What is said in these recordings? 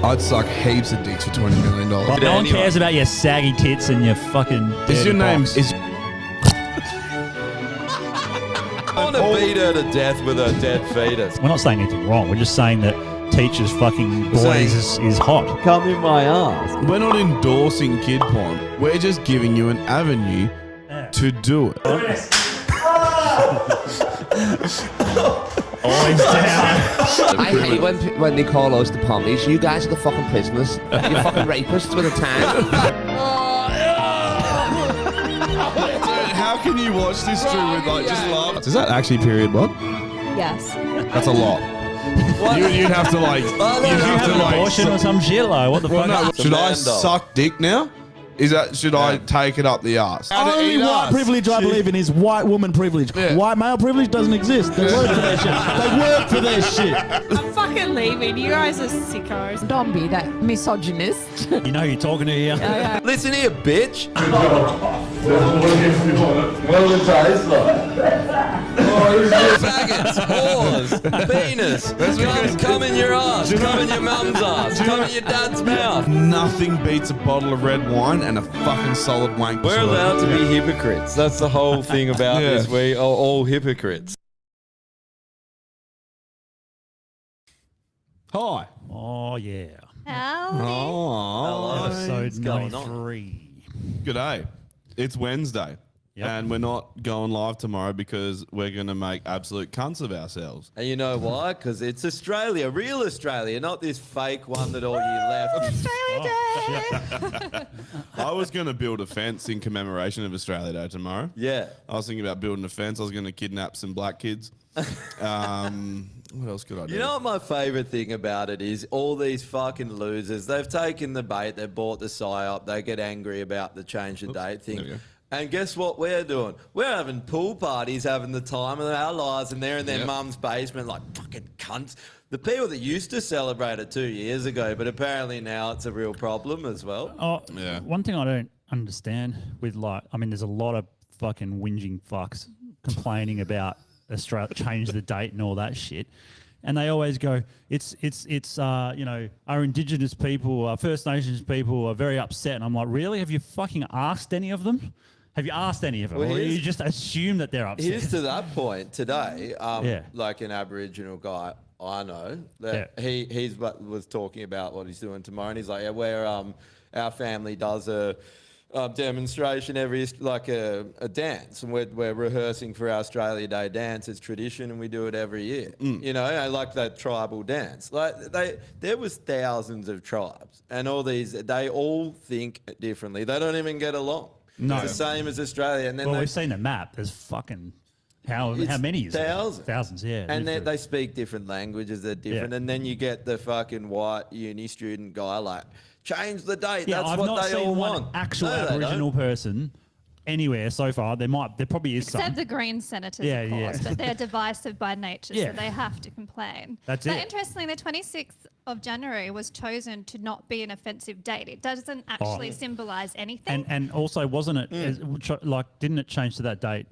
I'd suck heaps of dicks for $20 million. Well, no one cares about your saggy tits and your fucking. Is your name? Box. I want to beat her to death with her dead fetus. We're not saying anything wrong. We're just saying that teachers fucking boys is hot. Come in my ass. We're not endorsing kid porn. We're just giving you an avenue to do it. Always down. I hate when they call us the pommies. You guys are the fucking prisoners. You're fucking rapists with a tan. How can you watch this through with like just laugh? Is that actually period blood? Yes. That's a lot. You'd have to like. You'd have to like. Abortion or some shit like what the fuck? No, should I suck dick now? Should I take it up the arse? Only white privilege I believe in is white woman privilege. Yeah. White male privilege doesn't exist. They work for their shit. They work for their shit. I'm fucking leaving. You guys are sickos. Don't be that misogynist. You know who you're talking to here. Listen here, bitch. Faggots, whores, penis. Come in your ass. Come in your mum's ass. Come in your dad's mouth. Nothing beats a bottle of red wine and a fucking solid wank. We're allowed to be hypocrites. That's the whole thing about this. We are all hypocrites. Hi. Oh yeah. Oh. Episode going on? 93. G'day. It's Wednesday. Yep. And we're not going live tomorrow because we're going to make absolute cunts of ourselves. And you know why? Because it's Australia, real Australia, not this fake one that all you left. I was going to build a fence in commemoration of Australia Day tomorrow. Yeah. I was thinking about building a fence. I was going to kidnap some black kids. What else could I do? You know what my favourite thing about it is? All these fucking losers, they've taken the bait, they've bought the psyop, they get angry about the change the date there we thing. go. And guess what we're doing? We're having pool parties, having the time of our lives, and they're in their mum's basement like fucking cunts. The people that used to celebrate it 2 years ago, but apparently now it's a real problem as well. Oh, Yeah. One thing I don't understand with there's a lot of fucking whinging fucks complaining about Australia change the date and all that shit. And they always go, it's our Indigenous people, our First Nations people are very upset. And I'm like, really? Have you fucking asked any of them? Have you asked any of them? Well, or here's- you just assume that they're upset? Here's to that point today, Yeah. like an Aboriginal guy I know, that he's was talking about what he's doing tomorrow, and he's like, yeah, where our family does a demonstration every like a dance, and we're rehearsing for our Australia Day dance. It's tradition, and we do it every year. You know, I like that tribal dance. Like there was thousands of tribes, and all these they all think differently. They don't even get along. No. It's the same as Australia, and then Well, they, we've seen the map. There's fucking how many is thousands. there? Thousands, yeah. And literally. they speak different languages. They're different, Yeah. and then you get the fucking white uni student guy like, change the date. Yeah, That's I've what not they seen all one want. actual No, they Aboriginal don't. person anywhere so far. There probably is Except some. the Green senators, Yeah, of course, yeah. but they're divisive by nature, Yeah. so they have to complain. That's but it. interestingly, the 26th of January was chosen to not be an offensive date. It doesn't actually symbolise anything. And also, wasn't it didn't it change to that date?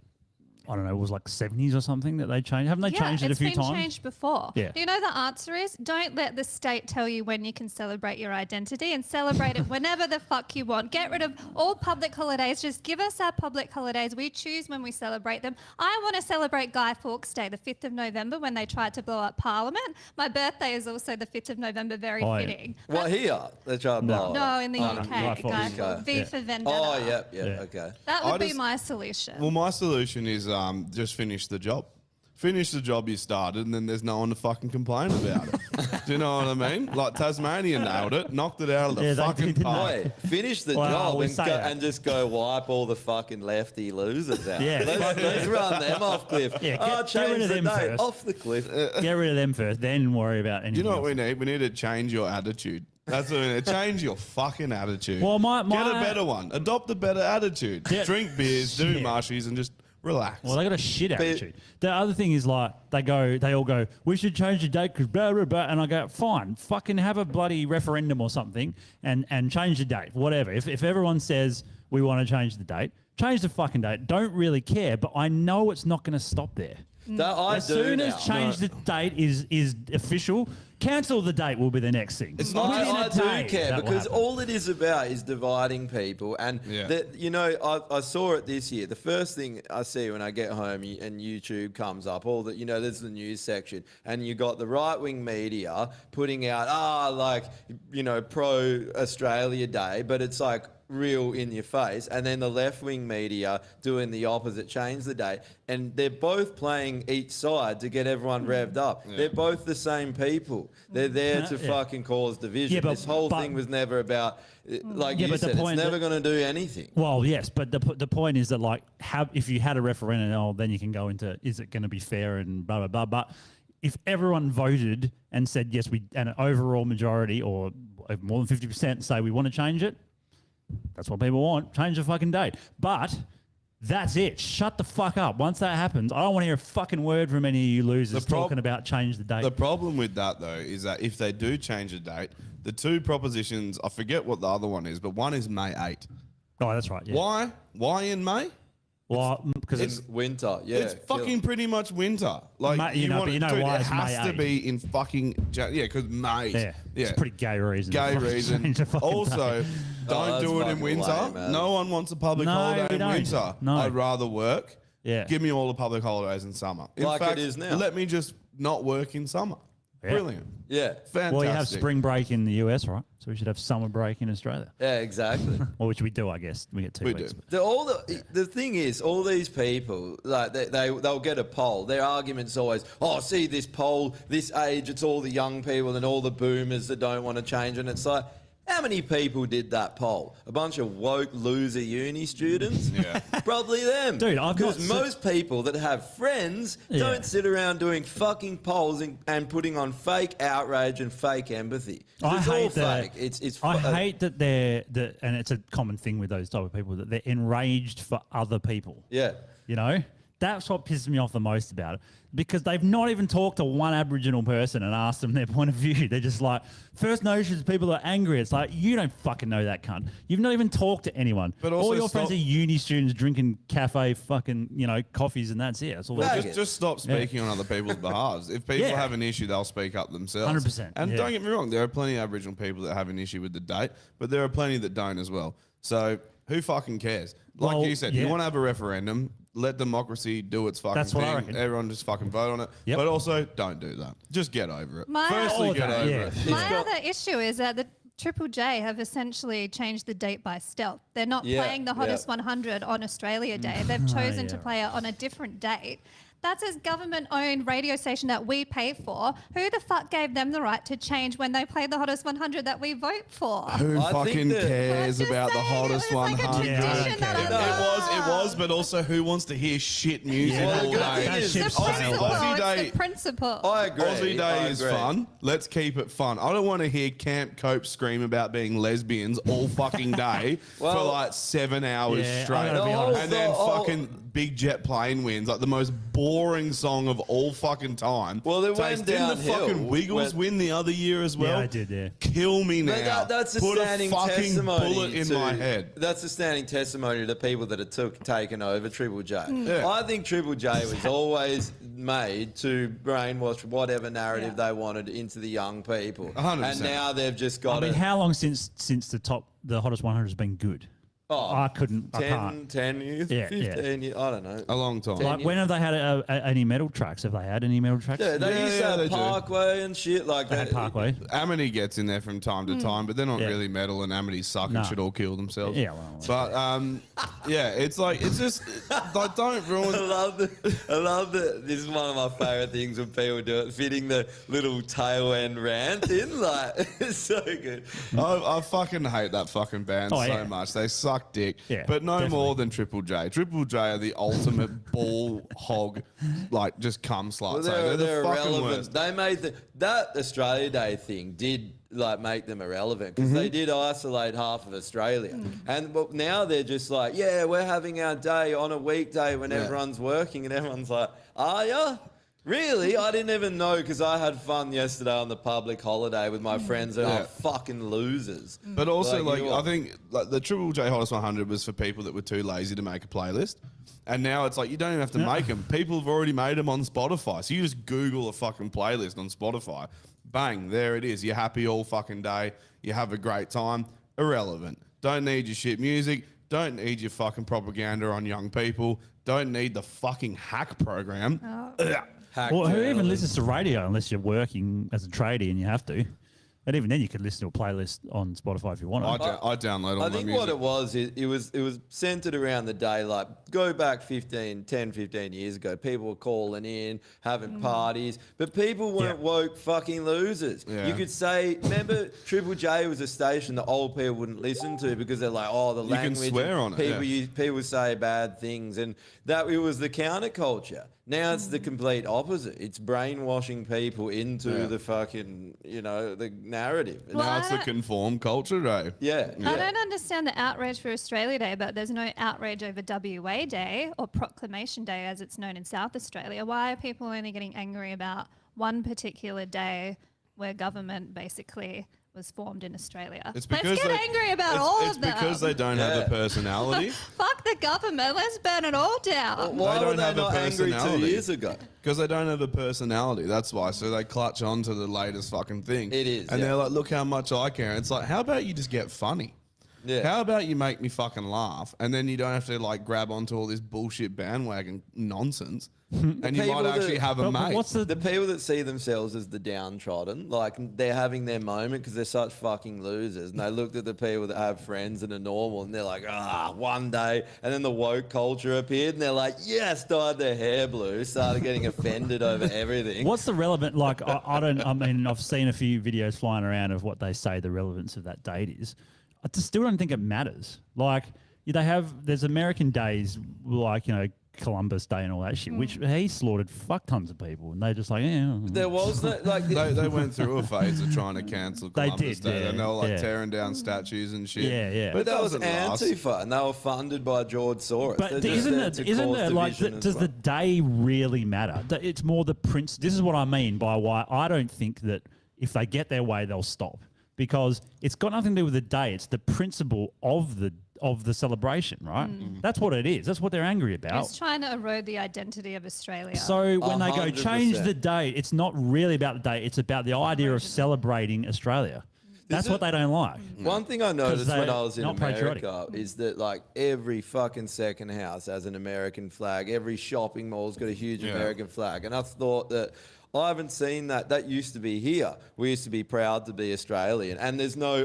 I don't know, it was like 70s or something that they changed. Haven't they changed it a few it's been times? changed before. Yeah. Do you know the answer is don't let the state tell you when you can celebrate your identity, and celebrate it whenever the fuck you want. Get rid of all public holidays. Just give us our public holidays. We choose when we celebrate them. I want to celebrate Guy Fawkes Day, the 5th of November, when they tried to blow up Parliament. My birthday is also the 5th of November, very Oh, yeah. fitting. What here? They try to blow it No, up. in the Guy UK, Fawkes. Guy Fawkes. V Yeah. for Vendetta. Oh, yeah, Yeah. okay. That would I be just- my solution. Well, my solution is just finish the job. Finish the job you started, and then there's no one to fucking complain about it. Do you know what I mean? Like Tasmania nailed it, knocked it out of the Yeah, they fucking did, didn't park. Wait, finish the Well, job we and, say that. and just go wipe all the fucking lefty losers out. Yeah. Let's run them off cliff. Yeah, oh, get rid change of the them date. first. Off the cliff. Get rid of them first, then worry about anything Do you know what we else. need? We need to change your attitude. That's what we need. Change your fucking attitude. Well, my- Get a better one. Adopt a better attitude. Yeah. Drink beers, do Yeah. marshies, and just relax. Well, they got a shit attitude. The other thing is like they all go, we should change the date because blah blah blah, and I go, fine, fucking have a bloody referendum or something and change the date, whatever. If everyone says we want to change the date, change the fucking date. Don't really care, but I know it's not going to stop there. I As do soon now. as change the date is official, cancel the date will be the next thing. It's not Within I a do day, care that will because happen. all it is about is dividing people. And, Yeah. I saw it this year. The first thing I see when I get home and YouTube comes up, there's the news section, and you got the right-wing media putting out, pro-Australia Day, but it's like real in your face, and then the left-wing media doing the opposite, change the day, and they're both playing each side to get everyone revved up. They're both the same people. They're there to fucking cause division. Yeah, but- this whole but- thing was never about, like you but the said, it's point never that- going to do anything. Well, yes, but the point is that if you had a referendum, then you can go into is it going to be fair and blah blah blah. But if everyone voted and said yes, and an overall majority or more than 50% say we want to change it, that's what people want. Change the fucking date. But that's it. Shut the fuck up. Once that happens, I don't want to hear a fucking word from any of you losers talking about change the date. The problem with that, though, is that if they do change the date, the two propositions, I forget what the other one is, but one is May 8. Oh, that's right. Yeah. Why? Why in May? Well, because It's winter, yeah. It's fucking pretty much winter. Like May- you know, but you know dude, why it it's has May to 8. be in fucking because May. Yeah, it's a pretty gay reason. Gay to reason. change the fucking Also, date. don't that's do it in fucking winter. lame, man. No one wants a public No, holiday we in don't. winter. No. I'd rather work. Yeah. Give me all the public holidays in summer. In Like it fact, is now. let me just not work in summer. Yeah. Brilliant. Yeah. Fantastic. Well, you have spring break in the US, right? So we should have summer break in Australia. Yeah, exactly. Well, which we do, I guess. We get 2 We weeks. do. The thing is, all these people, like they'll get a poll. Their argument's always, see this poll, this age, it's all the young people and all the boomers that don't want to change. And it's like, how many people did that poll? A bunch of woke loser uni students? Yeah. Probably them. Dude, I've Because not se- most people that have friends Yeah. don't sit around doing fucking polls and putting on fake outrage and fake empathy. 'Cause I it's hate all that. fake. I hate that and it's a common thing with those type of people, that they're enraged for other people. Yeah. You know? That's what pisses me off the most about it. Because they've not even talked to one Aboriginal person and asked them their point of view. They're just like, First Nations people are angry. It's like, you don't fucking know that cunt. You've not even talked to anyone. But all also your friends stop- are uni students drinking cafe fucking, coffees, and that's it. That's all they do. Just stop speaking on other people's behalves. If people Yeah. have an issue, they'll speak up themselves. 100%, And yeah. don't get me wrong, there are plenty of Aboriginal people that have an issue with the date, but there are plenty that don't as well. So who fucking cares? Like Well, you said, yeah. you want to have a referendum, let democracy do its fucking That's what I thing. reckon. Everyone just fucking vote on it. Yep. But also, don't do that. Just get over it. My- Firstly, All get that, over yeah. it. My other issue is that the Triple J have essentially changed the date by stealth. They're not Yeah, playing the hottest yeah. 100 on Australia Day. They've chosen to yeah. play it on a different date. That's a government-owned radio station that we pay for. Who the fuck gave them the right to change when they play the hottest 100 that we vote for? Who I think fucking that- cares I'm just about the saying, hottest it was like a 100? Yeah, I don't tradition that care. I It was, but also who wants to hear shit music Well, all the good day? thing is- The ship's Aussie- principle. Aussie It's Day- the principle. I agree. Aussie Day I is agree. fun. Let's keep it fun. I don't want to hear Camp Cope scream about being lesbians all fucking day for Well- like 7 hours Yeah, I straight. gotta be honest. And then Oh, fucking Big Jet Plane wins, like the most boring song of all fucking time. Well, it went Didn't the downhill fucking Wiggles when- win the other year as well? I did, yeah. Kill me now. But that's a Put standing a fucking testimony bullet in to, my head. That's a standing testimony to the people that have taken over Triple J. Yeah. I think Triple J was always made to brainwash whatever narrative they wanted into the young people. 100%. And now they've just I got mean, it. how long since the hottest 100 has been good? Oh, I can't. 10 years, Yeah, 15 years, I don't know. A long time. Like, when have they had any metal tracks? Have they had any metal tracks? Yeah, they Yeah, used yeah, to they have do. Parkway and shit like They had that. Parkway. Amity gets in there from time to time, but they're not Yeah. really metal, and Amity suck No. and should all kill themselves. Yeah, well, but yeah, it's like it's just like don't I ruin. love that. This is one of my favourite things when people do it, fitting the little tail end rant in. Like, it's so good. I fucking hate that fucking band Oh, so yeah. much. They suck dick, Yeah, but no definitely. more than Triple J. Triple J are the ultimate ball hog, like just cum sluts. Well, they're the fucking irrelevant. worst. They made that Australia Day thing did like make them irrelevant because they did isolate half of Australia, and but now they're just like, yeah, we're having our day on a weekday when Yeah. everyone's working, and everyone's like, are ya? Really? I didn't even know because I had fun yesterday on the public holiday with my friends and Yeah. are fucking losers. But also, Like, like, you I are. think like the Triple J Hottest 100 was for people that were too lazy to make a playlist. And now it's like, you don't even have to make them. People have already made them on Spotify. So you just Google a fucking playlist on Spotify. Bang, there it is. You're happy all fucking day. You have a great time. Irrelevant. Don't need your shit music. Don't need your fucking propaganda on young people. Don't need the fucking hack program. Hack Well, who even journalism. listens to radio unless you're working as a tradie and you have to? And even then, you could listen to a playlist on Spotify if you want. I download all I my think music. what it was centered around the day, like go back 10, 15 years ago, people were calling in, having parties, but people weren't Yeah. woke fucking losers. Yeah. You could say, remember Triple J was a station that old people wouldn't listen to because they're like, oh, the You can language. swear and on it, people, yeah. people say bad things, and that it was the counterculture. Now it's the complete opposite. It's brainwashing people into Yeah. the fucking, the narrative. Well, Now it's I the don't- conform culture, eh? yeah. I don't understand the outrage for Australia Day, but there's no outrage over WA Day or Proclamation Day as it's known in South Australia. Why are people only getting angry about one particular day where government basically was formed in Australia? It's Let's because get they- angry about it's, all it's of them. because they don't have Yeah. a personality. Fuck the government. Let's burn it all down. Why They were don't they have a not angry 2 personality. years ago? Because they don't have a personality. That's why. So they clutch on to the latest fucking thing. It is, And yeah. they're like, look how much I care. It's like, how about you just get funny? Yeah. How about you make me fucking laugh? And then you don't have to like grab onto all this bullshit bandwagon nonsense. And you People might actually that- have a But mate. what's the The people that see themselves as the downtrodden, like they're having their moment because they're such fucking losers. And they looked at the people that have friends and are normal and they're like, one day. And then the woke culture appeared and they're like, yes, dyed their hair blue, started getting offended over everything. What's the relevant? Like, I mean, I've seen a few videos flying around of what they say the relevance of that date is. I just still don't think it matters. Like, there's American days, like, Columbus Day and all that shit, which he slaughtered fuck tons of people. And they're just like, There was no, like, they went through a phase of trying to cancel They Columbus did, Day. yeah, And they were like yeah. tearing down statues and shit. Yeah, yeah. but it that was doesn't last. Antifa and they were funded by George Soros. But They're just isn't there it? to Isn't cause it like? division as Does well. the day really matter? It's more the prince. This is what I mean by why I don't think that if they get their way, they'll stop, because it's got nothing to do with the day. It's the principle of the celebration, right? That's what it is. That's what they're angry about. It's trying to erode the identity of Australia. So when they go 100%. change the date, it's not really about the date. It's about the idea of celebrating Australia. That's what they don't like. One thing I noticed when they're I was in not patriotic. America is that like every fucking second house has an American flag. Every shopping mall's got a huge Yeah. American flag. And I thought that I haven't seen that. That used to be here. We used to be proud to be Australian. And there's no,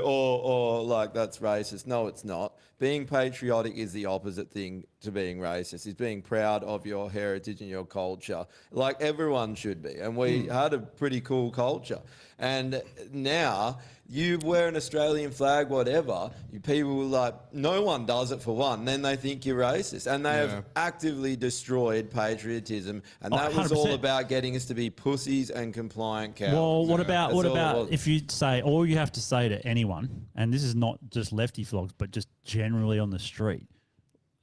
like that's racist. No, it's not. Being patriotic is the opposite thing to being racist. It's being proud of your heritage and your culture. Like everyone should be. And we had a pretty cool culture. And now you wear an Australian flag, whatever, people like, no one does it for one. Then they think you're racist. And they Yeah. have actively destroyed patriotism. And Oh, that was all 100%. about getting us to be pussies and compliant cowards. Well, what about That's what all it about was. if you say all you have to say to anyone, and this is not just lefty flogs, but just generally on the street,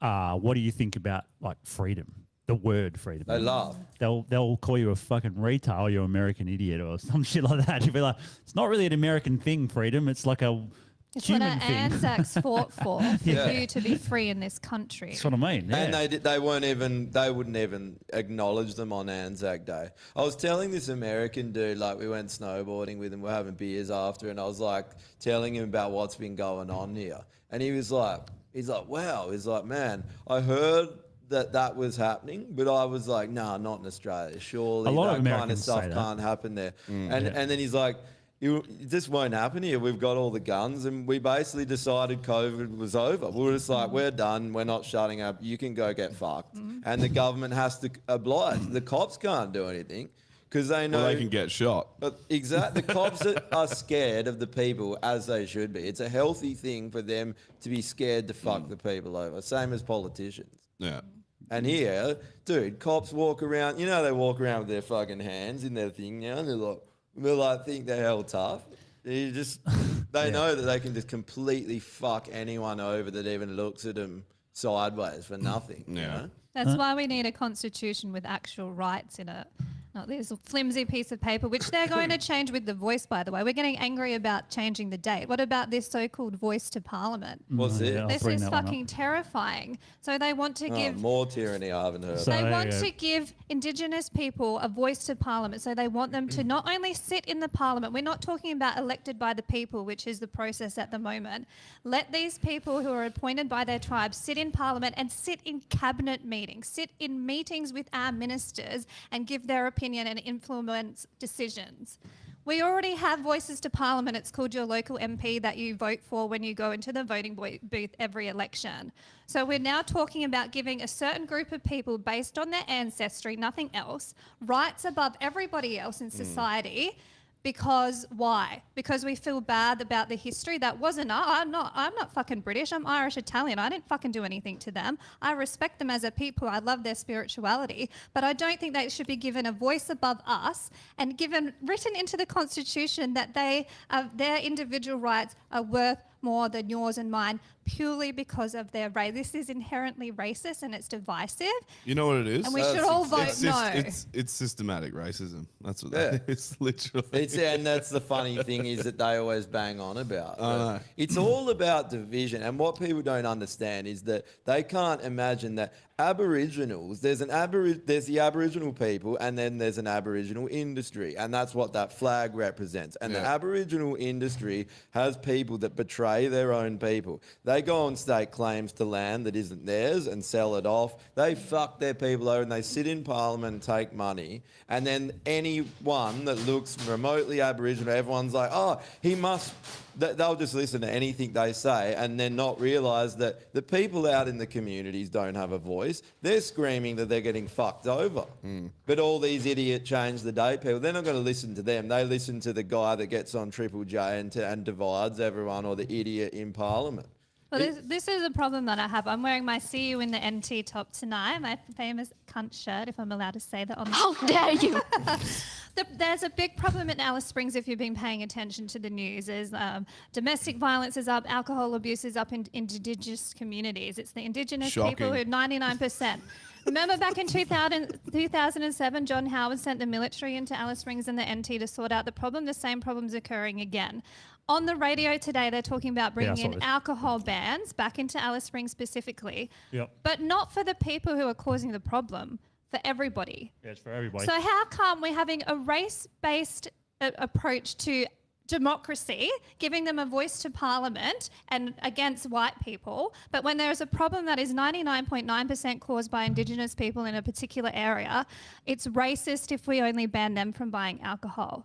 what do you think about like freedom? The word freedom. They laugh. They'll call you a fucking retard, or you American idiot, or some shit like that. You'll be like, it's not really an American thing, freedom. It's like a it's what human our thing. Anzacs fought for Yeah. you to be free in this country. That's what I mean. Yeah. And they wouldn't even acknowledge them on Anzac Day. I was telling this American dude, like we went snowboarding with him, we're having beers after, and I was like telling him about what's been going on here. And he was like, wow. He's like, man, I heard that was happening, but I was like, nah, not in Australia. Surely A lot of that kind of Americans stuff say that. can't happen there. And then he's like, this won't happen here. We've got all the guns, and we basically decided COVID was over. We were just like, we're done. We're not shutting up. You can go get fucked. And the government has to oblige. The cops can't do anything because they know Well, they can get shot. Exactly. The cops are scared of the people, as they should be. It's a healthy thing for them to be scared to fuck the people over. Same as politicians. Yeah. And here, dude, cops walk around. You know, they walk around with their fucking hands in their thing now, and they're like, think they're hell tough. They know that they can just completely fuck anyone over that even looks at them sideways for nothing. You Yeah. know? That's why we need a constitution with actual rights in it. not this flimsy piece of paper, which they're going to change with the voice, by the way. We're getting angry about changing the date. What about this so-called voice to Parliament? What's it? I'll This bring is that one up. fucking terrifying. So they want to Oh, give more tyranny I haven't heard. So- they there you want go. to give Indigenous people a voice to Parliament. So they want them to not only sit in the Parliament, we're not talking about elected by the people, which is the process at the moment. Let these people who are appointed by their tribes sit in Parliament and sit in cabinet meetings, sit in meetings with our ministers and give their opinion and influence decisions. We already have voices to Parliament. It's called your local MP that you vote for when you go into the voting booth every election. So we're now talking about giving a certain group of people, based on their ancestry, nothing else, rights above everybody else in society. Because why? Because we feel bad about the history. That wasn't I'm not fucking British. I'm Irish Italian. I didn't fucking do anything to them. I respect them as a people. I love their spirituality. But I don't think they should be given a voice above us and written into the Constitution that their individual rights are worth more than yours and mine purely because of their race. This is inherently racist and it's divisive. You know what it is? And we should all vote it's no. It's systematic racism. That's what Yeah. that is. Literally. And that's the funny thing is that they always bang on about. I know. It's all about division. And what people don't understand is that they can't imagine that Aboriginals, there's the Aboriginal people and then there's an Aboriginal industry. And that's what that flag represents. And the Yeah. Aboriginal industry has people that betray their own people. They go and stake claims to land that isn't theirs and sell it off. They fuck their people over and they sit in Parliament and take money. And then anyone that looks remotely Aboriginal, everyone's like, oh, he must... They'll just listen to anything they say and then not realise that the people out in the communities don't have a voice. They're screaming that they're getting fucked over. But all these idiot change the date people, they're not going to listen to them. They listen to the guy that gets on Triple J and divides everyone, or the idiot in Parliament. Well, this is a problem that I have. I'm wearing my See You in the NT top tonight, my famous cunt shirt, if I'm allowed to say that on the How dare you? There's a big problem in Alice Springs if you've been paying attention to the news. There's domestic violence is up, alcohol abuse is up in Indigenous communities. It's the Indigenous people who 99%. Remember back in 2007, John Howard sent the military into Alice Springs and the NT to sort out the problem. The same problem's occurring again. On the radio today, they're talking about bringing I saw in this. alcohol bans back into Alice Springs specifically, Yep. but not for the people who are causing the problem, for everybody. Yeah, it's for everybody. So how come we're having a race-based approach to democracy, giving them a voice to Parliament and against white people, but when there's a problem that is 99.9% caused by Indigenous people in a particular area, it's racist if we only ban them from buying alcohol?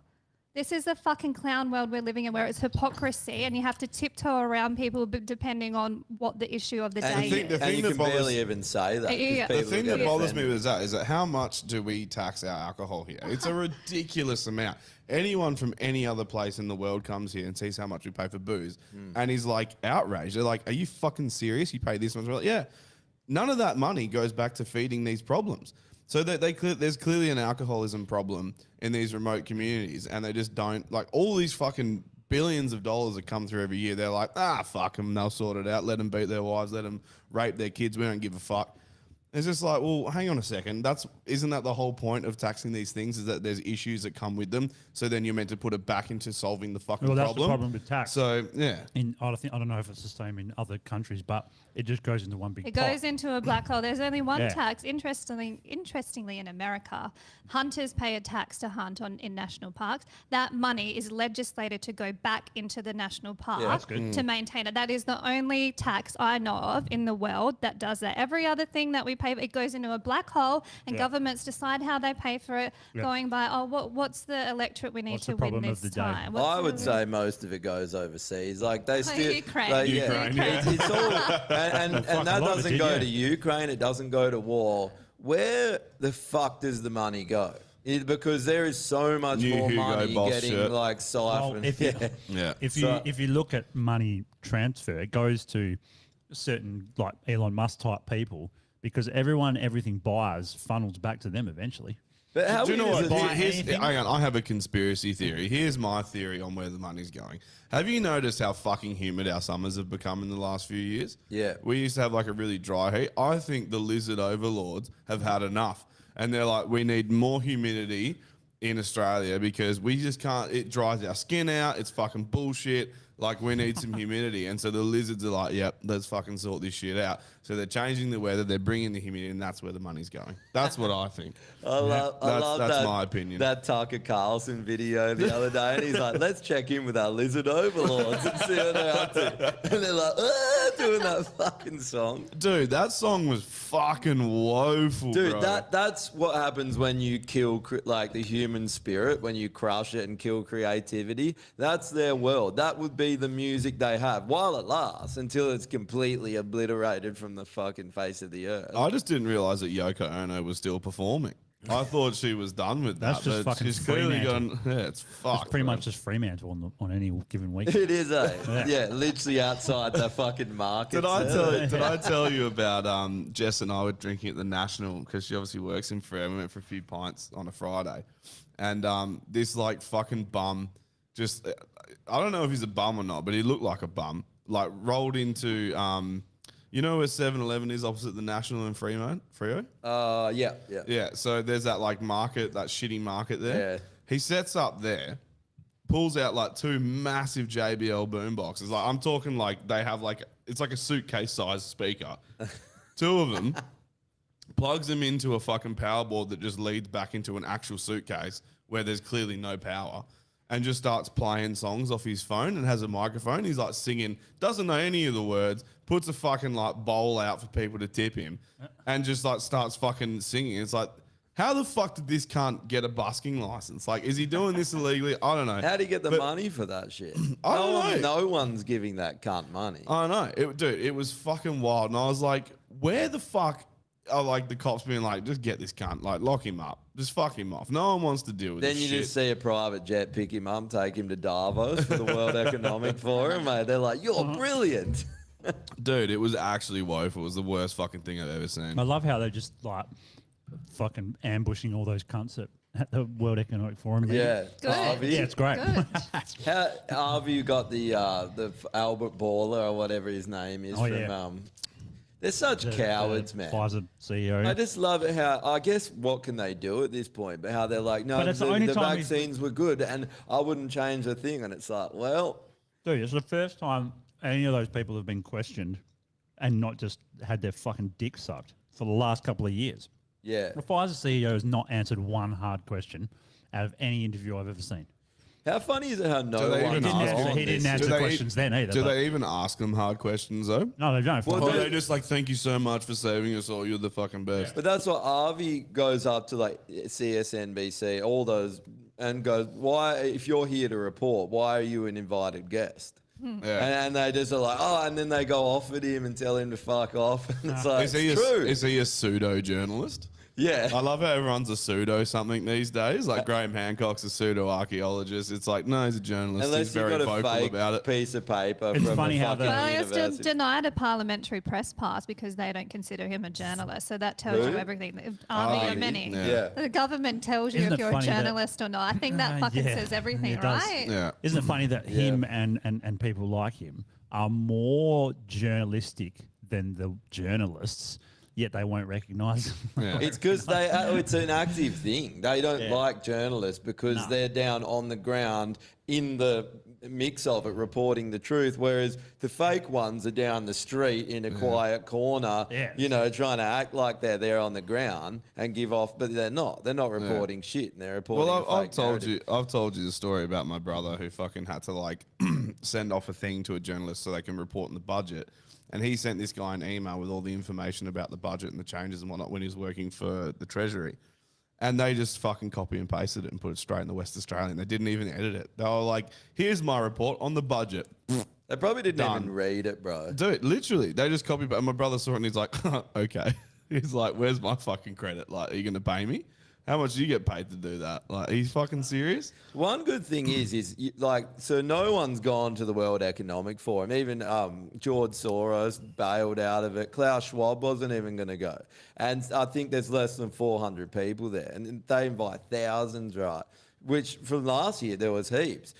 This is the fucking clown world we're living in, where it's hypocrisy and you have to tiptoe around people depending on what the issue of the And day you, is. the and thing you that can bothers- barely even say that. 'cause Yeah. The people thing get that bothers offended. me with that is that how much do we tax our alcohol here? It's a ridiculous amount. Anyone from any other place in the world comes here and sees how much we pay for booze and is like outraged. They're like, are you fucking serious? You pay this much? We're like, yeah. None of that money goes back to feeding these problems. So that there's clearly an alcoholism problem in these remote communities, and they just don't, like, all these fucking billions of dollars that come through every year. They're like, fuck them, they'll sort it out. Let them beat their wives, let them rape their kids. We don't give a fuck. It's just like, well, hang on a second. Isn't that the whole point of taxing these things? Is that there's issues that come with them. So then you're meant to put it back into solving the fucking Well, that's problem. the problem with tax. So yeah, I don't know if it's the same in other countries, but it just goes into one big It pot. goes into a black hole. There's only one Yeah. tax. Interestingly, in America, hunters pay a tax to hunt in national parks. That money is legislated to go back into the national park that's good. to maintain it. That is the only tax I know of in the world that does that. Every other thing that we pay, it goes into a black hole, and Yeah. governments decide how they pay for it, Yeah. going by, what's the electorate we need What's to the win problem this of the day? time? What's I the- would say most of it goes overseas. Like they still, Ukraine. like, Ukraine, yeah. It's all, and Fuck, that a lot of it doesn't did, go yeah. to Ukraine. It doesn't go to war. Where the fuck does the money go? Because there is so much New more Hugo money Boss getting shirt. like Well, siphoned. if you, yeah. if you look at money transfer, it goes to certain like Elon Musk type people because everything buys funnels back to them eventually. But how Do you know weird what? is it? Hang on, I have a conspiracy theory. Here's my theory on where the money's going. Have you noticed how fucking humid our summers have become in the last few years? Yeah. We used to have like a really dry heat. I think the lizard overlords have had enough. and they're like, we need more humidity in Australia because we just can't. It dries our skin out. It's fucking bullshit. Like, we need some humidity. And so the lizards are like, yep, let's fucking sort this shit out. So they're changing the weather, they're bringing the humidity, and that's where the money's going. That's what I think. I love that's that, my opinion. That Tucker Carlson video the other day, and he's like, let's check in with our lizard overlords and see what they're up to. And they're like, doing that fucking song. Dude, that song was fucking woeful, Dude, bro. that's what happens when you kill like the human spirit, when you crush it and kill creativity. That's their world. That would be the music they have while it lasts until it's completely obliterated from the fucking face of the earth. I just didn't realize that Yoko Ono was still performing. I thought she was done with That's that. just but fucking she's clearly Fremantle. gone. Yeah, it's fucked. It's pretty bro. much just Fremantle on any given week. It is, yeah, literally outside the fucking market. Did I tell you about Jess and I were drinking at the National because she obviously works in Freo. We went for a few pints on a Friday, and this like fucking bum just I don't know if he's a bum or not, but he looked like a bum. Like rolled into you know where 7-Eleven is opposite the National in Freo? Yeah. Yeah, so there's that like market, that shitty market there. Yeah. He sets up there, pulls out like 2 massive JBL boom boxes. Like I'm talking like they have like it's like a suitcase sized speaker. 2 of them, plugs them into a fucking power board that just leads back into an actual suitcase where there's clearly no power. And just starts playing songs off his phone and has a microphone. He's like singing, doesn't know any of the words, puts a fucking like bowl out for people to tip him and just like starts fucking singing. It's like, how the fuck did this cunt get a busking license? Like, is he doing this illegally? I don't know. How do you get the But- money for that shit? I don't know. No one's giving that cunt money. I know. Dude, it was fucking wild. And I was like, where the fuck are like the cops being like, just get this cunt, like lock him up. Just fuck him off. No one wants to deal with Then this you shit. just see a private jet pick him up, take him to Davos for the World Economic Forum, mate. They're like, you're brilliant. Dude, it was actually woeful. It was the worst fucking thing I've ever seen. I love how they're just like fucking ambushing all those cunts at the World Economic Forum. meeting. Yeah. Good. Harvey. Yeah, it's great. Good. How have you got the Albert Baller or whatever his name is Oh, from yeah. they're such The- cowards, the man. Pfizer CEO. I just love it how, I guess, what can they do at this point? But how they're like, no, But it's the only the time he's- vaccines were good and I wouldn't change a thing. And it's like, well, Dude, it's the first time any of those people have been questioned and not just had their fucking dick sucked for the last couple of years. yeah. The Pfizer CEO has not answered one hard question out of any interview I've ever seen. How funny is it how Do no they one even He didn't ask answer, them? he didn't Do answer they- questions then either. Do but- they even ask them hard questions though? No, they don't. Well, Or they- they just like, thank you so much for saving us all. You're the fucking best. But that's what Avi goes up to, like CSNBC, all those, and goes, "Why? If you're here to report, why are you an invited guest?" Yeah. And they just are like, "Oh," and then they go off at him and tell him to fuck off. And it's like, it's true. Is he a pseudo journalist? Yeah. I love how everyone's a pseudo something these days. Like Graham Hancock's a pseudo archaeologist. It's like, no, he's a journalist. Unless he's you've very got a vocal fake about it. piece of paper It's from funny a how fucking the- Well, he has university. denied a parliamentary press pass because they don't consider him a journalist. So that tells Who? you everything. Aren't there Avi, many? yeah. The government tells you Isn't if it you're a funny that- journalist or not. I think that fucking Yeah, says everything, it does. right? Yeah. Isn't it funny that him and people like him are more journalistic than the journalists, yet they won't recognise them? Yeah. It's because it's an active thing. They don't like journalists because they're down on the ground in the mix of it, reporting the truth. Whereas the fake ones are down the street in a quiet corner, Yeah. you know, trying to act like they're there on the ground and give off, but they're not. They're not reporting shit. And they're reporting. Well, a I've fake told narrative. you. I've told you the story about my brother who fucking had to like send off a thing to a journalist so they can report on the budget, and he sent this guy an email with all the information about the budget and the changes and whatnot when he was working for the Treasury, and they just fucking copy and pasted it and put it straight in the West Australian. They didn't even edit it. They were like, "Here's my report on the budget." They probably didn't Done. even read it, bro. Dude, literally, they just copied. And my brother saw it and he's like, "Okay." He's like, "Where's my fucking credit? Like, are you gonna pay me? How much do you get paid to do that? Like, he's fucking serious." One good thing is like, so no one's gone to the World Economic Forum. Even George Soros bailed out of it. Klaus Schwab wasn't even going to go. And I think there's less than 400 people there. And they invite thousands, right? Which from last year, there was heaps.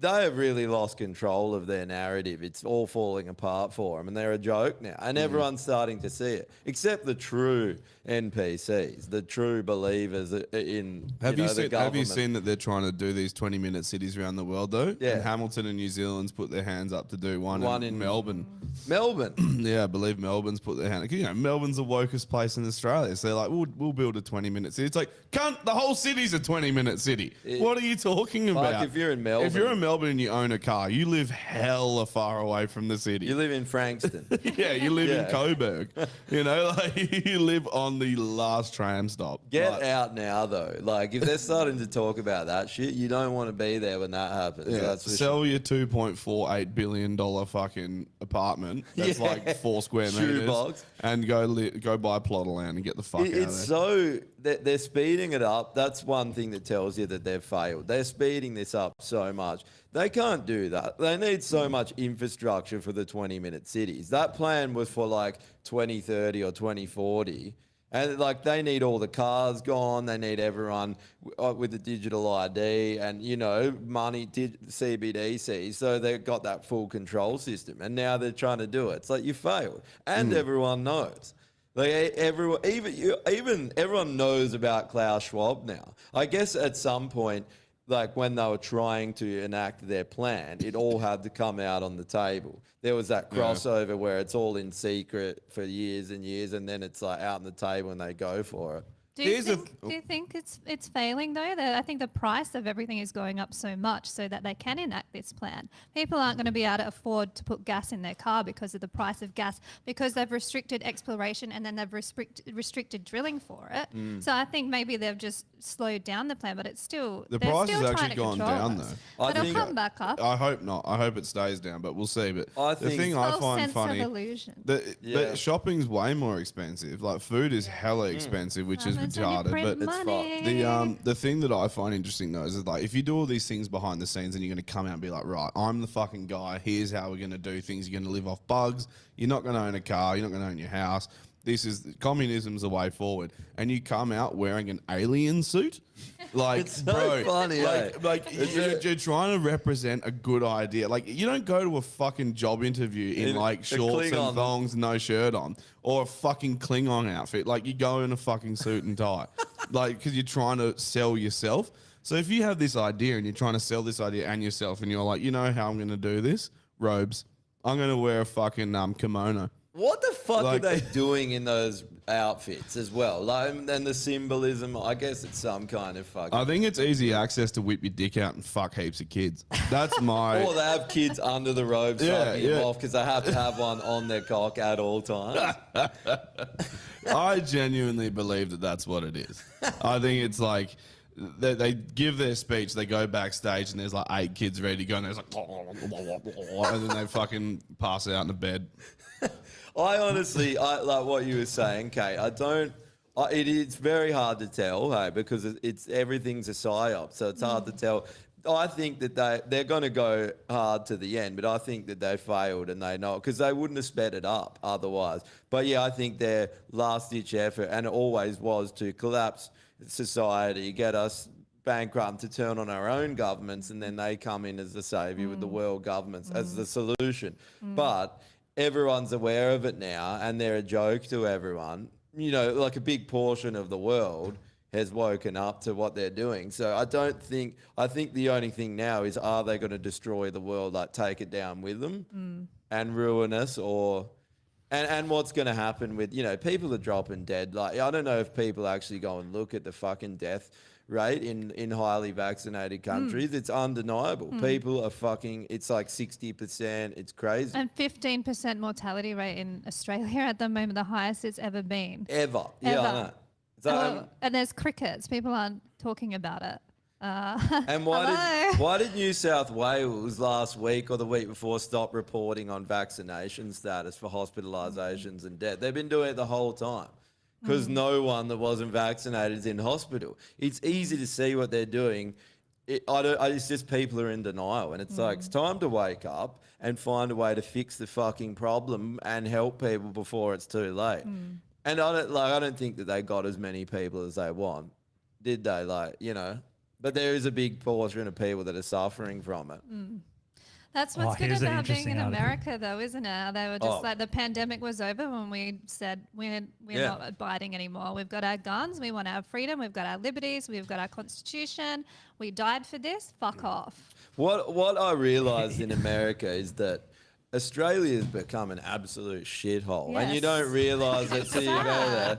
they have really lost control of their narrative. It's all falling apart for them, and they're a joke now. And everyone's starting to see it, except the true NPCs, the true believers in Have the you seen? Have you government. seen that they're trying to do these 20-minute cities around the world though? Yeah. And Hamilton and New Zealand's put their hands up to do one One in in- Melbourne. Melbourne? Yeah, I believe Melbourne's put their hand. You know, Melbourne's the wokest place in Australia, so they're like, we'll build a 20-minute city. It's like, cunt, the whole city's a 20-minute city. What are you talking about? if you're in Melbourne- if you're in Melbourne and you own a car, you live hella far away from the city. You live in Frankston. yeah, you live in Yeah. Coburg. You know, like you live on the last tram stop. Get Like, out now, though. Like, if they're starting to talk about that shit, you don't want to be there when that happens. Yeah, That's for sure. sell your $2.48 billion fucking apartment that's Yeah. like 4 square meters Shoebox. and go buy a plot of land and get the fuck out of there. It's so they're speeding it up. That's one thing that tells you that they've failed. They're speeding this up so much. They can't do that. They need so much infrastructure for the 20-minute cities. That plan was for like 2030 or 2040. And like they need all the cars gone. They need everyone with the digital ID and, you know, money, CBDC. So they've got that full control system. And now they're trying to do it. It's like you failed. And everyone knows. Like everyone, even everyone knows about Klaus Schwab now. I guess at some point, like when they were trying to enact their plan, it all had to come out on the table. There was that crossover where it's all in secret for years and years, and then it's like out on the table and they go for it. Do you think it's failing though? That I think the price of everything is going up so much so that they can enact this plan. People aren't going to be able to afford to put gas in their car because of the price of gas, because they've restricted exploration and then they've restricted drilling for it. So I think maybe they've just slowed down the plan, but it's still The they're price still has trying actually to gone control down, us. though. I But it'll think- come back up. I hope not. I hope it stays down, but we'll see. But I the think- thing I False find sense funny, of illusion. Yeah. shopping's way more expensive. Like food is hella expensive, which is That's when you retarded. print But money. the thing that I find interesting though is like if you do all these things behind the scenes and you're going to come out and be like, right, I'm the fucking guy. Here's how we're going to do things. You're going to live off bugs. You're not going to own a car. You're not going to own your house. This is communism's the way forward. And you come out wearing an alien suit, like It's so bro, funny, like you're trying to represent a good idea. Like you don't go to a fucking job interview in In like a shorts Klingon. and thongs, no shirt on, or a fucking Klingon outfit. Like you go in a fucking suit and tie, like because you're trying to sell yourself. So if you have this idea and you're trying to sell this idea and yourself, and you're like, you know how I'm going to do this? Robes. I'm going to wear a fucking kimono. What the fuck Like- are they doing in those outfits as well? Like, and the symbolism, I guess it's some kind of fucking... I think it's easy access to whip your dick out and fuck heaps of kids. That's my... Or they have kids under the robes Yeah, fucking them yeah. off because they have to have one on their cock at all times. I genuinely believe that that's what it is. I think it's like they give their speech, they go backstage, and there's like 8 kids ready to go, and there's like, and then they fucking pass out in the bed. I honestly, I like what you were saying, Kate. I don't. It's very hard to tell, hey, because it's everything's a psyop, so it's hard to tell. I think that they're going to go hard to the end, but I think that they failed and they know because they wouldn't have sped it up otherwise. But yeah, I think their last ditch effort, and it always was, to collapse society, get us bankrupt, to turn on our own governments, and then they come in as the savior with the world governments as the solution. But everyone's aware of it now, and they're a joke to everyone. You know, like a big portion of the world has woken up to what they're doing. So I think the only thing now is, are they going to destroy the world, like take it down with them and ruin us, or... And what's going to happen with, you know, people are dropping dead. Like, I don't know if people actually go and look at the fucking death rate in highly vaccinated countries. It's undeniable. People are fucking, it's like 60%. It's crazy. And 15% mortality rate in Australia at the moment, the highest it's ever been. Ever. Yeah, I Ever. know. So, And there's crickets. People aren't talking about it. and why did New South Wales last week or the week before stop reporting on vaccination status for hospitalisations and death? They've been doing it the whole time because no one that wasn't vaccinated is in hospital. It's easy to see what they're doing. It's just people are in denial, and it's like it's time to wake up and find a way to fix the fucking problem and help people before it's too late. And I don't think that they got as many people as they want, did they? Like, you know. But there is a big portion of people that are suffering from it. That's what's good here's an about being interesting in article. America, though, isn't it? They were just like the pandemic was over when we said we're not abiding anymore. We've got our guns. We want our freedom. We've got our liberties. We've got our constitution. We died for this. Fuck off. What I realised in America is that Australia has become an absolute shithole, and you Yes. don't realise it till you go there,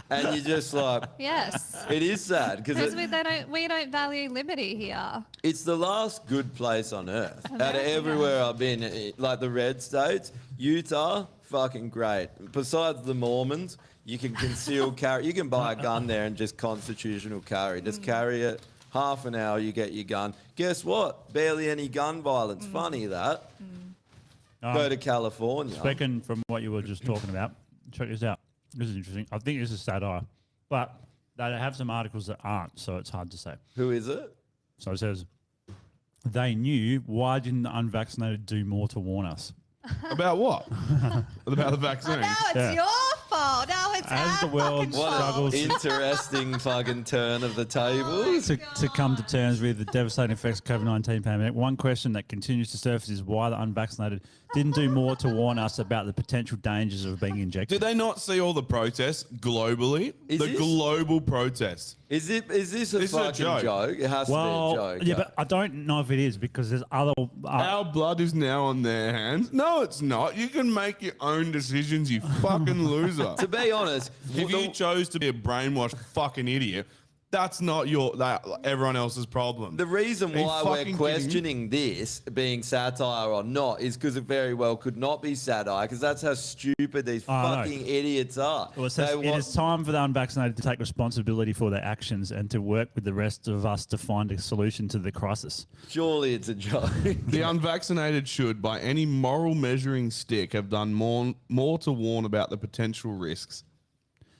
and you just like, Yes. it is sad Because because we don't value liberty here. it's the last good place on earth. Out of America. everywhere I've been, like the red states, Utah, fucking great. Besides the Mormons, you can conceal carry. You can buy a gun there and just constitutional carry. Just carry it. Half an hour, you get your gun. Guess what? Barely any gun violence. Funny that. Go to California. Speaking from what you were just talking about, check this out. This is interesting. I think this is satire, but they have some articles that aren't, so it's hard to say. Who is it? So it says, they knew, why didn't the unvaccinated do more to warn us? About what? About the vaccine. Now it's Yeah. your fault. Now it's As our the world fucking What fault. struggles an interesting fucking turn of the tables. to come to terms with the devastating effects of COVID-19 pandemic, one question that continues to surface is why the unvaccinated didn't do more to warn us about the potential dangers of being injected. Did they not see all the protests globally? Is the this- global protests. Is this a This is a fucking joke. joke? It has to Well, be a joke. yeah, but I don't know if it is because there's other. Our blood is now on their hands. No, it's not. You can make your own decisions, you fucking loser. to be honest, If you chose to be a brainwashed fucking idiot, that's not everyone else's problem. the reason Are you why fucking we're kidding me? questioning this being satire or not is because it very well could not be satire because that's how stupid these I know. fucking idiots are. Well, it says They it wa- is time for the unvaccinated to take responsibility for their actions and to work with the rest of us to find a solution to the crisis. Surely it's a joke. The unvaccinated should, by any moral measuring stick, have done more to warn about the potential risks.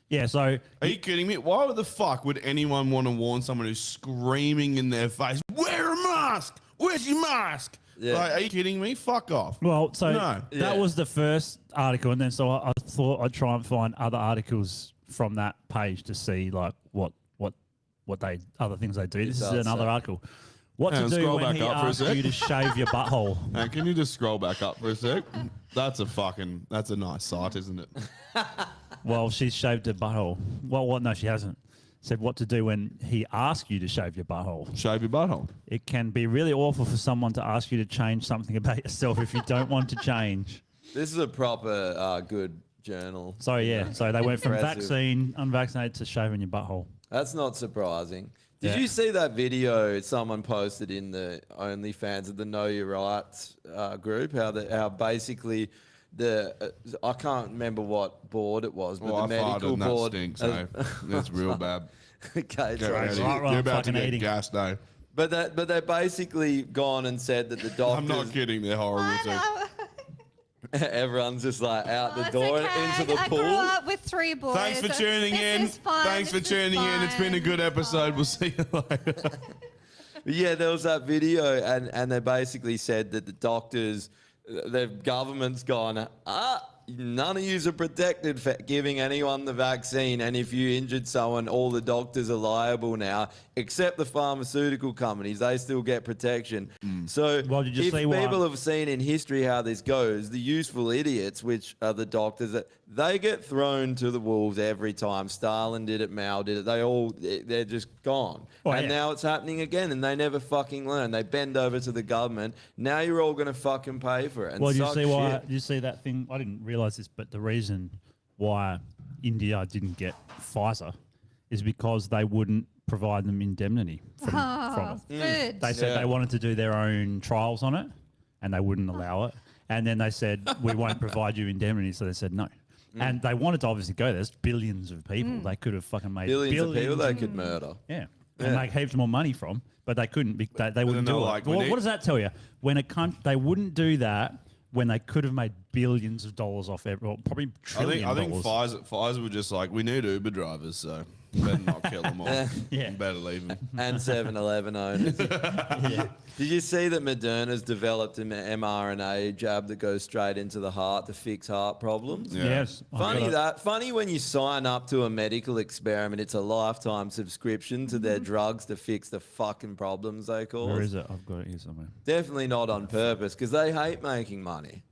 Yeah, so Are you kidding me? Why the fuck would anyone want to warn someone who's screaming in their face, wear a mask? Where's your mask? Yeah. Like, are you kidding me? Fuck off. well, so No. that Yeah. was the first article, and then so I thought I'd try and find other articles from that page to see like what they other things they do. This is does another say. article. What Hang to on, do scroll when back he up for a asks sec. you to shave your butthole? Can you just scroll back up for a sec? That's a nice site, isn't it? Well, she's shaved her butthole. Well, what? No, she hasn't. Said what to do when he asks you to shave your butthole. Shave your butthole. It can be really awful for someone to ask you to change something about yourself if you don't want to change. This is a proper good journal. So yeah, so they went from Impressive. vaccine, unvaccinated to shaving your butthole. That's not surprising. Did Yeah. you see that video someone posted in the OnlyFans of the Know Your Rights group? How basically I can't remember what board it was, but Well, the I farted medical and that board. stinks, so that's real bad. Okay, Get sorry. ready. right, You're about to fucking get eating. gassed, though. But they basically gone and said that the doctors. I'm not kidding. They're horrible too. Everyone's just like out the It's door okay. into the I pool. grew up with 3 boys. Thanks for tuning This in. is fun. Thanks for This is tuning in. It's been a fun. good episode. We'll see you later. Yeah, there was that video, and they basically said that the doctors, the government's gone, none of yous are protected for giving anyone the vaccine, and if you injured someone, all the doctors are liable now, except the pharmaceutical companies. They still get protection. So Well, did you if see why- people have seen in history how this goes, the useful idiots, which are the doctors, that they get thrown to the wolves every time. Stalin did it, Mao did it. They're just gone. Oh, and yeah. now it's happening again, and they never fucking learn. They bend over to the government. Now you're all going to fucking pay for it. And Well, you suck see why? shit. You see that thing? I didn't realize this, but the reason why India didn't get Pfizer is because they wouldn't provide them indemnity from Oh, it. good. They said Yeah. they wanted to do their own trials on it, and they wouldn't allow it. And then they said, we won't provide you indemnity. So they said no. And they wanted to obviously go there. There's billions of people. They could have fucking made Billions of people they and- could murder. Yeah. And make heaps more money from, but they couldn't. They wouldn't they're do it. like, we Well, need- what does that tell you? When they wouldn't do that when they could have made billions of dollars off, well, probably I trillion think dollars. Pfizer were just like, we need Uber drivers, so Better not kill them all. Yeah. Better leave them. And 7-Eleven owners. Did you see that Moderna's developed an mRNA jab that goes straight into the heart to fix heart problems? Yeah. Yes. Funny when you sign up to a medical experiment, it's a lifetime subscription to their drugs to fix the fucking problems they cause. Where is it? I've got it here somewhere. Definitely not on purpose because they hate making money.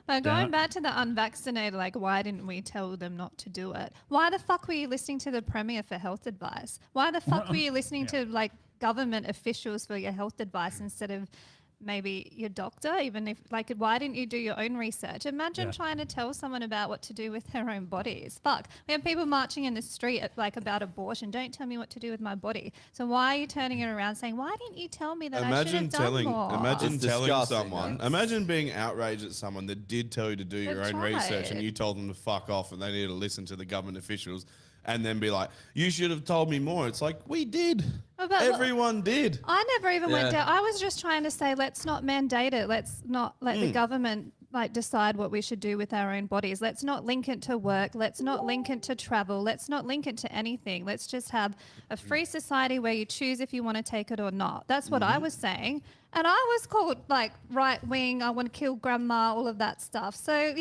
But going back to the unvaccinated, like, why didn't we tell them not to do it? Why the fuck were you listening to the Premier for health advice? Why the fuck were you listening to, like, government officials for your health advice instead of maybe your doctor? Even if, like, why didn't you do your own research? Imagine trying to tell someone about what to do with their own bodies. Fuck. We have people marching in the street, like, about abortion. Don't tell me what to do with my body. So why are you turning it around saying, why didn't you tell me that I should have done more? Imagine It's telling disgusting, someone. Imagine being outraged at someone that did tell you to do your That's own research, and right. you told them to fuck off, and they need to listen to the government officials, and then be like, "You should have told me more." It's like, we did. Oh, but Everyone did. I never even Yeah. went down. I was just trying to say, let's not mandate it. Let's not let the government like decide what we should do with our own bodies. Let's not link it to work. Let's not link it to travel. Let's not link it to anything. Let's just have a free society where you choose if you want to take it or not. That's what I was saying. And I was called like right wing. I want to kill grandma. All of that stuff. So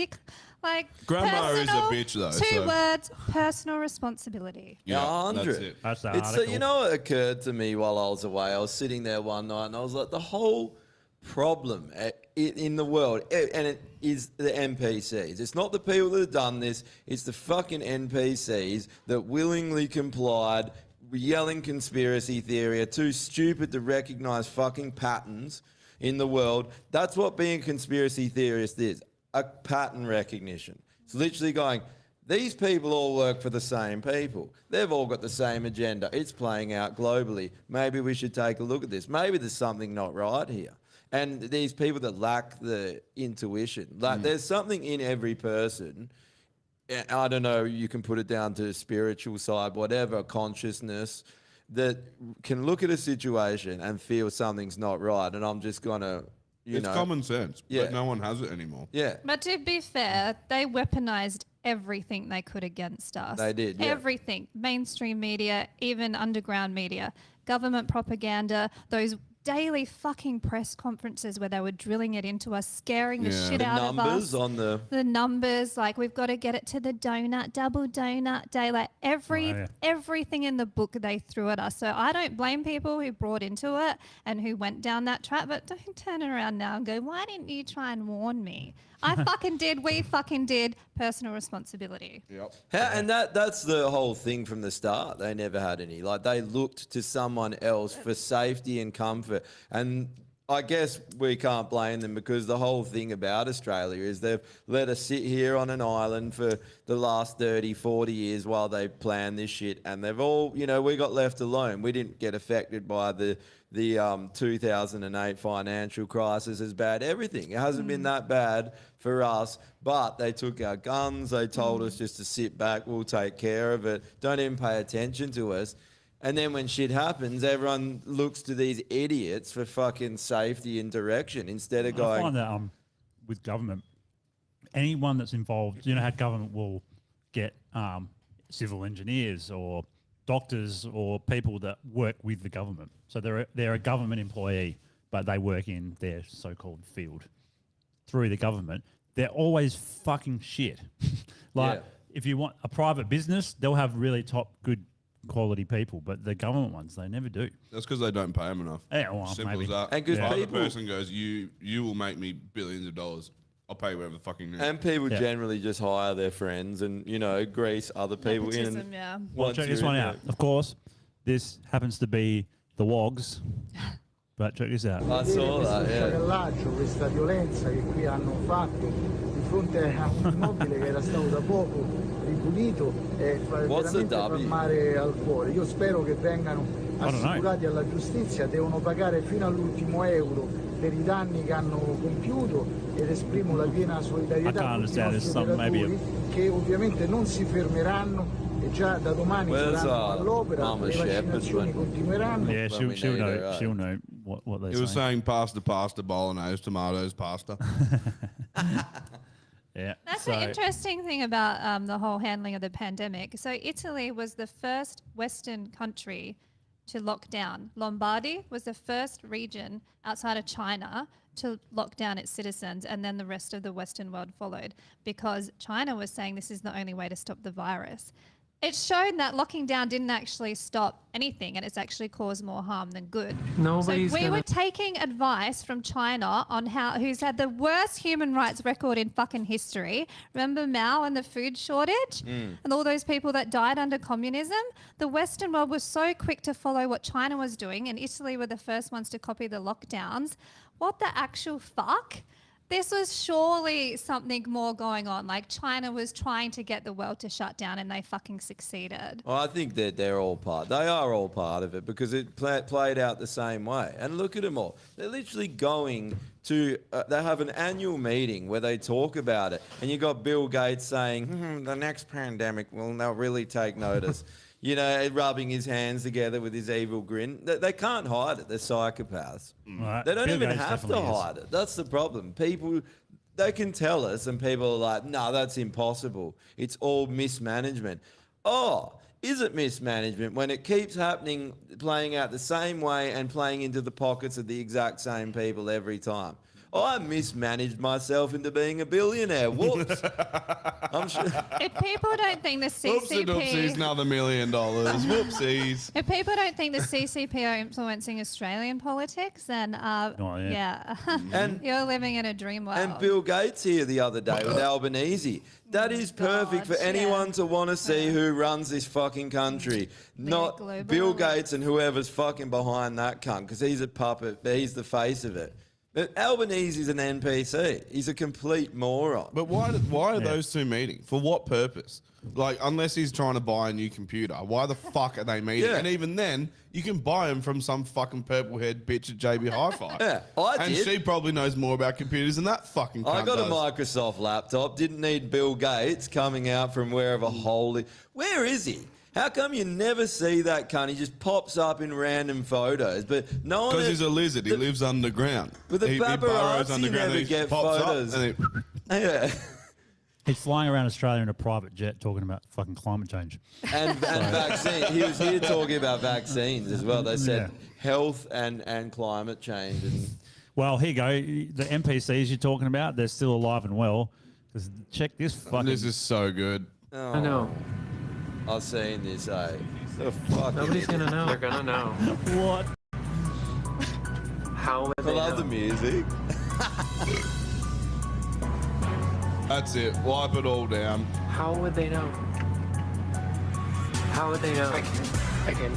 like Grandma is a personal- bitch, though, Two so- personal personal responsibility. Yeah, that's 100. it. That's the It's article. you know what occurred to me while I was away. I was sitting there one night and I was like, the whole problem in the world, and it is the NPCs. It's not the people that have done this. It's the fucking NPCs that willingly complied, yelling conspiracy theory, are too stupid to recognize fucking patterns in the world. That's what being a conspiracy theorist is, a pattern recognition. It's literally going, these people all work for the same people. They've all got the same agenda. It's playing out globally. Maybe we should take a look at this. Maybe there's something not right here. And these people that lack the intuition, like there's something in every person. I don't know, you can put it down to spiritual side, whatever, consciousness, that can look at a situation and feel something's not right. And I'm just going to, It's common sense, Yeah. but no one has it anymore. Yeah. But to be fair, they weaponized everything they could against us. They did, yeah. Everything. Mainstream media, even underground media, government propaganda, those daily fucking press conferences where they were drilling it into us, scaring the Yeah. shit The out of numbers us. on the... The numbers, like we've got to get it to the double donut day, like everything in the book they threw at us. So I don't blame people who brought into it and who went down that track, but don't turn around now and go, why didn't you try and warn me? I fucking did. We fucking did. Personal responsibility. Yep. And that's the whole thing from the start. They never had any. Like, they looked to someone else for safety and comfort. And I guess we can't blame them because the whole thing about Australia is they've let us sit here on an island for the last 30, 40 years while they plan this shit. And they've all, we got left alone. We didn't get affected by the 2008 financial crisis as bad. Everything. It hasn't been that bad for us, but they took our guns. They told us just to sit back. We'll take care of it. Don't even pay attention to us. And then when shit happens, everyone looks to these idiots for fucking safety and direction instead of I going, find that with government, anyone that's involved, you know how government will get civil engineers or doctors or people that work with the government. So they're a government employee, but they work in their so-called field through the government. They're always fucking shit. Like if you want a private business, they'll have really top good quality people, but the government ones, they never do. That's because they don't pay them enough. Yeah, well, Simple maybe. as that. And 'cause If the people- person goes, you will make me billions of dollars. I'll pay you whatever the fucking need. and people Yeah. generally just hire their friends and, grease other people in. Nepotism, And yeah. Well, once check this you're one in out. there- Of course, this happens to be the WOGs, but check this out. I saw that, yeah. sciacallaggio, questa violenza che qui hanno fatto di fronte a un immobile che era stato da poco ripulito e What's the veramente fa W? male al cuore. Io spero che vengano don't know. assicurati alla giustizia, devono pagare fino all'ultimo euro per i danni che hanno compiuto ed esprimo la piena I solidarietà can't a tutti i understand nostri this. Some maybe operatori che ovviamente non si fermeranno e già da domani Where's, saranno all'opera, Mama le Shepherd vaccinazioni when- continueranno. Yeah, Well, we she'll need know. her, right. She'll know what they're He was saying. saying pasta, bolognese, tomatoes, pasta. Yeah. They That's the interesting thing about the whole handling of the pandemic. So Italy was the first Western country to lock down. Lombardy was the first region outside of China to lock down its citizens, and then the rest of the Western world followed because China was saying this is the only way to stop the virus. It showed that locking down didn't actually stop anything, and it's actually caused more harm than good. Nobody's So we were taking advice from China on who's had the worst human rights record in fucking history. Remember Mao and the food shortage and all those people that died under communism? The Western world was so quick to follow what China was doing, and Italy were the first ones to copy the lockdowns. What the actual fuck? This was surely something more going on. Like China was trying to get the world to shut down, and they fucking succeeded. Well, I think that they're all part. They are all part of it because it played out the same way. And look at them all. They're literally going to. They have an annual meeting where they talk about it, and you got Bill Gates saying, "The next pandemic will now really take notice." You know, rubbing his hands together with his evil grin. They can't hide it. They're psychopaths. Right. They don't Bill even Gates have to definitely is. hide it. That's the problem. People, they can tell us, and people are like, no, that's impossible. It's all mismanagement. Oh, is it mismanagement when it keeps happening, playing out the same way and playing into the pockets of the exact same people every time? I mismanaged myself into being a billionaire. Whoops. I'm sure. If people don't think the Oopsie doopsies, CCP, another $1 million. Whoopsies. if people don't think the CCP are influencing Australian politics, then yeah, And- you're living in a dream world. And Bill Gates here the other day with Albanese. That is perfect for God, anyone yeah. to want to see who runs this fucking country. Not global. Bill Gates and whoever's fucking behind that cunt, because he's a puppet, but he's the face of it. But Albanese is an NPC. He's a complete moron. But why are those two meeting? For what purpose? Like, unless he's trying to buy a new computer, why the fuck are they meeting? Yeah. And even then, you can buy them from some fucking purple-haired bitch at JB Hi-Fi. Yeah, I and did. she probably knows more about computers than that fucking cunt I got a does. Microsoft laptop. Didn't need Bill Gates coming out from wherever holy. Where is he? How come you never see that cunt? He just pops up in random photos, but no one. Because he's a lizard. He lives underground. With the he burrows paparazzi underground. never and he get pops up photos. and Yeah. He's flying around Australia in a private jet talking about fucking climate change. And vaccine. He was here talking about vaccines as well. They said health and climate change. And Well, here you go. The NPCs you're talking about, they're still alive and well. 'Cause check this fucking. This is so good. I know. I've seen this. The fuck. Nobody's gonna know. They're gonna know. What? How would I they love know? the music. That's it. Wipe it all down. How would they know? How would they know? I can.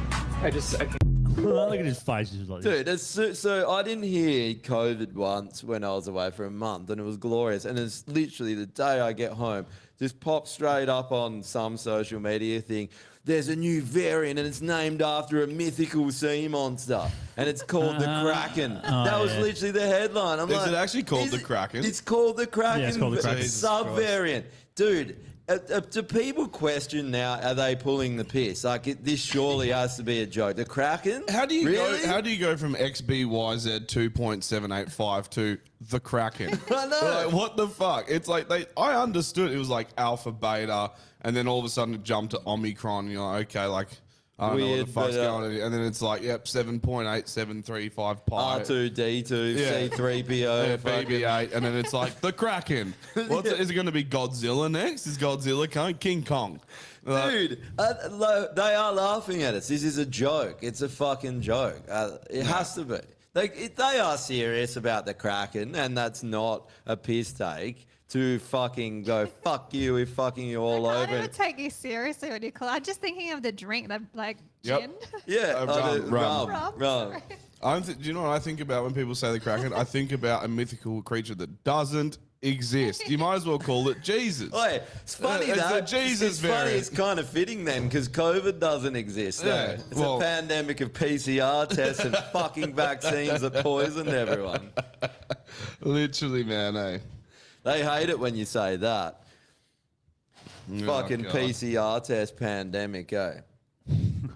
Look at his face. He's like, Dude, it's so I didn't hear COVID once when I was away for a month, and it was glorious. And it's literally the day I get home, just pop straight up on some social media thing. There's a new variant, and it's named after a mythical sea monster, and it's called the Kraken. That was literally the headline. I'm Is like, it actually called is the it- Kraken? It's called the Kraken. it's called the Kraken. Jesus Sub-variant. Dude, do people question now, are they pulling the piss? Like, this surely has to be a joke. The Kraken? How do you Really? go? How do you go from XBYZ 2.785 to the Kraken? I know. Like, what the fuck? It's like I understood it was like alpha, beta, and then all of a sudden it jumped to Omicron. And you're like, okay, like I don't know what Weird, the fuck's but, going on. And then it's like, yep, 7.8735 pi. R2D2, Yeah. C3PO, Yeah, fucking- BB-8, and then it's like the Kraken. Is it going to be Godzilla next? Is Godzilla coming? King Kong. Dude, they are laughing at us. This is a joke. It's a fucking joke. It has to be. They are serious about the Kraken, and that's not a piss take to fucking go, fuck you, we're fucking you all I over. can't even take you seriously when you call. I'm just thinking of the drink, that like Yep. gin. Yeah, Rum. Rum, rum. sorry. Do you know what I think about when people say the Kraken? I think about a mythical creature that doesn't exist. You might as well call it Jesus. Wait, it's funny It's that a Jesus it's funny. variant. It's kind of fitting then because COVID doesn't exist. Yeah, Yeah, it's well- a pandemic of PCR tests and fucking vaccines that poisoned everyone. Literally, man, eh? They hate it when you say that. Fucking God. PCR test pandemic, eh?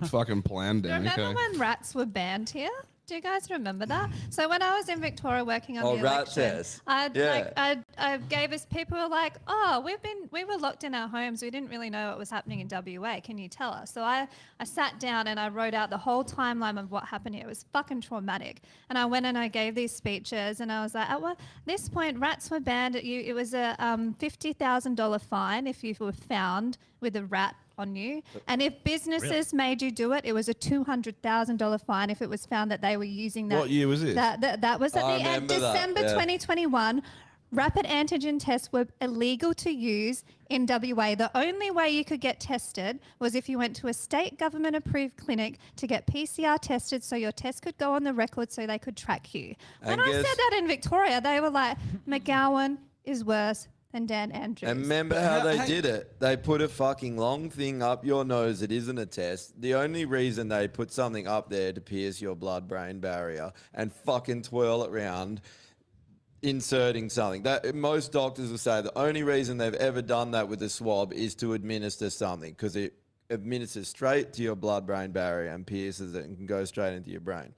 Fucking pandemic. Remember when rats were banned here? Do you guys remember that? So when I was in Victoria working on Oh, the rat election, test. I'd Yeah. I'd gave us, people were like, oh, we were locked in our homes. We didn't really know what was happening in WA. Can you tell us? So I sat down and I wrote out the whole timeline of what happened here. It was fucking traumatic. And I went and I gave these speeches and I was like, at this point, rats were banned. It was a $50,000 fine if you were found with a rat on you. And if businesses made you do it, it was a $200,000 fine if it was found that they were using that. What year was this? That was at the end December 2021. Rapid antigen tests were illegal to use in WA. The only way you could get tested was if you went to a state government approved clinic to get PCR tested so your test could go on the record so they could track you. When I said that in Victoria, they were like, McGowan is worse than Dan Andrews. And remember how they did it? They put a fucking long thing up your nose. It isn't a test. The only reason they put something up there to pierce your blood-brain barrier and fucking twirl it around, inserting something. That most doctors will say the only reason they've ever done that with a swab is to administer something because it administers straight to your blood-brain barrier and pierces it and can go straight into your brain.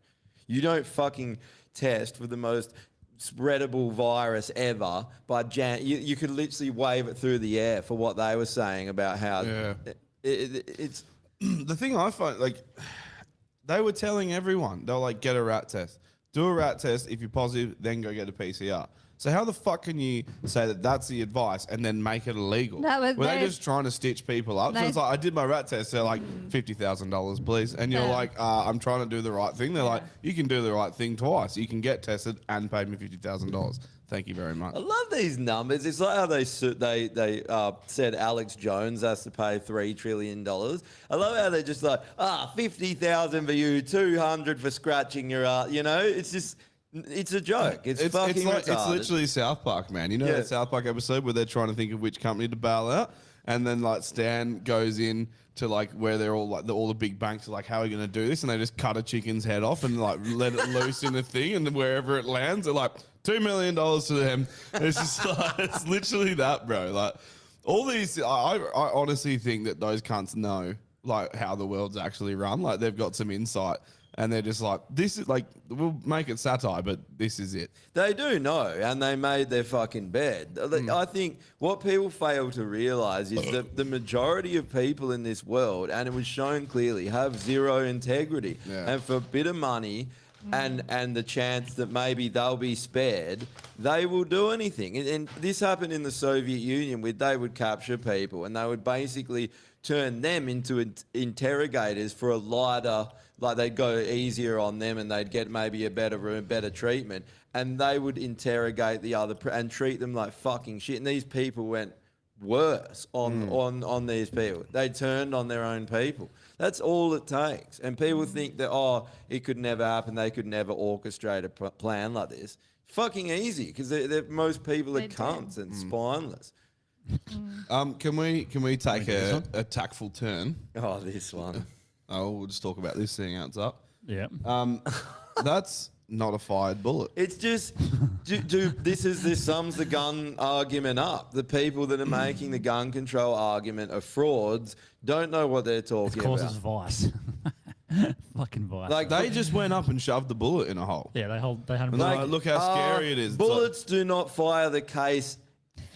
You don't fucking test for the most spreadable virus ever by you could literally wave it through the air for what they were saying about how it's the thing I find, like, they were telling everyone, they'll like, get a rat test, do a rat test, if you're positive then go get a PCR. So how the fuck can you say that that's the advice and then make it illegal? Were they just trying to stitch people up? So it's like, I did my rat test. They're like, $50,000, please. And you're like, I'm trying to do the right thing. They're like, you can do the right thing twice. You can get tested and pay me $50,000. Thank you very much. I love these numbers. It's like how they said Alex Jones has to pay $3 trillion. I love how they're just like, 50,000 for you, 200 for scratching your art. You know, it's just... It's a joke. It's fucking retarded. It's literally South Park, man. You know that South Park episode where they're trying to think of which company to bail out, and then like Stan goes in to like where they're all like all the big banks are like, how are we going to do this? And they just cut a chicken's head off and like let it loose in a thing, and then wherever it lands, they're like $2 million to them. It's just like, it's literally that, bro. Like all these, I honestly think that those cunts know like how the world's actually run. Like they've got some insight. And they're just like, this is like, we'll make it satire, but this is it. They do know, and they made their fucking bed. I think what people fail to realise is that the majority of people in this world, and it was shown clearly, have zero integrity. Yeah. And for a bit of money and the chance that maybe they'll be spared, they will do anything. And this happened in the Soviet Union where they would capture people and they would basically turn them into interrogators for a lighter... Like they'd go easier on them and they'd get maybe a better room, better treatment. And they would interrogate the other and treat them like fucking shit. And these people went worse on these people. They turned on their own people. That's all it takes. And people think that, it could never happen. They could never orchestrate a plan like this. Fucking easy because most people are cunts and spineless. Can we take a tactful turn? Oh, this one. Oh, we'll just talk about this thing how it's up. Yeah. That's not a fired bullet. It's just, this sums the gun argument up. The people that are making the gun control argument are frauds, don't know what they're talking about. It causes vice. Fucking vice. Like they just went up and shoved the bullet in a hole. Yeah, they had And like, look how scary it is. Bullets do not fire the case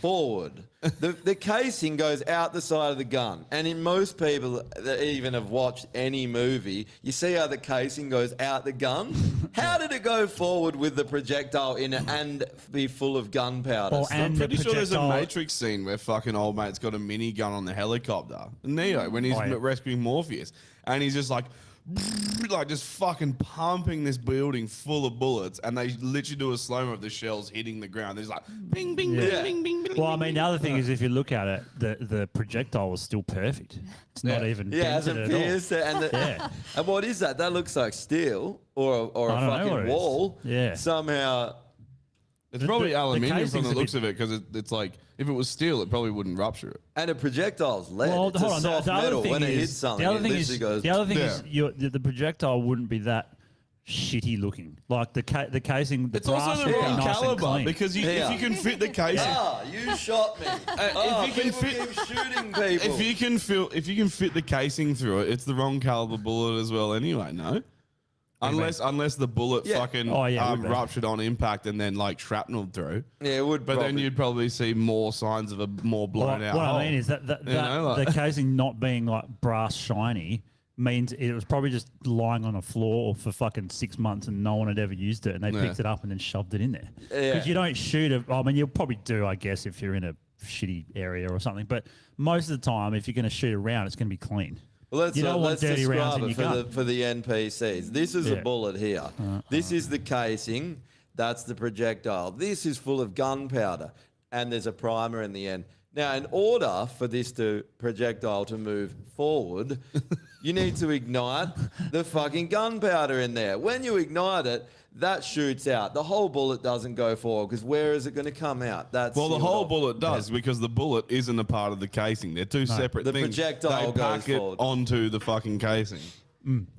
forward. The casing goes out the side of the gun. And in most people that even have watched any movie, you see how the casing goes out the gun. How did it go forward with the projectile in it and be full of gunpowder? I'm pretty sure there's a Matrix scene where fucking old mate's got a minigun on the helicopter. Neo, when he's rescuing Morpheus. And he's just like just fucking pumping this building full of bullets, and they literally do a slow-mo of the shells hitting the ground. There's like bing, bing, bing, bing, bing, bing. Well, I mean, the other thing is, if you look at it, the projectile was still perfect. It's not even dented at all. And what is that? That looks like steel or a fucking wall. Yeah. Somehow. It's probably aluminium from the looks of it, because it's like, if it was steel, it probably wouldn't rupture it. And a projectile's lead. Well, it's a soft metal. When it hits something, the other thing goes... is the projectile wouldn't be that shitty looking. Like the casing, it's also the wrong caliber, because if you can fit the casing... you shot me. If you can keep shooting people. If you can fit the casing through it, it's the wrong caliber bullet as well anyway, no? Unless the bullet Yeah. fucking Oh, yeah, it would be. ruptured on impact and then like shrapnel through. Yeah, it would. But then probably- you'd probably see more signs of a more blown out What hole. I mean is that You know, like- the casing not being like brass shiny means it was probably just lying on a floor for fucking 6 months and no one had ever used it, and they Yeah. picked it up and then shoved it in there. Yeah. Because you don't shoot it. I mean, you'll probably do, I guess, if you're in a shitty area or something. But most of the time, if you're going to shoot around, it's going to be clean. Well, let's, You don't want let's dirty rounds describe in it your gun. for the NPCs. This is a Yeah. bullet here. This is the casing. That's the projectile. This is full of gunpowder, and there's a primer in the end. Now, in order for this projectile to move forward, you need to ignite the fucking gunpowder in there. When you ignite it, that shoots out. The whole bullet doesn't go forward because where is it going to come out? That's Well, the sealed whole off. bullet does because the bullet isn't a part of the casing. They're two separate The things. projectile they pack goes it forward. onto the fucking casing.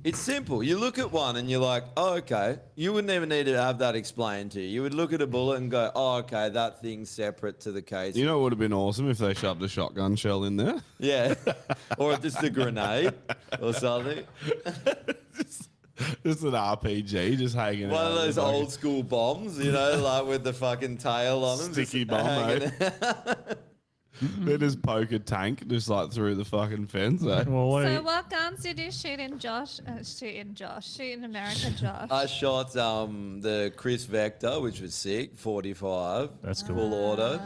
It's simple. You look at one and you're like, oh, okay. You wouldn't even need to have that explained to you. You would look at a bullet and go, oh, okay, that thing's separate to the case. You know what would have been awesome if they shoved a shotgun shell in there? Yeah. Or just a grenade or something. Just an RPG just hanging One out of those the fucking old school bombs, you know, like with the fucking tail on them. sticky just bomb, hanging- They just poke a tank just like through the fucking fence. Eh? Well, what So what guns did you shoot in Shoot in America, Josh. I shot the Chris Vector, which was sick, 45. That's cool. Full auto.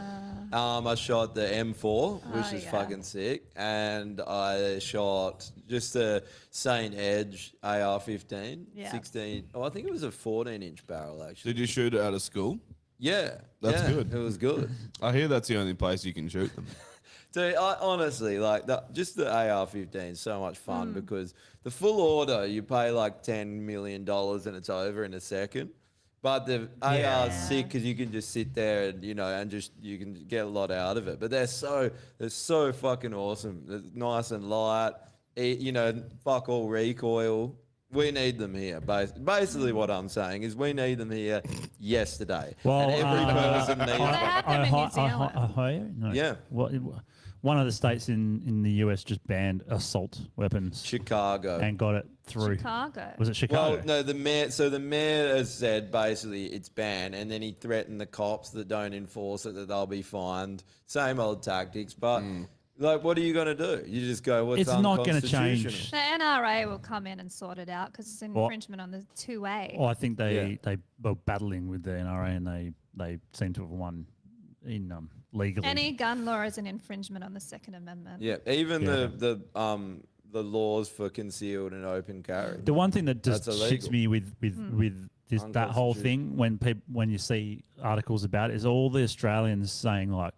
I shot the M4, which is yeah. fucking sick. And I shot just the Saint Edge AR-15, Yeah. 16. Oh, I think it was a 14-inch barrel, actually. Did you shoot it out of school? Yeah. That's yeah, good. It was good. I hear that's the only place you can shoot them. Dude, I honestly, like, just the AR-15 is so much fun because the full auto, you pay like $10 million and it's over in a second. But the AR's sick because you can just sit there and, you know, and just, you can get a lot out of it. But they're so fucking awesome. They're nice and light, you know, fuck all recoil. We need them here. Basically, what I'm saying is we need them here yesterday. Well, and every person needs They them. have them in New Zealand. Ohio? No. Yeah. One of the states in the US just banned assault weapons Chicago. and got it through. Chicago. Was it Chicago? Well, no, the mayor. So the mayor has said basically it's banned, and then he threatened the cops that don't enforce it that they'll be fined. Same old tactics, but like, what are you going to do? You just go, "What's It's not gonna change. unconstitutional?" The NRA will come in and sort it out because it's infringement on the 2A. Well, I think they were battling with the NRA and they seem to have won in legally. Any gun law is an infringement on the Second Amendment. Yeah, even the laws for concealed and open carry. The one thing that just That's shits illegal. me with this, that whole thing when you see articles about it is all the Australians saying like,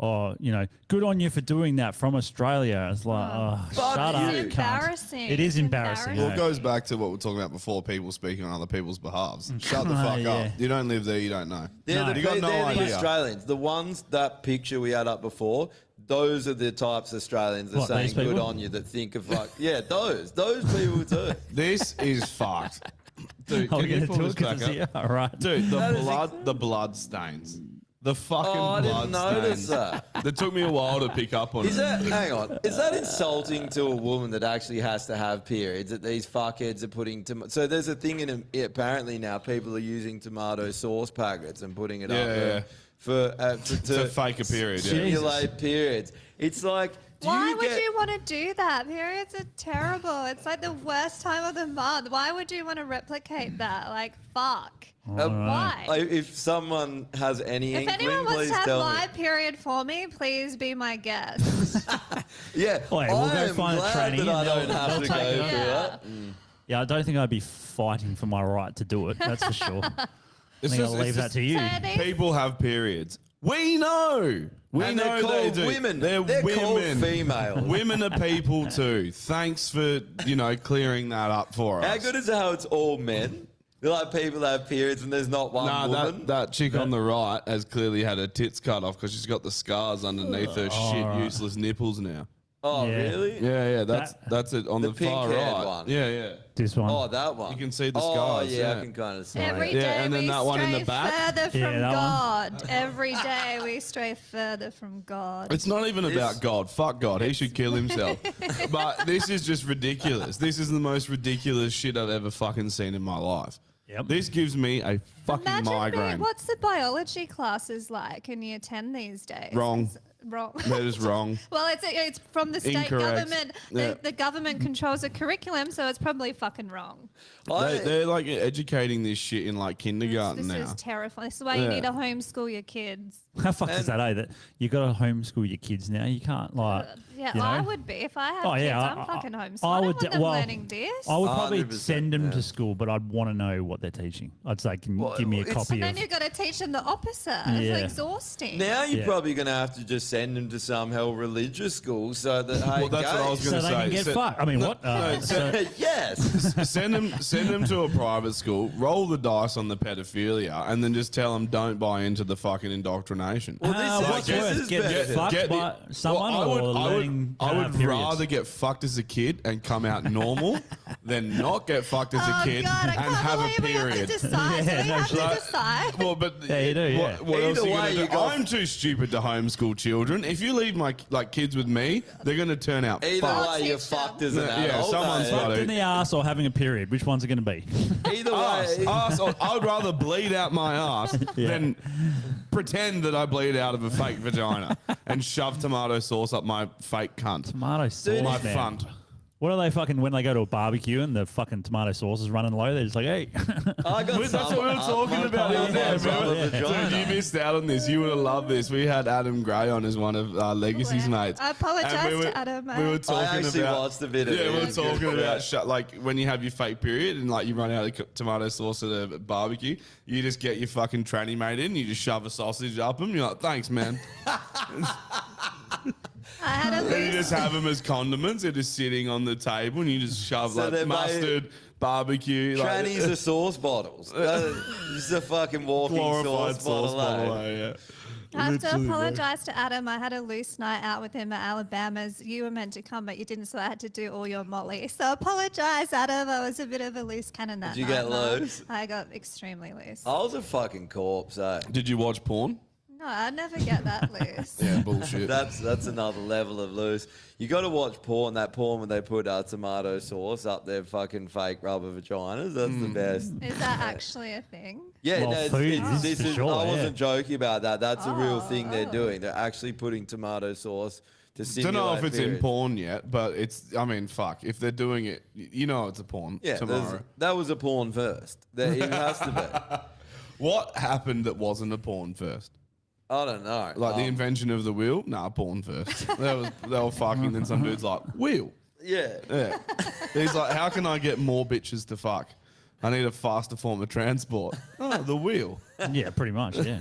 oh, you know, good on you for doing that from Australia. It's like, oh, Fuck shut you. up. It's cunt. embarrassing. It is It's embarrassing. Well, eh? it goes back to what we we're talking about before, people speaking on other people's behalves. Shut the fuck Yeah. up. You don't live there, you don't know. They're, No. the, You got no they're the idea. Australians. The ones, that picture we had up before, those are the types of Australians that What, saying these good people? on you, that think of like, yeah, those people too. This is fucked. Dude, Are we can you going to pull do it this back because it's here? up? All right. Dude, That is the blood stains. The fucking Oh, I blood didn't notice stains. that. That took me a while to pick up on Is it. that, hang on, is that insulting to a woman that actually has to have periods that these fuckheads are putting so there's a thing apparently now people are using tomato sauce packets and putting it up To fake a period, yeah. simulate periods. It's like, Why would you want to do that? Periods are terrible. It's like the worst time of the month. Why would you want to replicate that? Like, fuck. Why? If someone has any If inkling, anyone wants please to have tell me. my period for me, please be my guest. Yeah, Wait, we'll I go am find a glad trainee that I and don't they'll- have they'll to take go it through up. that. Yeah, I don't think I'd be fighting for my right to do it. That's for sure. I It's think just- I'll leave it's that just- to you. So these- People have periods. We know. We And know they're they called do. women. They're called women. females. Women are people too. Thanks for clearing that up for us. How good is it how it's all men? They're like people that have periods and there's not one Nah, woman. that chick on the right has clearly had her tits cut off because she's got the scars underneath her shit right. useless nipples now. Oh, Yeah. really? Yeah, that's it on The the, far pink-haired right. one. Yeah. This one. Oh, that one. You can see the Oh, skies. yeah, I can kind of see Every it. day Yeah, and then we that one in the stray back. further Yeah, from that one. God. Every day we stray further from God. It's not even about God. Fuck God. He should kill himself. But this is just ridiculous. This is the most ridiculous shit I've ever fucking seen in my life. Yep. This gives me a fucking Imagine migraine. what's the biology classes like in year 10 these days? Wrong. Wrong. That is wrong. Well, it's from the state Incorrect. government. Yeah. The government controls the curriculum, so it's probably fucking wrong. They're like educating this shit in like kindergarten This now. is terrifying. This is why you Yeah. need to homeschool your kids. How fucked is that, eh? That you got to homeschool your kids now. You can't, like. Yeah, you know? I would be. If I had Oh, kids, yeah, I'm fucking homeschooling. I I would would de- want them well, learning this. I would probably 100%, send them yeah. to school, but I'd want to know what they're teaching. I'd say, can you Well, give me a it's- copy and of. then you've got to teach them the opposite. Yeah. It's exhausting. Now you're Yeah. probably going to have to just send them to some hell religious school so that, hey, Well, that's what I was so gonna they say. can get So- fucked. I mean, what? yes. send them to a private school, roll the dice on the pedophilia, and then just tell them don't buy into the fucking indoctrination. Well, this what's is worse, get better. fucked by someone or learning I would periods? rather get fucked as a kid and come out normal than not get fucked as a Oh, kid God, I and can't have a believe we have to period. decide. Yeah, we no have to Like, decide. well, but Yeah, you do, yeah. what else Either are you way, gonna you do? got- I'm too stupid to homeschool children. If you leave my kids with me, they're gonna turn out Either fucked. way, you're teach them. fucked as an Yeah, adult. someone's eh? got Fucked to. in the ass or having a period. Which one's it going to be? Either Ass, way. ass. I would rather bleed out my ass than pretend that I bleed out of a fake vagina and shove tomato sauce up my fake cunt. Tomato sauce. My man. funt. What are they fucking when they go to a barbecue and the fucking tomato sauce is running low? They're just like, hey. I got That's what we were talking about. yeah, Dude, you missed out on this. You would have loved this. We had Adam Gray on as one of Legacy's mates. I apologise And to Adam, We were mate. talking I actually about. watched a bit of Yeah, it. we were It's talking good. about like when you have your fake period and like you run out of tomato sauce at a barbecue, you just get your fucking tranny mate in, you just shove a sausage up them. You're like, thanks, man. I had a And you loose just have them as condiments. They're just sitting on the table, and you just shove So they're like mustard, barbecue, Trannies are sauce bottles. Just a fucking walking glorified sauce bottle. yeah. I have to Literally, bro. apologise to Adam. I had a loose night out with him at Alabama's. You were meant to come, but you didn't, so I had to do all your Molly. So apologise, Adam. I was a bit of a loose cannon that Did you night. get No, loose? I got extremely loose. I was a fucking corpse, eh? Did you watch porn? No, I never get that loose. Yeah, bullshit. That's another level of loose. You got to watch porn. That porn when they put tomato sauce up their fucking fake rubber vaginas. That's the best. Is that actually a thing? Yeah, Well, no, food is this for is. sure, I yeah. wasn't joking about that. That's a real thing they're Oh. doing. They're actually putting tomato sauce to Don't simulate. know if it's in periods. porn yet, but it's. I mean, fuck. If they're doing it, you know, it's a porn. Yeah, tomorrow. that was a porn first. It has to be. What happened that wasn't a porn first? I don't know. Like the invention of the wheel? Nah, porn first. They were fucking. Then some dude's like, wheel. Yeah. Yeah. He's like, how can I get more bitches to fuck? I need a faster form of transport. Oh, the wheel. Yeah, pretty much, yeah.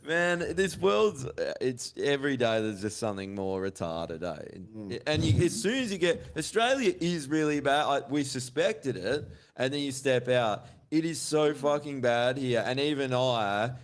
Man, this world's, it's every day there's just something more retarded, eh? And you, as soon as you get, Australia is really bad. We suspected it, and then you step out. It is so fucking bad here. And even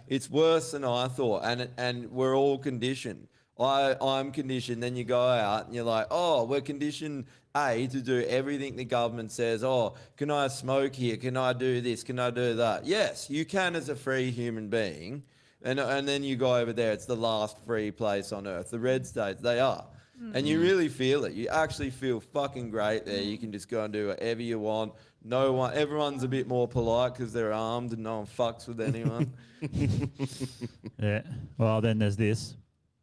it's worse than I thought. And we're all conditioned. I'm conditioned. Then you go out and you're like, oh, we're conditioned, A, to do everything the government says. Oh, can I smoke here? Can I do this? Can I do that? Yes, you can as a free human being. And then you go over there, it's the last free place on earth. The red states, they are. And you really feel it. You actually feel fucking great there. You can just go and do whatever you want. Everyone's a bit more polite because they're armed and no one fucks with anyone. Yeah. Well, then there's this.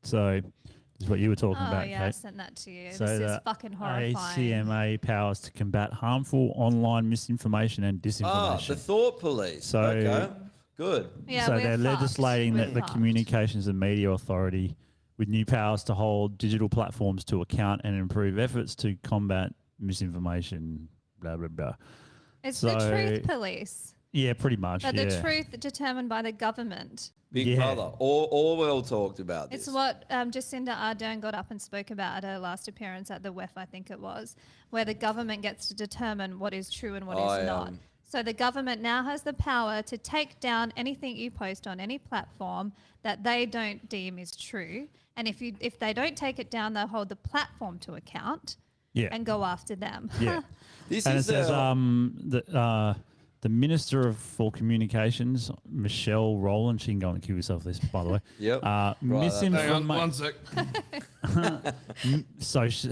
So, this is what you were talking Oh, about, yeah, I Kate. sent that to you. So this is the fucking horrifying. ACMA powers to combat harmful online misinformation and Ah, disinformation. the thought police. So- Okay, good. Yeah, so we're they're fucked. legislating We're that the fucked. Communications and Media Authority with new powers to hold digital platforms to account and improve efforts to combat misinformation, blah, blah, blah. It's the So- truth police. Yeah, pretty much, But yeah. the truth determined by the government. Big Yeah. Brother. Orwell talked about this. It's what Jacinda Ardern got up and spoke about at her last appearance at the WEF, I think it was, where the government gets to determine what is true and what is not. So the government now has the power to take down anything you post on any platform that they don't deem is true And if they don't take it down, they'll hold the platform to account and go after them. Yeah. This And it is says the Minister for Communications, Michelle Rowland, she can go and kill herself this, by the way. Yep. Hang on, one sec. So some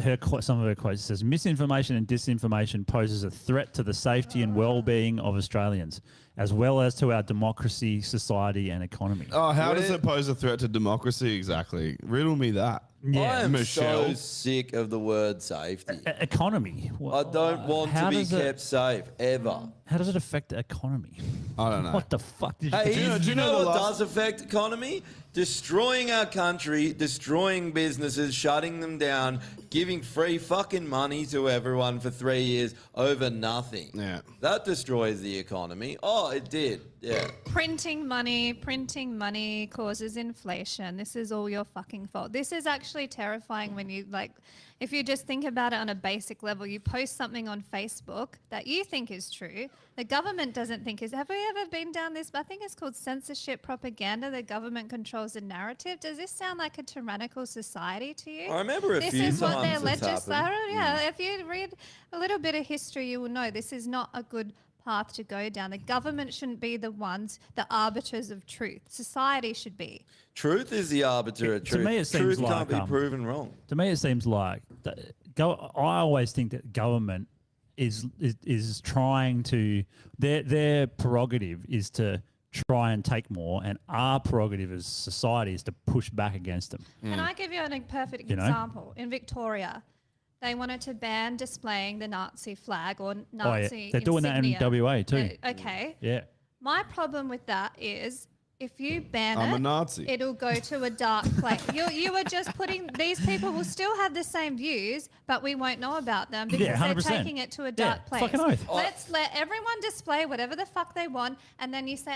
of her quotes says, misinformation and disinformation poses a threat to the safety and well-being of Australians, as well as to our democracy, society and economy. Oh, how does it pose a threat to democracy exactly? Riddle me that. I am Michelle. so sick of the word safety. Economy. I don't want to be kept safe ever. How does it affect the economy? I don't know. What the fuck did you Hey, do? do you know what does affect economy? Destroying our country, destroying businesses, shutting them down, giving free fucking money to everyone for 3 years over nothing. Yeah. That destroys the economy. Oh, it did. Yeah. Printing money causes inflation. This is all your fucking fault. This is actually terrifying when you if you just think about it on a basic level, you post something on Facebook that you think is true, the government doesn't think is. Have we ever been down this? I think it's called censorship propaganda. The government controls the narrative. Does this sound like a tyrannical society to you? I remember a this few is what times their it's legislature. happened. Yeah, if you read a little bit of history, you will know this is not a good path to go down. The government shouldn't be the ones, the arbiters of truth. Society should be. Truth is the arbiter of To truth. me, it seems Truth like, can't be proven wrong. To me, it seems like I always think that government is trying to their prerogative is to try and take more, and our prerogative as society is to push back against them. Can I give you a perfect You know? example? In Victoria, they wanted to ban displaying the Nazi flag or Nazi They're doing that in insignia. WA too. Okay. Yeah. My problem with that is if you ban I'm it, a Nazi. it'll go to a dark place. You are just putting, these people will still have the same views, but we won't know about them because Yeah, they're 100%. taking it to a dark place. fucking oath. Let's let everyone display whatever the fuck they want, and then you say,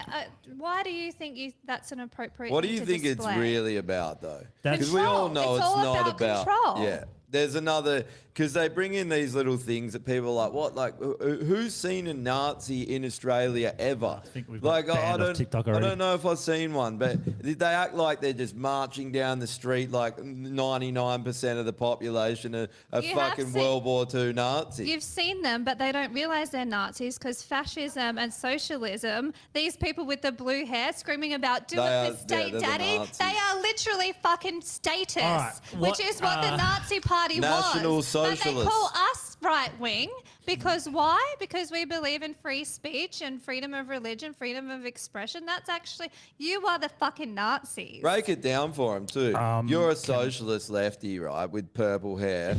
why do you think that's an appropriate What do thing you to think it's display? really about, though? That's- Because we all Control. know It's it's, all not about about. control. Yeah. There's another, because they bring in these little things that people are like, what? Like, who's seen a Nazi in Australia ever? I think we've got banned off TikTok I already. don't know if I've seen one, but they act like they're just marching down the street like 99% of the population are You have fucking seen- World War II Nazis. You've seen them, but they don't realize they're Nazis because fascism and socialism, these people with the blue hair screaming about do They it are- for state they're the daddy, Nazis. they are literally fucking status, All right, which is what the Nazi Party National was. But they Socialists. call us right wing because why? Because we believe in free speech and freedom of religion, freedom of expression. That's actually, you are the fucking Nazis. Break it down for him too. You're a socialist lefty, right, with purple hair.